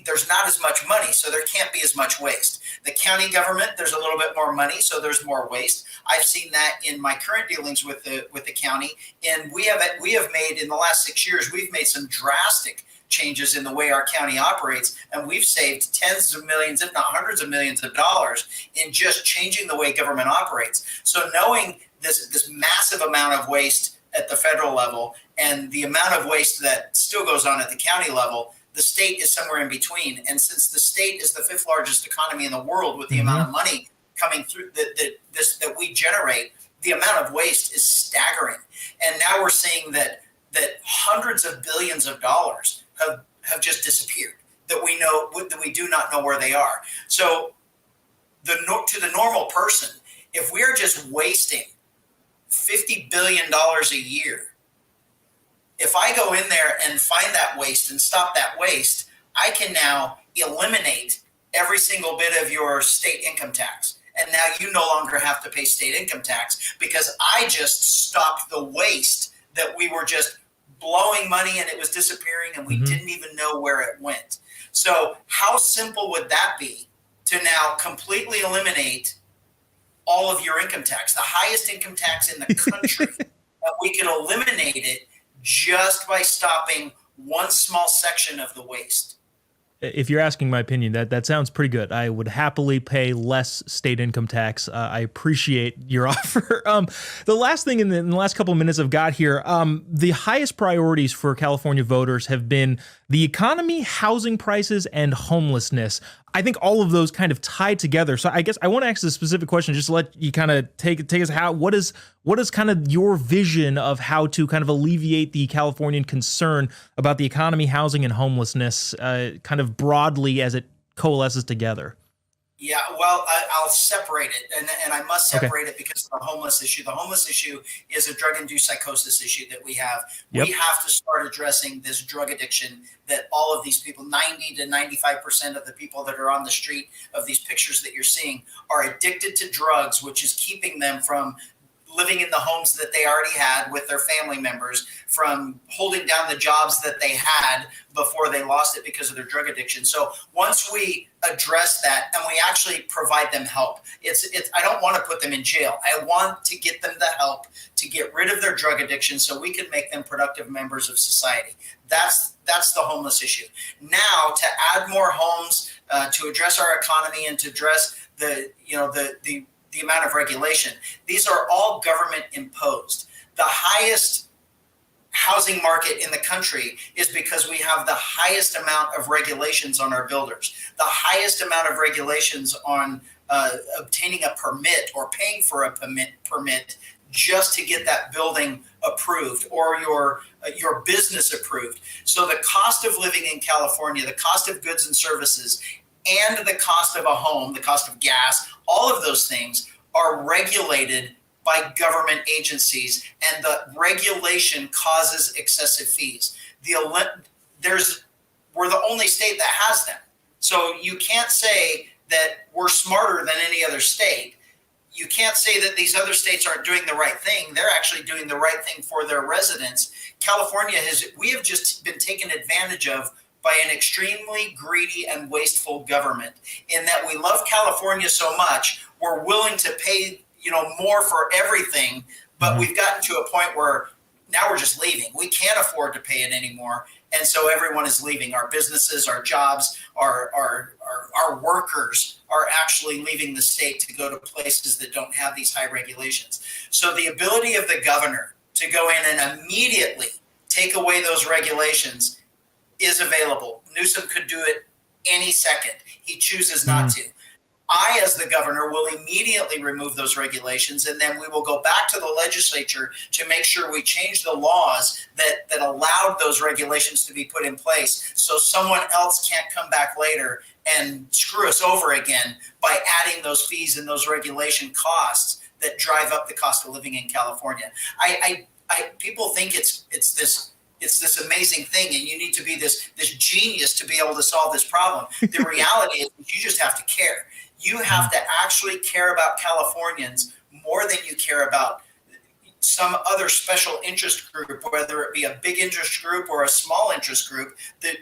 there's not as much money, so there can't be as much waste. The county government, there's a little bit more money, so there's more waste. I've seen that in my current dealings with the county, and we have made, in the last 6 years, we've made some drastic changes in the way our county operates, and we've saved tens of millions, if not hundreds of millions of dollars in just changing the way government operates. So knowing this massive amount of waste at the federal level and the amount of waste that still goes on at the county level, the state is somewhere in between. And since the state is the 5th largest economy in the world, with the amount of money coming through that we generate, the amount of waste is staggering. And now we're seeing that hundreds of billions of dollars have just disappeared, that we do not know where they are. So to the normal person, if we're just wasting $50 billion a year, if I go in there and find that waste and stop that waste, I can now eliminate every single bit of your state income tax. And now you no longer have to pay state income tax, because I just stopped the waste that we were just blowing money and it was disappearing and we didn't even know where it went. So how simple would that be to now completely eliminate all of your income tax, the highest income tax in the country, that we could eliminate it just by stopping one small section of the waste? If you're asking my opinion, that sounds pretty good. I would happily pay less state income tax. I appreciate your offer. The last thing in the last couple of minutes I've got here, the highest priorities for California voters have been the economy, housing prices, and homelessness. I think all of those kind of tie together. So I guess I want to ask a specific question, just to let you kind of take us what is kind of your vision of how to kind of alleviate the Californian concern about the economy, housing, and homelessness kind of broadly as it coalesces together? Yeah, well, I'll separate it, and I must separate it because of the homeless issue. The homeless issue is a drug-induced psychosis issue that we have. Yep. We have to start addressing this drug addiction that all of these people, 90 to 95% of the people that are on the street of these pictures that you're seeing are addicted to drugs, which is keeping them from living in the homes that they already had with their family members, from holding down the jobs that they had before they lost it because of their drug addiction. So once we address that and we actually provide them help, I don't want to put them in jail. I want to get them the help to get rid of their drug addiction so we can make them productive members of society. That's the homeless issue. Now, to add more homes, to address our economy and to address the amount of regulation. These are all government imposed. The highest housing market in the country is because we have the highest amount of regulations on our builders, the highest amount of regulations on obtaining a permit or paying for a permit just to get that building approved or your business approved. So the cost of living in California, the cost of goods and services, and the cost of a home, the cost of gas, all of those things are regulated by government agencies, and the regulation causes excessive fees. We're the only state that has them. So you can't say that we're smarter than any other state. You can't say that these other states aren't doing the right thing. They're actually doing the right thing for their residents. California we have just been taken advantage of by an extremely greedy and wasteful government, in that we love California so much, we're willing to pay, more for everything, but we've gotten to a point where now we're just leaving. We can't afford to pay it anymore, and so everyone is leaving. Our businesses, our jobs, our workers are actually leaving the state to go to places that don't have these high regulations. So the ability of the governor to go in and immediately take away those regulations is available. Newsom could do it any second. He chooses not to. I, as the governor, will immediately remove those regulations, and then we will go back to the legislature to make sure we change the laws that allowed those regulations to be put in place, so someone else can't come back later and screw us over again by adding those fees and those regulation costs that drive up the cost of living in California. People think it's this amazing thing, and you need to be this genius to be able to solve this problem. The reality is you just have to care. You have to actually care about Californians more than you care about some other special interest group, whether it be a big interest group or a small interest group. That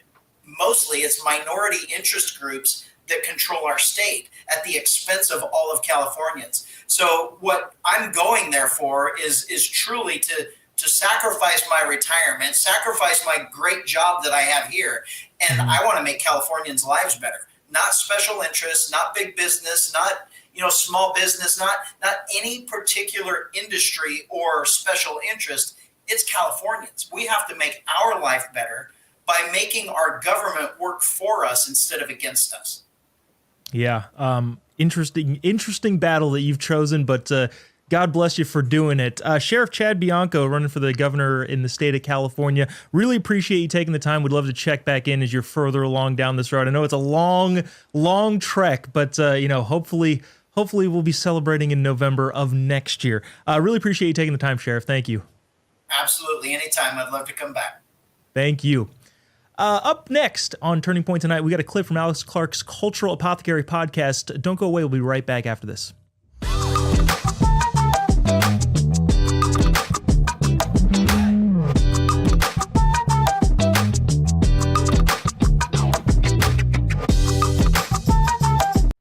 mostly it's minority interest groups that control our state at the expense of all of Californians. So what I'm going there for is truly to sacrifice my retirement, sacrifice my great job that I have here. And I want to make Californians' lives better, not special interests, not big business, not, small business, not any particular industry or special interest. It's Californians. We have to make our life better by making our government work for us instead of against us. Yeah. Interesting battle that you've chosen, but, God bless you for doing it. Sheriff Chad Bianco, running for the governor in the state of California. Really appreciate you taking the time. Would love to check back in as you're further along down this road. I know it's a long trek, but hopefully we'll be celebrating in November of next year. Really appreciate you taking the time, Sheriff. Thank you. Absolutely. Anytime. I'd love to come back. Thank you. Up next on Turning Point tonight, we got a clip from Alex Clark's Cultural Apothecary podcast. Don't go away. We'll be right back after this.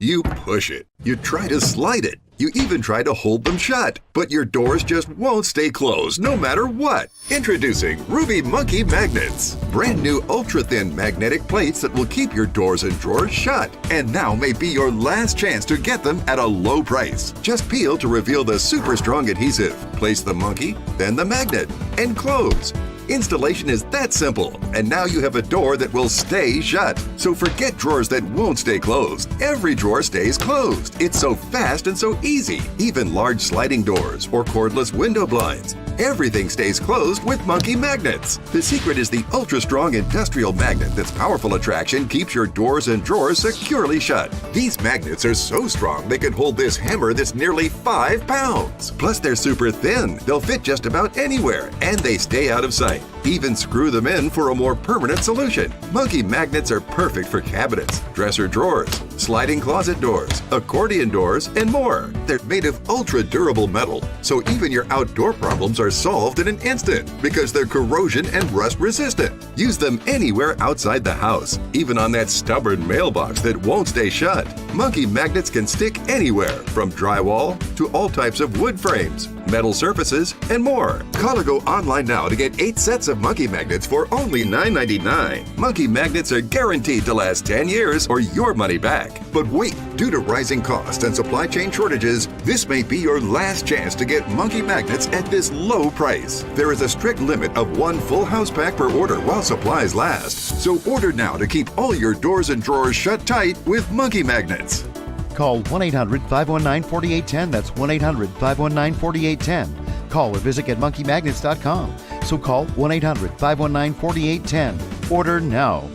You push it. You try to slide it. You even try to hold them shut. But your doors just won't stay closed no matter what. Introducing Ruby Monkey Magnets. Brand new ultra-thin magnetic plates that will keep your doors and drawers shut. And now may be your last chance to get them at a low price. Just peel to reveal the super strong adhesive. Place the monkey, then the magnet, and close. Installation is that simple, and now you have a door that will stay shut. So forget drawers that won't stay closed. Every drawer stays closed. It's so fast and so easy. Even large sliding doors or cordless window blinds. Everything stays closed with Monkey Magnets. The secret is the ultra-strong industrial magnet that's powerful attraction keeps your doors and drawers securely shut. These magnets are so strong they can hold this hammer that's nearly 5 pounds. Plus, they're super thin. They'll fit just about anywhere, and they stay out of sight. Even screw them in for a more permanent solution. Monkey Magnets are perfect for cabinets, dresser drawers, sliding closet doors, accordion doors, and more. They're made of ultra-durable metal, so even your outdoor problems are solved in an instant because they're corrosion and rust resistant. Use them anywhere outside the house, even on that stubborn mailbox that won't stay shut. Monkey Magnets can stick anywhere, from drywall to all types of wood frames, metal surfaces, and more. Call or go online now to get 8 sets of Monkey Magnets for only $9.99. Monkey Magnets are guaranteed to last 10 years or your money back. But wait, due to rising costs and supply chain shortages, this may be your last chance to get Monkey Magnets at this low price. There is a strict limit of 1 full house pack per order while supplies last. So order now to keep all your doors and drawers shut tight with Monkey Magnets. Call 1-800-519-4810. That's 1-800-519-4810. Call or visit getmonkeymagnets.com. So call 1-800-519-4810. Order now.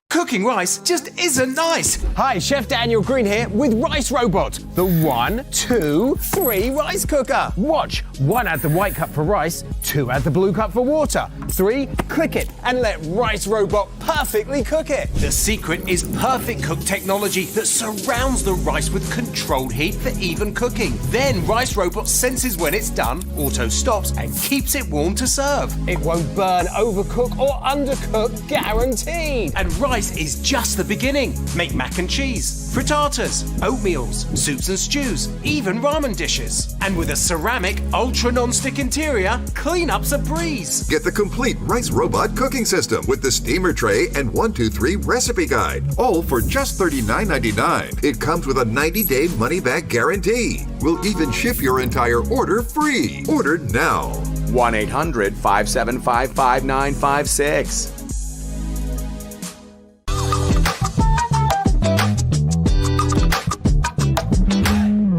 Cooking rice just isn't nice. Hi, Chef Daniel Green here with Rice Robot, the 1, 2, 3 rice cooker. Watch. 1, add the white cup for rice. 2, add the blue cup for water. 3, click it and let Rice Robot perfectly cook it. The secret is Perfect Cook technology that surrounds the rice with controlled heat for even cooking. Then Rice Robot senses when it's done, auto stops and keeps it warm to serve. It won't burn, overcook or undercook, guaranteed. And rice is just the beginning. Make mac and cheese, frittatas, oatmeals, soups and stews, even ramen dishes. And with a ceramic ultra non-stick interior, cleanup's a breeze. Get the complete Rice Robot cooking system with the steamer tray and 1-2-3 recipe guide, all for just $39.99. It comes with a 90-day money-back guarantee. We'll even ship your entire order free. Order now. 1-800-575-5956.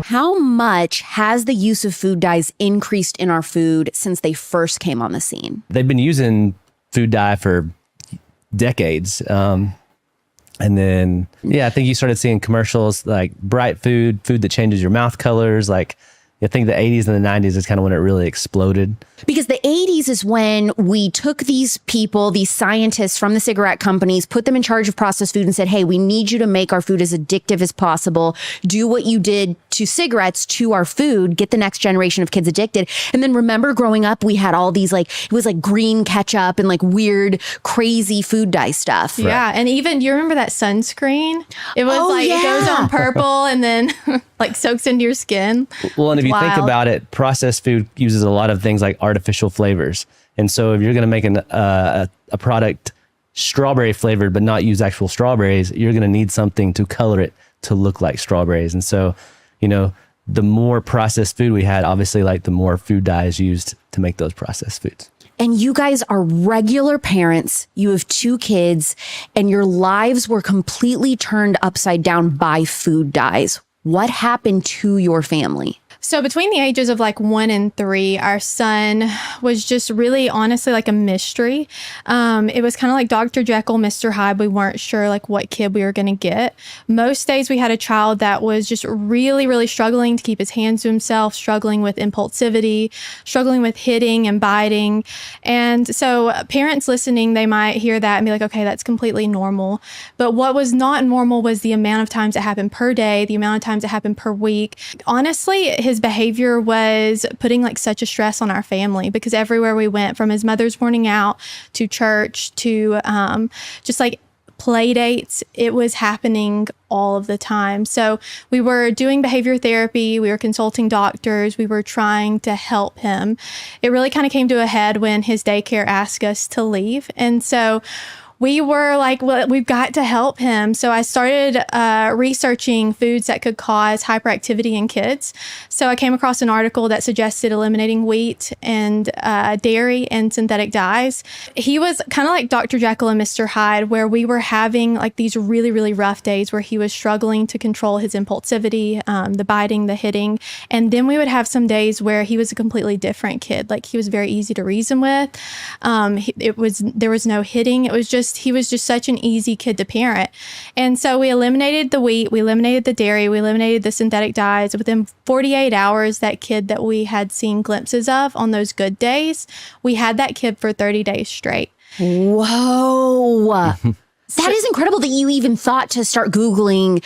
How much has the use of food dyes increased in our food since they first came on the scene? They've been using food dye for decades. And then, I think you started seeing commercials like bright food that changes your mouth colors. Like, I think the 80s and the 90s is kind of when it really exploded. Because the 80s is when we took these people, these scientists from the cigarette companies, put them in charge of processed food and said, hey, we need you to make our food as addictive as possible. Do what you did to cigarettes to our food, get the next generation of kids addicted. And then remember growing up, we had all these it was like green ketchup and like weird, crazy food dye stuff. Yeah. And even, do you remember that sunscreen? It was it goes on purple and then like soaks into your skin. Well, and if you think about it, processed food uses a lot of things like artificial flavors. And so if you're going to make a product strawberry flavored but not use actual strawberries, you're going to need something to color it to look like strawberries. And so, the more processed food we had, obviously, like the more food dye is used to make those processed foods. And you guys are regular parents. You have 2 kids and your lives were completely turned upside down by food dyes. What happened to your family? So between the ages of like 1 and 3, our son was just really honestly like a mystery. It was kind of like Dr. Jekyll, Mr. Hyde. We weren't sure like what kid we were going to get. Most days we had a child that was just really, really struggling to keep his hands to himself, struggling with impulsivity, struggling with hitting and biting. And so parents listening, they might hear that and be like, okay, that's completely normal. But what was not normal was the amount of times it happened per day, the amount of times it happened per week. Honestly, his behavior was putting like such a stress on our family because everywhere we went, from his mother's morning out to church to just like play dates, it was happening all of the time. So we were doing behavior therapy, we were consulting doctors, we were trying to help him. It really kind of came to a head when his daycare asked us to leave. And so we were like, well, we've got to help him. So I started researching foods that could cause hyperactivity in kids. So I came across an article that suggested eliminating wheat and dairy and synthetic dyes. He was kind of like Dr. Jekyll and Mr. Hyde, where we were having like these really, really rough days where he was struggling to control his impulsivity, the biting, the hitting. And then we would have some days where he was a completely different kid. Like he was very easy to reason with. There was no hitting. He was just such an easy kid to parent. And so we eliminated the wheat, we eliminated the dairy, we eliminated the synthetic dyes. Within 48 hours, that kid that we had seen glimpses of on those good days, we had that kid for 30 days straight. Whoa. That is incredible that you even thought to start Googling,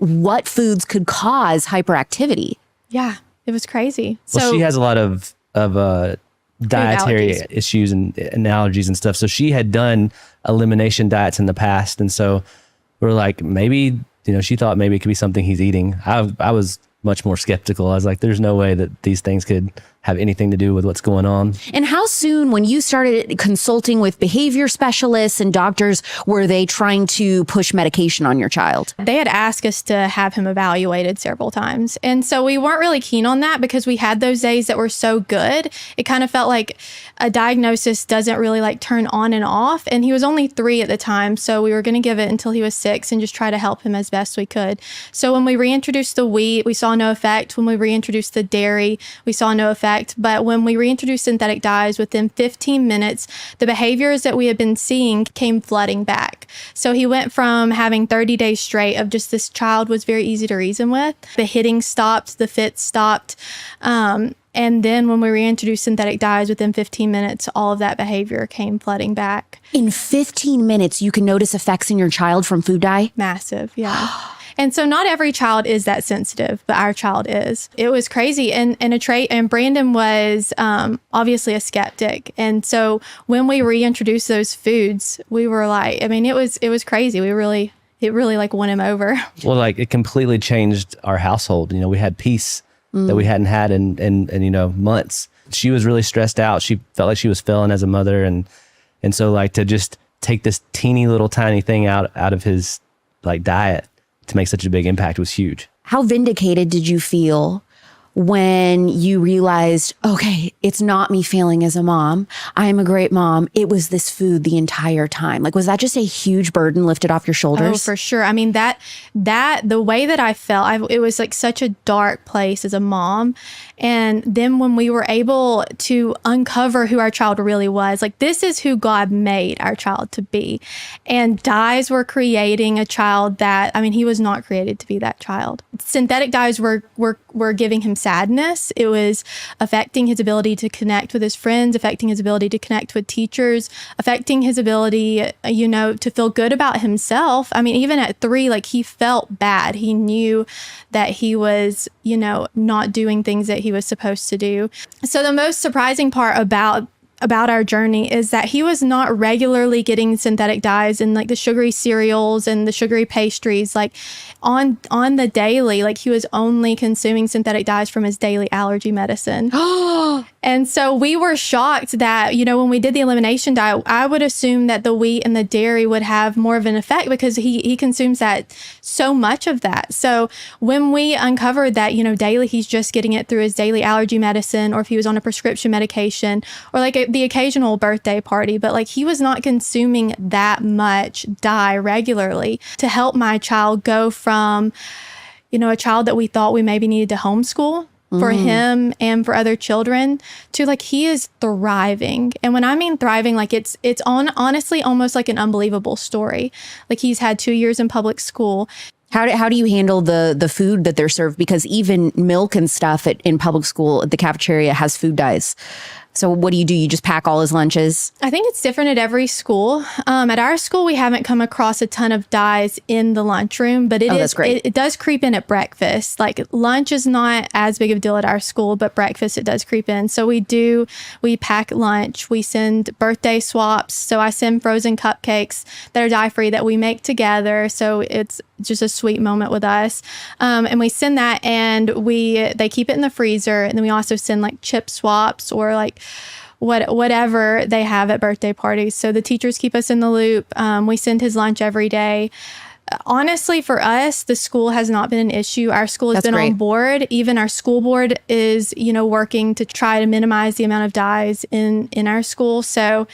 what foods could cause hyperactivity. Yeah, it was crazy. Well, she has a lot of dietary issues and allergies and stuff. So she had done elimination diets in the past. And so we're like, maybe, she thought maybe it could be something he's eating. I was much more skeptical. I was like, there's no way that these things could have anything to do with what's going on. And how soon, when you started consulting with behavior specialists and doctors, were they trying to push medication on your child? They had asked us to have him evaluated several times. And so we weren't really keen on that because we had those days that were so good. It kind of felt like a diagnosis doesn't really like turn on and off. And he was only 3 at the time. So we were going to give it until he was 6 and just try to help him as best we could. So when we reintroduced the wheat, we saw no effect. When we reintroduced the dairy, we saw no effect. But when we reintroduced synthetic dyes, within 15 minutes, the behaviors that we had been seeing came flooding back. So he went from having 30 days straight of just this child was very easy to reason with. The hitting stopped, the fits stopped. And then when we reintroduced synthetic dyes, within 15 minutes, all of that behavior came flooding back. In 15 minutes, you can notice effects in your child from food dye? Massive, yeah. And so not every child is that sensitive, but our child is. It was crazy. And Brandon was obviously a skeptic. And so when we reintroduced those foods, we were like, it was crazy. It really like won him over. Well, like it completely changed our household. We had peace that we hadn't had in months. She was really stressed out. She felt like she was failing as a mother. And so like to just take this teeny little tiny thing out of his like diet to make such a big impact was huge. How vindicated did you feel when you realized, okay, it's not me failing as a mom. I am a great mom. It was this food the entire time. Like, was that just a huge burden lifted off your shoulders? Oh, for sure. The way that I felt, it was like such a dark place as a mom. And then when we were able to uncover who our child really was, like this is who God made our child to be. And dyes were creating a child that, he was not created to be that child. Synthetic dyes were giving him sadness. It was affecting his ability to connect with his friends, affecting his ability to connect with teachers, affecting his ability, to feel good about himself. Even at 3, like he felt bad. He knew that he was, not doing things that he was supposed to do. So the most surprising part about our journey is that he was not regularly getting synthetic dyes in like the sugary cereals and the sugary pastries, like on the daily. Like he was only consuming synthetic dyes from his daily allergy medicine. And so we were shocked that, when we did the elimination diet, I would assume that the wheat and the dairy would have more of an effect because he consumes that so much of that. So when we uncovered that, daily he's just getting it through his daily allergy medicine, or if he was on a prescription medication, or like the occasional birthday party, but like he was not consuming that much dye regularly to help my child go from, a child that we thought we maybe needed to homeschool for him and for other children to like he is thriving. And when I mean thriving, like it's honestly almost like an unbelievable story. Like he's had 2 years in public school. How do you handle the food that they're served? Because even milk and stuff in public school, the cafeteria has food dyes. So what do? You just pack all his lunches? I think it's different at every school. At our school, we haven't come across a ton of dyes in the lunchroom, but that's great. It does creep in at breakfast. Like lunch is not as big of a deal at our school, but breakfast, it does creep in. So we pack lunch. We send birthday swaps. So I send frozen cupcakes that are dye-free that we make together. So it's just a sweet moment with us. And we send that and they keep it in the freezer. And then we also send like chip swaps or like whatever they have at birthday parties. So the teachers keep us in the loop. We send his lunch every day. Honestly, for us, the school has not been an issue. Our school has been on board. Even our school board is, working to try to minimize the amount of dyes in our school. So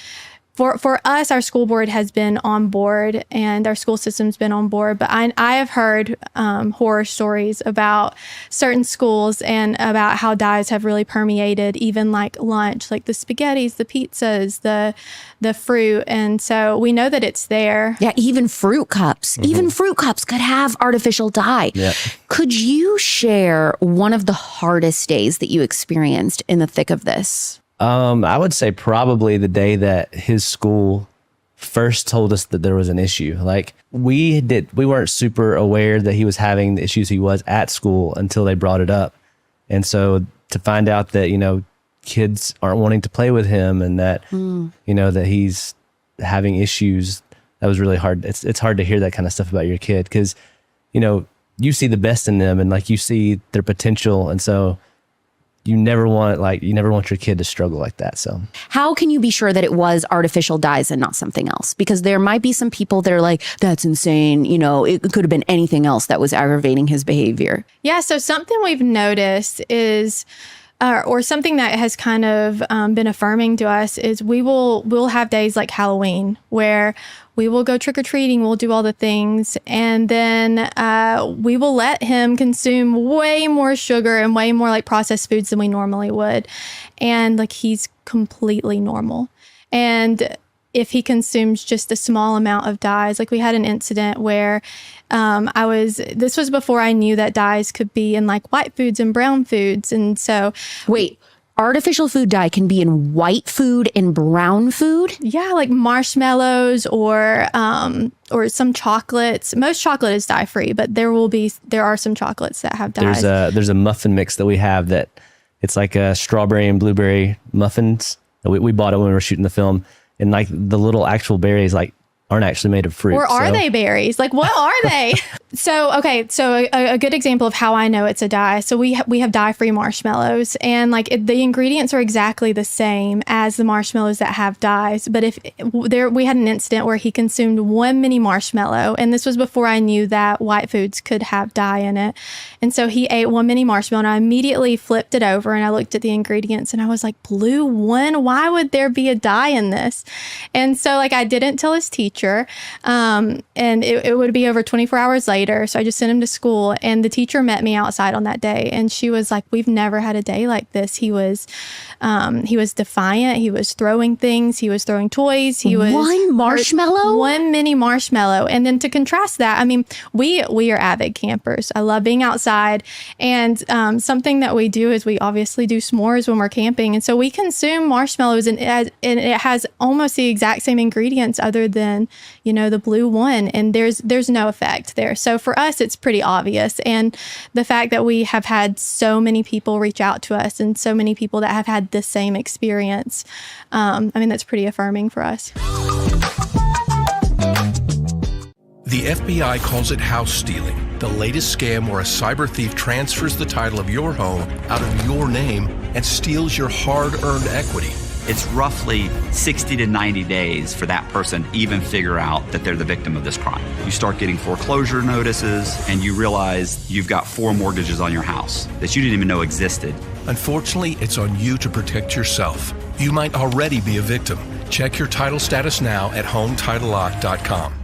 for us, our school board has been on board and our school system's been on board. But I have heard horror stories about certain schools and about how dyes have really permeated even like lunch, like the spaghettis, the pizzas, the fruit. And so we know that it's there. Yeah, even fruit cups. Even fruit cups could have artificial dye. Yeah. Could you share one of the hardest days that you experienced in the thick of this? I would say probably the day that his school first told us that there was an issue. Like we weren't super aware that he was having the issues he was at school until they brought it up. And so to find out that, kids aren't wanting to play with him and that, that he's having issues, that was really hard. It's hard to hear that kind of stuff about your kid because, you see the best in them and like you see their potential. And so you never want your kid to struggle like that. So how can you be sure that it was artificial dyes and not something else? Because there might be some people that are like, that's insane. It could have been anything else that was aggravating his behavior. Yeah. So something we've noticed is, or something that has kind of been affirming to us is we'll have days like Halloween where we will go trick-or-treating, we'll do all the things, and then we will let him consume way more sugar and way more like processed foods than we normally would. And like he's completely normal. And if he consumes just a small amount of dyes, like we had an incident where this was before I knew that dyes could be in like white foods and brown foods. And so wait, artificial food dye can be in white food and brown food? Yeah, like marshmallows or some chocolates. Most chocolate is dye free, but there are some chocolates that have dyes. There's a muffin mix that we have that it's like a strawberry and blueberry muffins. We bought it when we were shooting the film, and like the little actual berries like aren't actually made of fruit. Or are they berries? Like, what are they? So a good example of how I know it's a dye. So we have dye-free marshmallows, and like the ingredients are exactly the same as the marshmallows that have dyes. But we had an incident where he consumed one mini marshmallow, and this was before I knew that white foods could have dye in it. And so he ate one mini marshmallow, and I immediately flipped it over and I looked at the ingredients, and I was like, blue one? Why would there be a dye in this? And so like I didn't tell his teacher. And it would be over 24 hours later. So I just sent him to school, and the teacher met me outside on that day. And she was like, we've never had a day like this. He was defiant. He was throwing things. He was throwing toys. He was one marshmallow, one mini marshmallow. And then to contrast that, I mean, we are avid campers. I love being outside. And something that we do is we obviously do s'mores when we're camping. And so we consume marshmallows, and it has almost the exact same ingredients other than, the blue one, and there's no effect there. So for us, it's pretty obvious. And the fact that we have had so many people reach out to us and so many people that have had the same experience, that's pretty affirming for us. The FBI calls it house stealing, the latest scam where a cyber thief transfers the title of your home out of your name and steals your hard-earned equity. It's roughly 60 to 90 days for that person to even figure out that they're the victim of this crime. You start getting foreclosure notices, and you realize you've got 4 mortgages on your house that you didn't even know existed. Unfortunately, it's on you to protect yourself. You might already be a victim. Check your title status now at HomeTitleLock.com.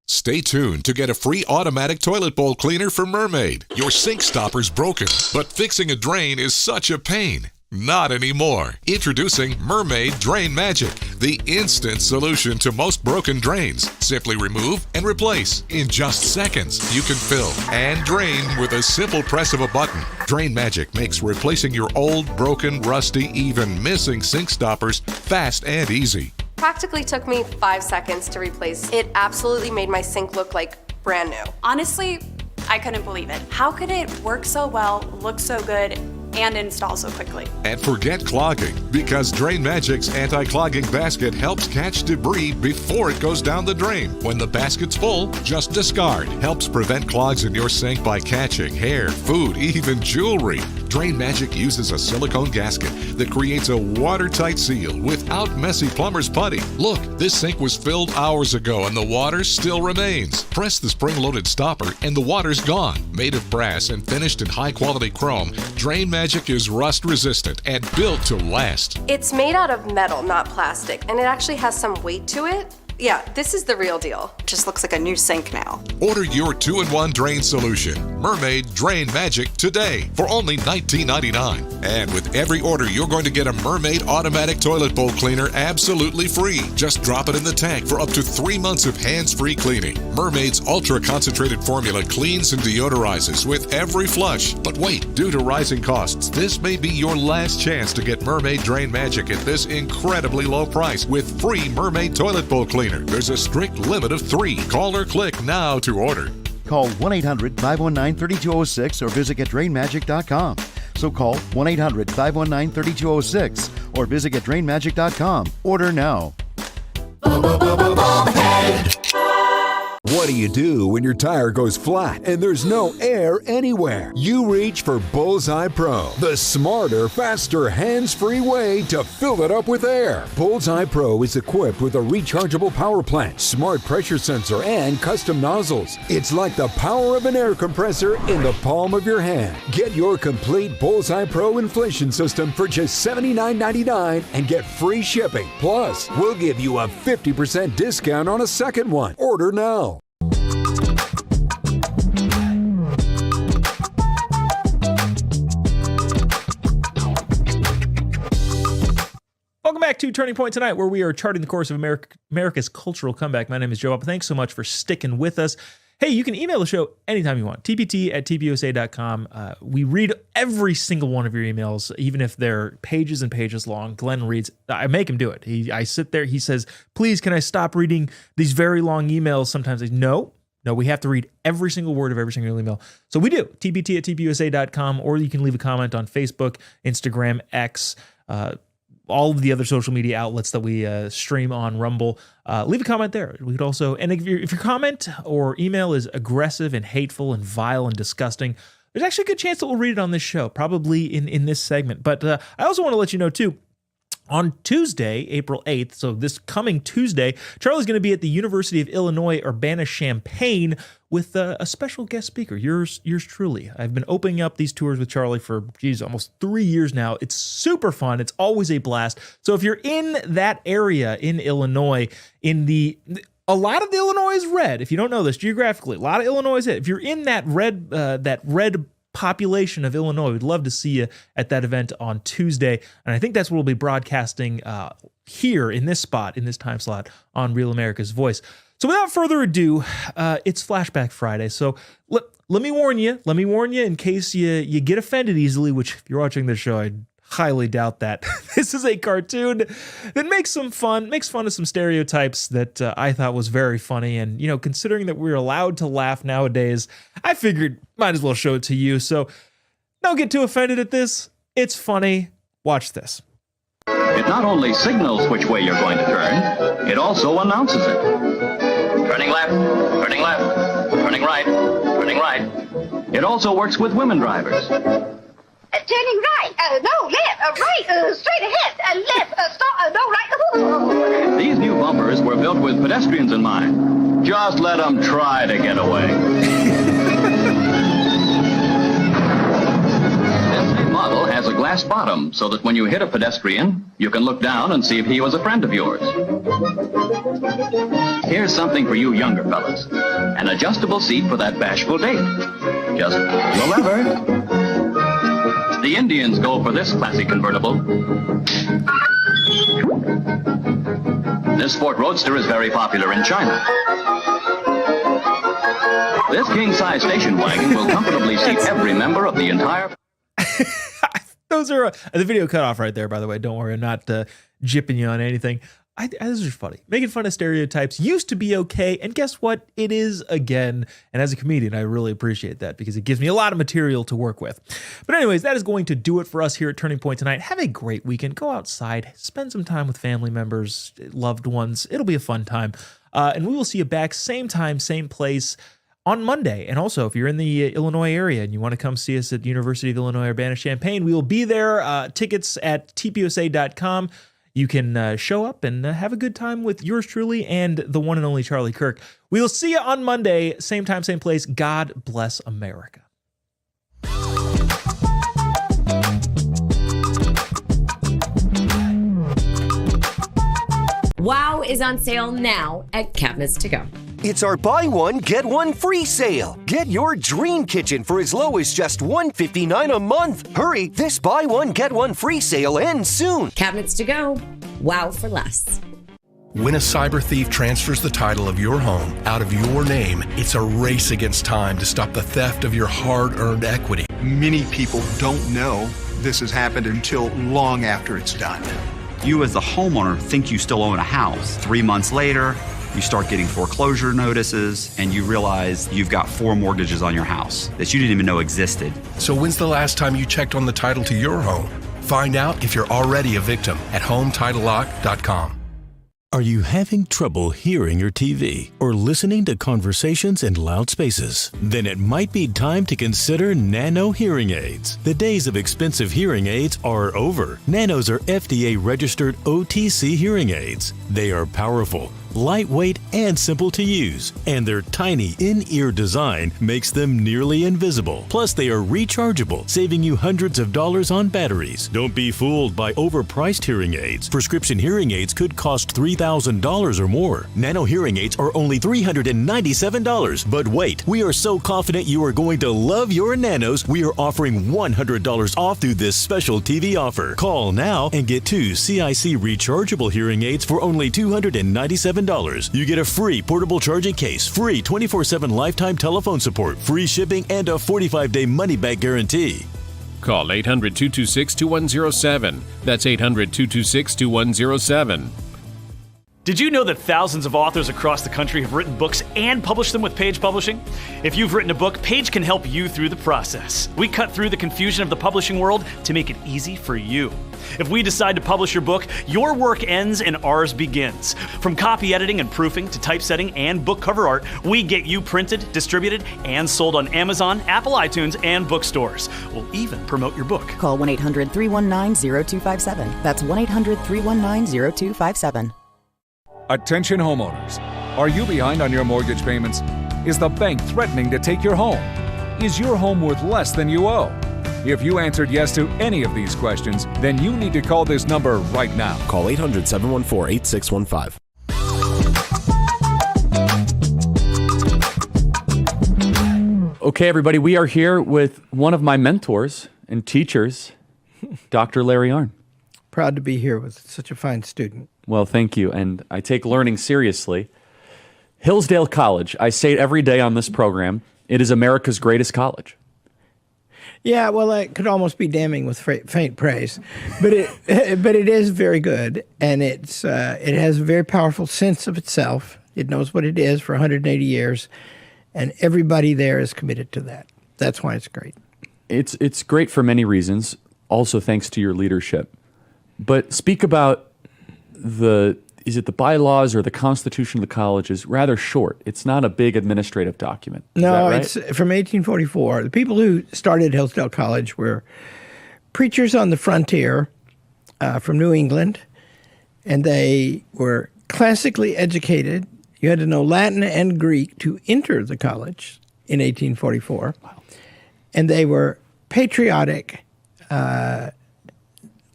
Stay tuned to get a free automatic toilet bowl cleaner from Mermaid. Your sink stopper's broken, but fixing a drain is such a pain. Not anymore. Introducing Mermaid Drain Magic, the instant solution to most broken drains. Simply remove and replace. In just seconds, you can fill and drain with a simple press of a button. Drain Magic makes replacing your old, broken, rusty, even missing sink stoppers fast and easy. Practically took me 5 seconds to replace. It absolutely made my sink look like brand new. Honestly, I couldn't believe it. How could it work so well, look so good, and install so quickly? And forget clogging, because Drain Magic's anti-clogging basket helps catch debris before it goes down the drain. When the basket's full, just discard. Helps prevent clogs in your sink by catching hair, food, even jewelry. Drain Magic uses a silicone gasket that creates a watertight seal without messy plumber's putty. Look, this sink was filled hours ago and the water still remains. Press the spring-loaded stopper and the water's gone. Made of brass and finished in high-quality chrome, Drain Magic is rust-resistant and built to last. It's made out of metal, not plastic, and it actually has some weight to it. Yeah, this is the real deal. Just looks like a new sink now. Order your 2-in-1 drain solution, Mermaid Drain Magic, today for only $19.99. And with every order, you're going to get a Mermaid automatic toilet bowl cleaner absolutely free. Just drop it in the tank for up to 3 months of hands-free cleaning. Mermaid's ultra-concentrated formula cleans and deodorizes with every flush. But wait, due to rising costs, this may be your last chance to get Mermaid Drain Magic at this incredibly low price with free Mermaid toilet bowl cleaner. There's a strict limit of 3. Call or click now to order. Call 1-800-519-3206 or visit getdrainmagic.com. So call 1-800-519-3206 or visit getdrainmagic.com. Order now. What do you do when your tire goes flat and there's no air anywhere? You reach for Bullseye Pro, the smarter, faster, hands-free way to fill it up with air. Bullseye Pro is equipped with a rechargeable power plant, smart pressure sensor, and custom nozzles. It's like the power of an air compressor in the palm of your hand. Get your complete Bullseye Pro inflation system for just $79.99 and get free shipping. Plus, we'll give you a 50% discount on a second one. Order now. Welcome back to Turning Point Tonight, where we are charting the course of America's cultural comeback. My name is Joe Bob. Thanks so much for sticking with us. Hey, you can email the show anytime you want. tpt@tpusa.com. We read every single one of your emails, even if they're pages and pages long. Glenn reads. I make him do it. I sit there. He says, please, can I stop reading these very long emails? Sometimes I say, no, we have to read every single word of every single email. So we do. tpt@tpusa.com, or you can leave a comment on Facebook, Instagram, X, all of the other social media outlets that we stream on Rumble. Leave a comment there. We could also, and if your comment or email is aggressive and hateful and vile and disgusting, there's actually a good chance that we'll read it on this show, probably in this segment. But I also want to let you know, too, on Tuesday, April 8th, so this coming Tuesday, Charlie's going to be at the University of Illinois Urbana-Champaign with a special guest speaker, yours truly. I've been opening up these tours with Charlie for, almost 3 years now. It's super fun. It's always a blast. So if you're in that area in Illinois, a lot of the Illinois is red. If you don't know this geographically, a lot of Illinois is it. If you're in that red population of Illinois, we'd love to see you at that event on Tuesday. And I think that's what we'll be broadcasting here in this spot, in this time slot on Real America's Voice. So without further ado, it's Flashback Friday. So let me warn you in case you get offended easily, which if you're watching this show, I highly doubt that. This is a cartoon that makes fun of some stereotypes that I thought was very funny. And, considering that we're allowed to laugh nowadays, I figured might as well show it to you. So don't get too offended at this. It's funny. Watch this. It not only signals which way you're going to turn, it also announces it. Turning left, turning left, turning right, turning right. It also works with women drivers. Turning right, no, left, right, straight ahead, left, stop, no, right. These new bumpers were built with pedestrians in mind. Just let them try to get away. This same model has a glass bottom so that when you hit a pedestrian, you can look down and see if he was a friend of yours. Here's something for you younger fellas. An adjustable seat for that bashful date. Just pull the lever. The Indians go for this classic convertible. This Ford Roadster is very popular in China. This king-size station wagon will comfortably seat every member of the entire... Those are the video cut off right there, by the way. Don't worry, I'm not jipping you on anything. This is funny. Making fun of stereotypes used to be okay, and guess what? It is again. And as a comedian, I really appreciate that because it gives me a lot of material to work with. But anyways, that is going to do it for us here at Turning Point tonight. Have a great weekend. Go outside. Spend some time with family members, loved ones. It'll be a fun time. And we will see you back same time, same place on Monday. And also, if you're in the Illinois area and you want to come see us at University of Illinois Urbana-Champaign, we will be there. Tickets at tpusa.com. You can show up and have a good time with yours truly and the one and only Charlie Kirk. We will see you on Monday, same time, same place. God bless America. Wow is on sale now at Cabinets to Go. It's our buy one, get one free sale. Get your dream kitchen for as low as just $159 a month. Hurry, this buy one, get one free sale ends soon. Cabinets to Go. Wow for less. When a cyber thief transfers the title of your home out of your name, it's a race against time to stop the theft of your hard-earned equity. Many people don't know this has happened until long after it's done. You as the homeowner think you still own a house. 3 months later, you start getting foreclosure notices and you realize you've got 4 mortgages on your house that you didn't even know existed. So when's the last time you checked on the title to your home? Find out if you're already a victim at HomeTitleLock.com. Are you having trouble hearing your TV or listening to conversations in loud spaces? Then it might be time to consider Nano hearing aids. The days of expensive hearing aids are over. Nanos are FDA-registered OTC hearing aids. They are powerful, lightweight, and simple to use, and their tiny in-ear design makes them nearly invisible. Plus, they are rechargeable, saving you hundreds of dollars on batteries. Don't be fooled by overpriced hearing aids. Prescription hearing aids could cost $3,000 or more. Nano hearing aids are only $397. But wait, we are so confident you are going to love your Nanos, we are offering $100 off through this special TV offer. Call now and get 2 CIC rechargeable hearing aids for only $297. You get a free portable charging case, free 24/7 lifetime telephone support, free shipping, and a 45-day money-back guarantee. Call 800-226-2107. That's 800-226-2107. Did you know that thousands of authors across the country have written books and published them with Page Publishing? If you've written a book, Page can help you through the process. We cut through the confusion of the publishing world to make it easy for you. If we decide to publish your book, your work ends and ours begins. From copy editing and proofing to typesetting and book cover art, we get you printed, distributed, and sold on Amazon, Apple iTunes, and bookstores. We'll even promote your book. Call 1-800-319-0257. That's 1-800-319-0257. Attention homeowners. Are you behind on your mortgage payments? Is the bank threatening to take your home? Is your home worth less than you owe? If you answered yes to any of these questions, then you need to call this number right now. Call 800-714-8615. Okay, everybody, we are here with one of my mentors and teachers, Dr. Larry Arnn. Proud to be here with such a fine student. Well, thank you, and I take learning seriously. Hillsdale College, I say it every day on this program, it is America's greatest college. Yeah, well, it could almost be damning with faint praise, but it is very good, and it has a very powerful sense of itself. It knows what it is for 180 years, and everybody there is committed to that. That's why it's great. It's great for many reasons, also thanks to your leadership. But speak about is it the bylaws or the constitution of the college is rather short. It's not a big administrative document. Is no, that right? It's from 1844. The people who started Hillsdale College were preachers on the frontier from New England, and they were classically educated. You had to know Latin and Greek to enter the college in 1844. Wow. And they were patriotic,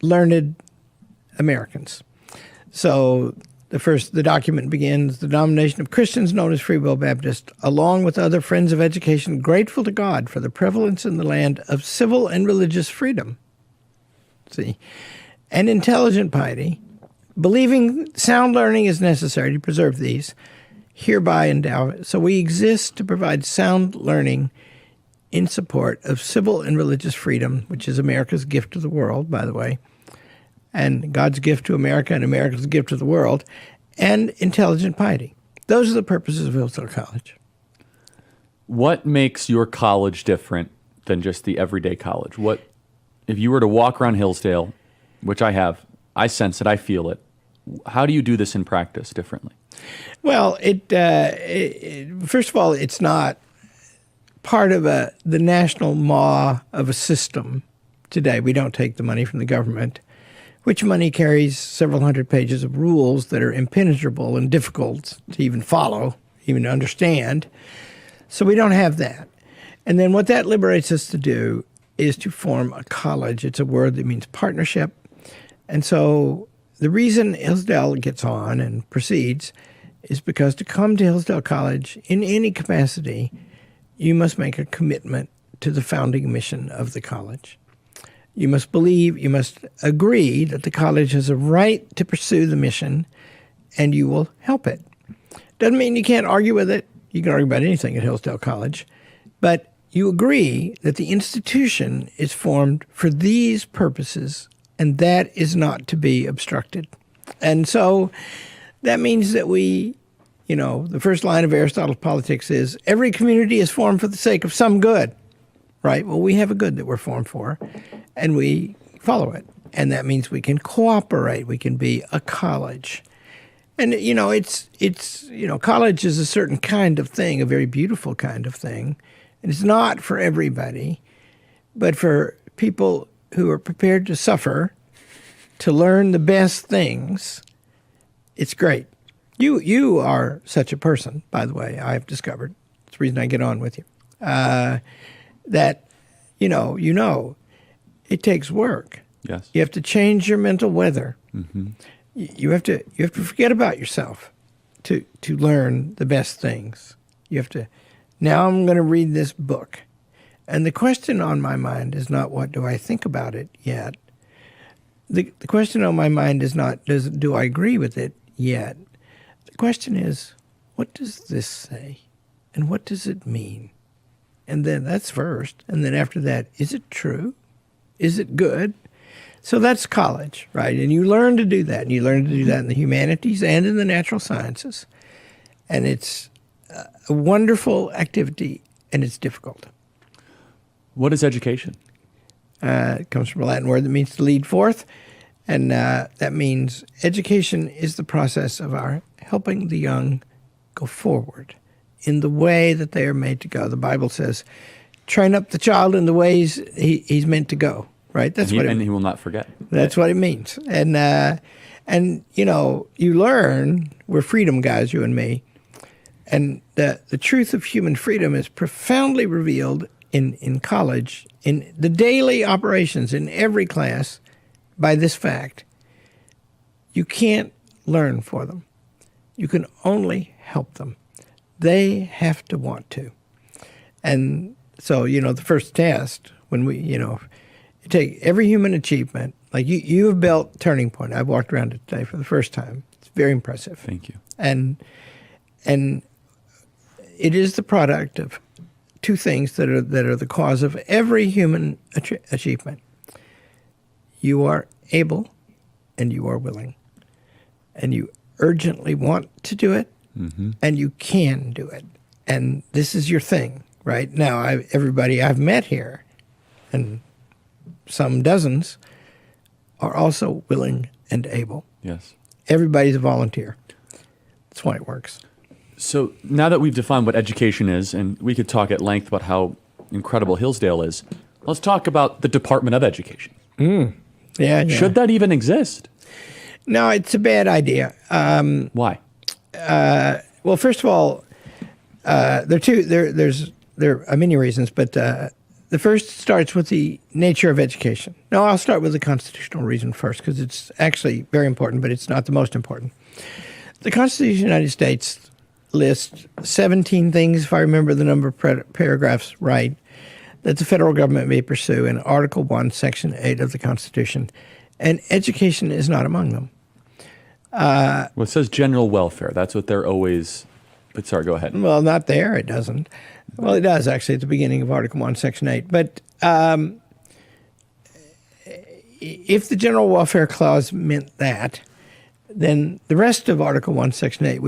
learned Americans. So the document begins, the denomination of Christians known as Free Will Baptist, along with other friends of education, grateful to God for the prevalence in the land of civil and religious freedom. See, and intelligent piety, believing sound learning is necessary to preserve these, hereby endow. So we exist to provide sound learning in support of civil and religious freedom, which is America's gift to the world, by the way, and God's gift to America and America's gift to the world, and intelligent piety. Those are the purposes of Hillsdale College. What makes your college different than just the everyday college? What, if you were to walk around Hillsdale, which I have, I sense it, I feel it, how do you do this in practice differently? Well, first of all, it's not part of the national maw of a system today. We don't take the money from the government, which money carries several hundred pages of rules that are impenetrable and difficult to even follow, even to understand. So we don't have that. And then what that liberates us to do is to form a college. It's a word that means partnership. And so the reason Hillsdale gets on and proceeds is because to come to Hillsdale College in any capacity, you must make a commitment to the founding mission of the college. You must believe, you must agree that the college has a right to pursue the mission, and you will help it. Doesn't mean you can't argue with it. You can argue about anything at Hillsdale College. But you agree that the institution is formed for these purposes, and that is not to be obstructed. And so that means that we, the first line of Aristotle's Politics is, every community is formed for the sake of some good, right? Well, we have a good that we're formed for, and we follow it. And that means we can cooperate. We can be a college. And, college is a certain kind of thing, a very beautiful kind of thing. And it's not for everybody, but for people who are prepared to suffer, to learn the best things, it's great. You are such a person, by the way, I've discovered. It's the reason I get on with you. That, it takes work. Yes. You have to change your mental weather. Mm-hmm. You have to forget about yourself to learn the best things. You have to, now I'm going to read this book. And the question on my mind is not what do I think about it yet. The question on my mind is not do I agree with it yet. The question is, what does this say? And what does it mean? And then that's first. And then after that, is it true? Is it good? So that's college, right? And you learn to do that. And you learn to do that in the humanities and in the natural sciences. And it's a wonderful activity, and it's difficult. What is education? It comes from a Latin word that means to lead forth. And that means education is the process of our helping the young go forward in the way that they are made to go. The Bible says, train up the child in the ways he's meant to go, right? That's what it means. And he will not forget. That's what it means. And you learn, we're freedom guys, you and me, and the truth of human freedom is profoundly revealed in college, in the daily operations in every class, by this fact. You can't learn for them. You can only help them. They have to want to. And so, the first test, when we, you take every human achievement, like you have built Turning Point. I've walked around it today for the first time. It's very impressive. Thank you. And it is the product of two things that are the cause of every human achievement. You are able and you are willing. And you urgently want to do it, mm-hmm. and you can do it. And this is your thing, right? Now, everybody I've met here, and some dozens, are also willing and able. Yes. Everybody's a volunteer. That's why it works. So now that we've defined what education is, and we could talk at length about how incredible Hillsdale is, let's talk about the Department of Education. Yeah. Should that even exist? No, it's a bad idea. Why? Well, first of all, there are many reasons, but the first starts with the nature of education. No, I'll start with the constitutional reason first, because it's actually very important, but it's not the most important. The Constitution of the United States lists 17 things, if I remember the number of paragraphs right, that the federal government may pursue in Article 1, Section 8 of the Constitution, and education is not among them. Well, it says general welfare. That's what they're always... But sorry, go ahead. Well, not there. It doesn't. Well, it does, actually, at the beginning of Article 1, Section 8. But if the general welfare clause meant that, then the rest of Article 1, Section 8